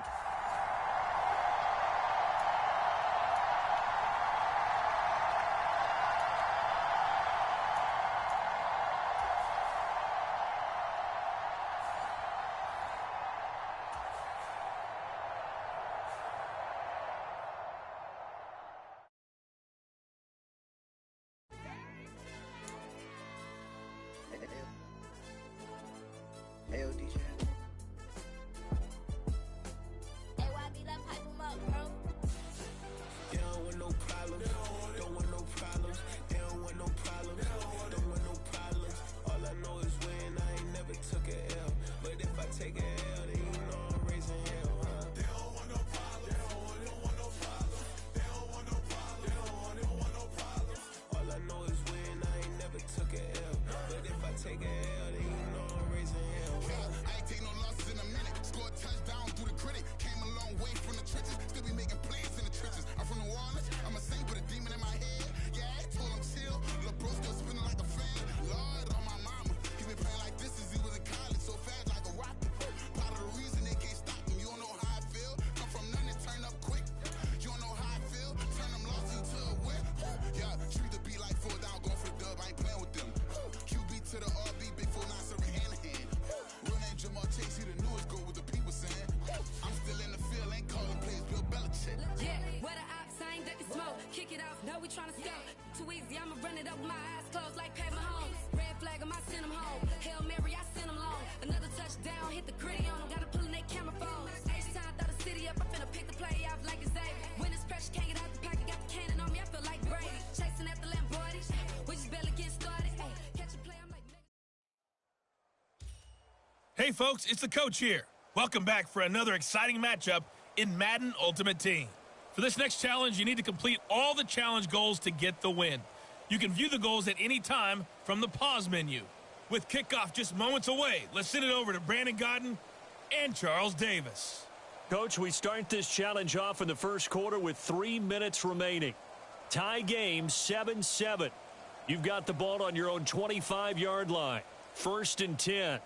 know we tryna score. Too easy, I'ma run it up with my eyes closed like Pat Mahomes. Red flag, I send him home. Hail Mary, I send him long. Another touchdown, hit the gritty on him. Gotta pull in their camera phones. H-time, throw the city up. I finna pick the play off like it's Xavier. When it's pressure, can't get out the pocket. Got the cannon on me, I feel like Brady. Chasing at the Lamborghini. We just barely getting started. Ay, catch a play, I'm like... Hey, folks, it's the coach here. Welcome back for another exciting matchup in Madden Ultimate Team. For this next challenge, you need to complete all the challenge goals to get the win. You can view the goals at any time from the pause menu. With kickoff just moments away, let's send it over to Brandon Godden and Charles Davis. Coach, we start this challenge off in the first quarter with 3 minutes remaining. Tie game, 7-7. You've got the ball on your own 25-yard line. 1st and 10.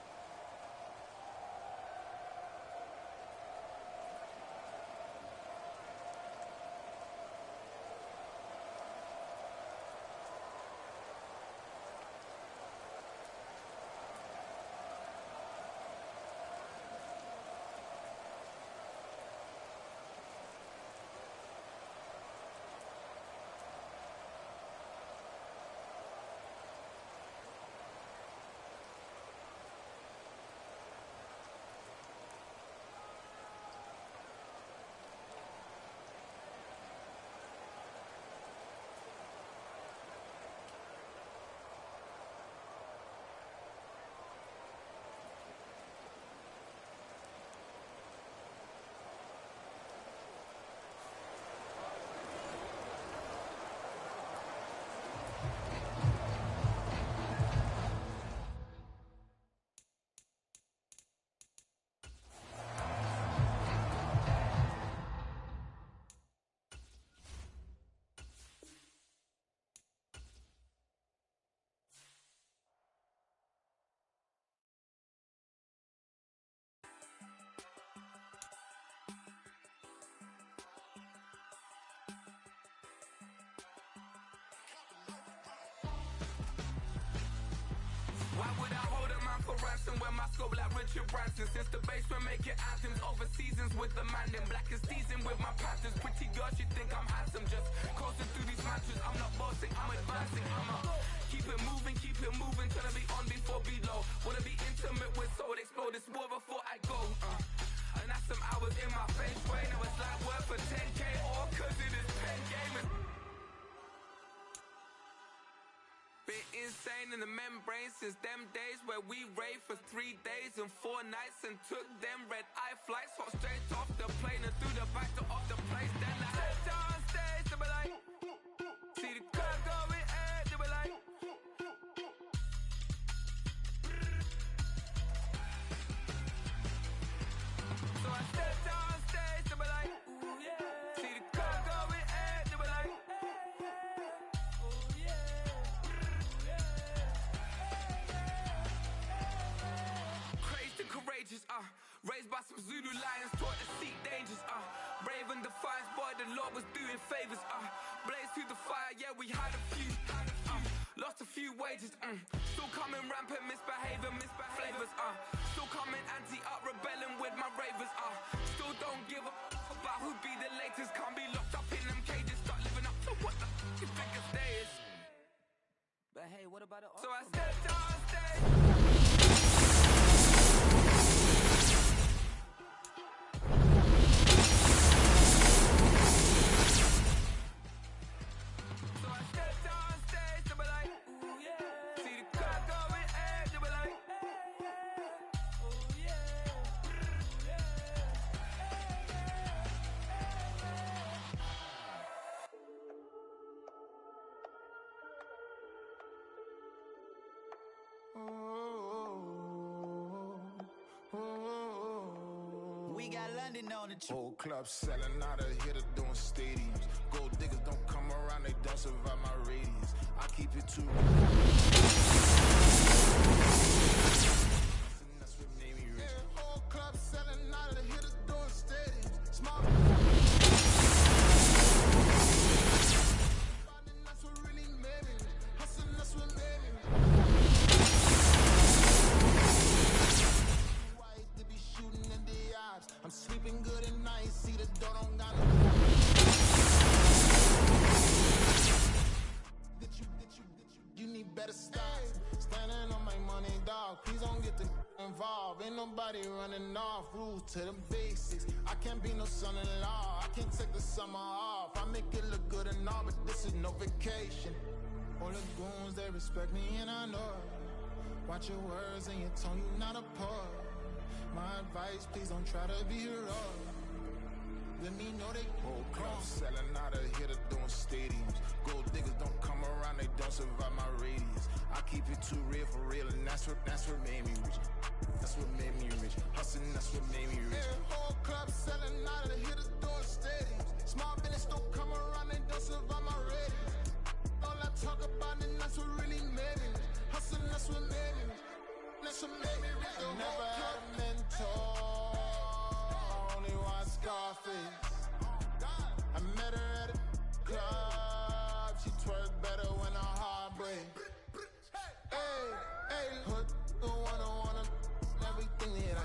Why would I hold a man for ransom when my scope like Richard Branson? Since the basement making anthems over seasons with the man, then black is seasoned with my patterns. Pretty girls, you think I'm handsome, just coasting through these matches. I'm not bossing, I'm advancing. Keep it moving, tryna be on before below. Wanna be intimate with soul, explode this war before I go. And that's some hours in my face, way. Now it's like work for 10K, all cause it is pen gaming. Been insane in the membrane since them days where we raved for 3 days and 4 nights and took them red eye flights, hot straight off the plane and through the back door of the place. Then I stepped on stage, they were like, see the crowd going ahead, they were like, so I stepped on stage, they were like, ooh yeah, see the crowd going ahead, they were like, oh yeah. Courageous, raised by some Zulu lions, taught to seek dangers, brave and defiant, boy, the Lord was doing favors, blaze through the fire, yeah, we had a few, lost a few wages, still coming rampant, misbehavior, flavors, still coming anti-up, rebelling with my ravers, still don't give a about who be the latest, can't be locked up in them cages, start living up to what the you think of days. But hey, what about it? So I stepped on stage. We got London on the trip. Whole club selling out of here to doing stadiums. Gold diggers don't come around, they don't survive my radius. I keep it too. That's what made me rich. Whole club selling out of here to doing stadiums. Small. That's what really made me. Hustling, that's what made me. I'm sleeping good at night, see the door don't got no. nobody running off, rules to the basics. I can't be no son-in-law, I can't take the summer off. I make it look good and all, but this is no vacation. All the goons, they respect me and I know it. Watch your words and your tone, you not a poet. My advice, please don't try to be heroic. Let me know they whole club selling out of here to doing stadiums. Gold diggers don't come around, they don't survive my radius. I keep it too real for real, and that's what made me rich. That's what made me rich. Hustling, that's what made me rich. Whole club selling out of here to doing stadiums. Small business don't come around, they don't survive my radius. All I talk about it, that's what really made me rich. Hustling, that's what made me rich. That's what made me rich. I never had a mentor. Only one Scarface. I met her at a club. She twerk better when her heart breaks. Hey, hood, the wanna everything that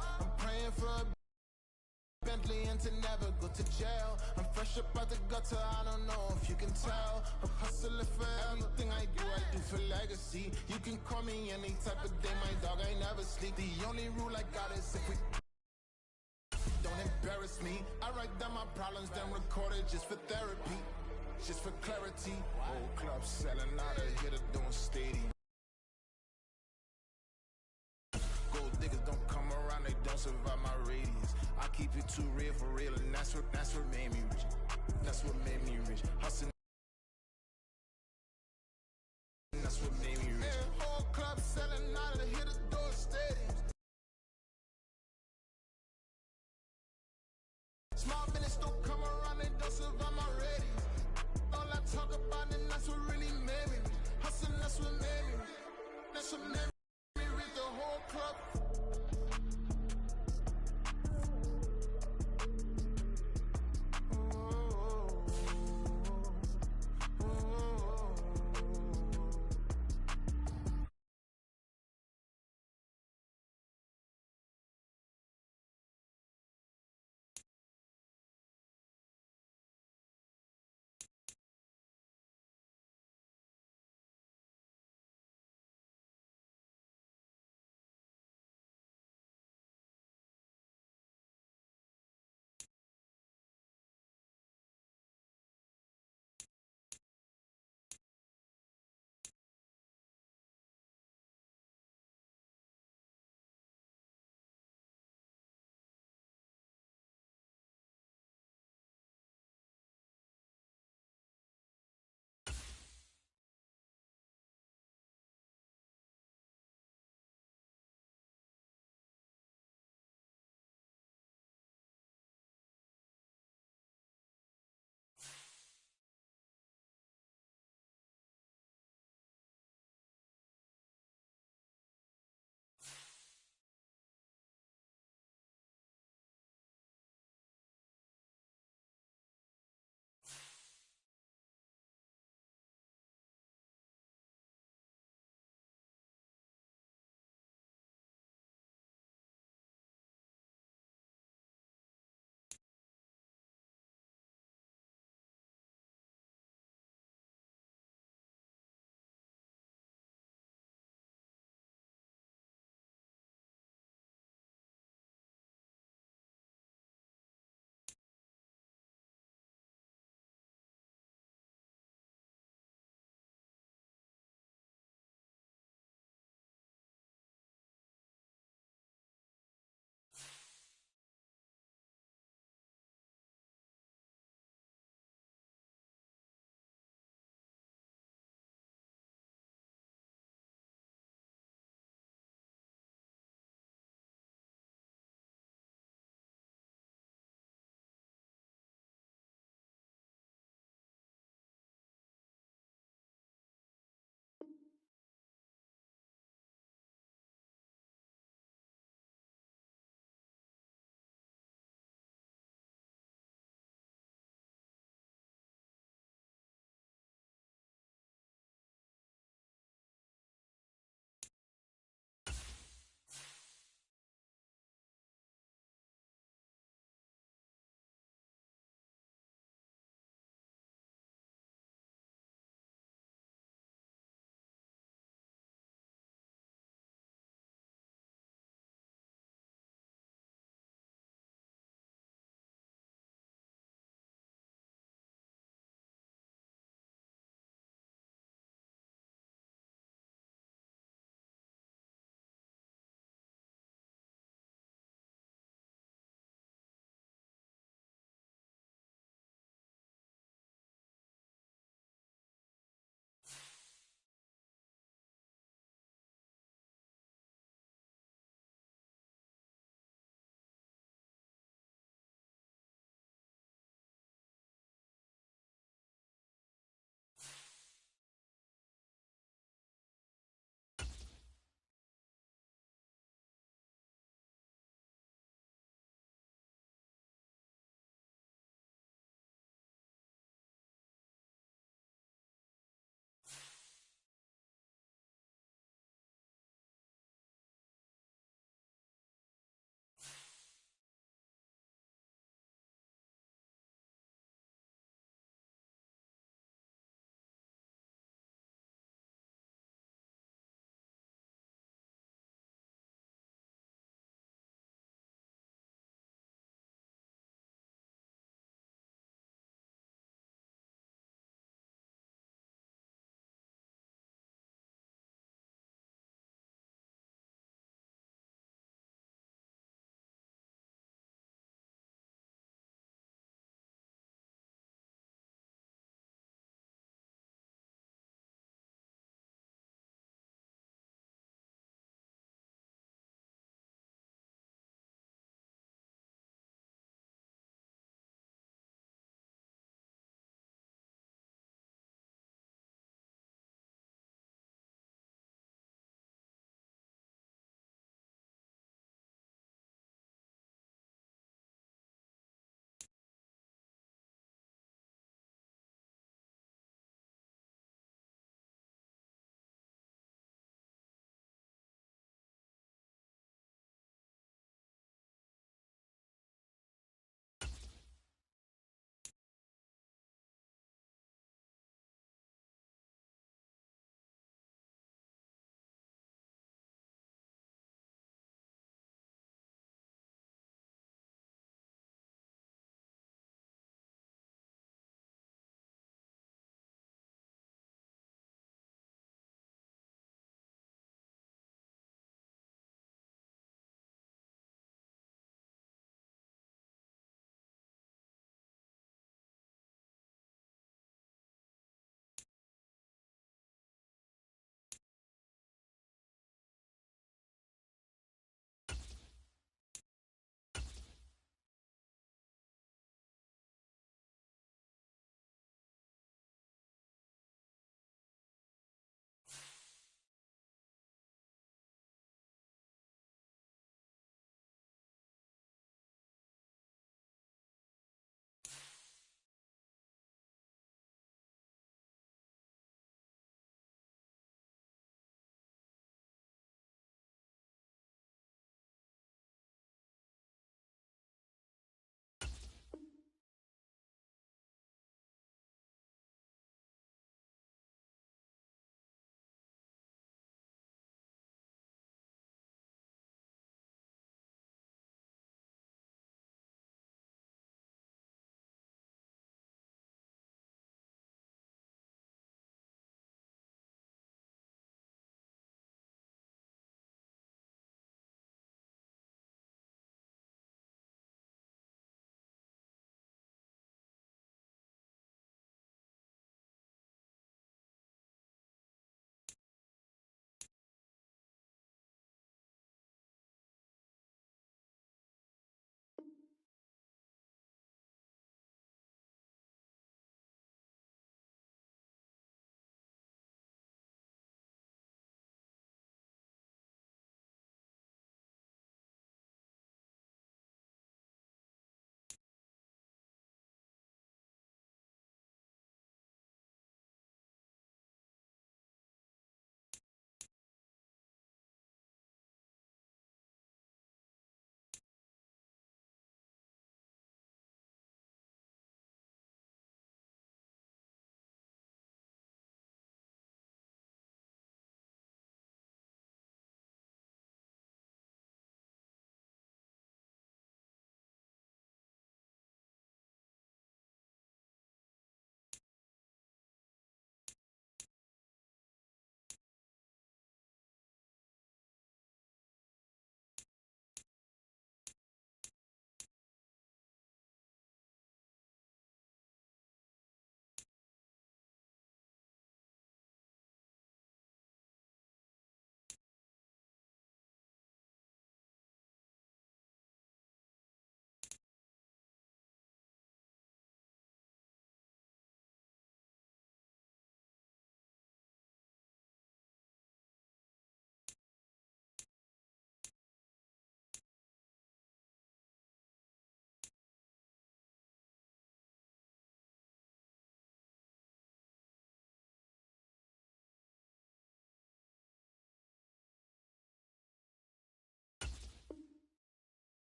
I'm praying for a Bentley and to never go to jail. I'm fresh up out the gutter, I don't know if you can tell. I'm hustling for everything I do for legacy. You can call me any type of day, my dog ain't never sleep. The only rule I got is if we don't embarrass me. I write down my problems, then record it just for therapy, just for clarity. Whole club selling out of here to doing stadium. Gold diggers don't come around, they don't survive my radius. I keep it too real for real, and that's what made me rich. That's what made me rich. Hustling, that's what made me rich. Whole club selling out of here to doing stadiums. Small business don't come around, they don't survive my radius. All I talk about it, that's what really made me rich. Hustling, that's what made me rich. That's what made me rich. The whole club.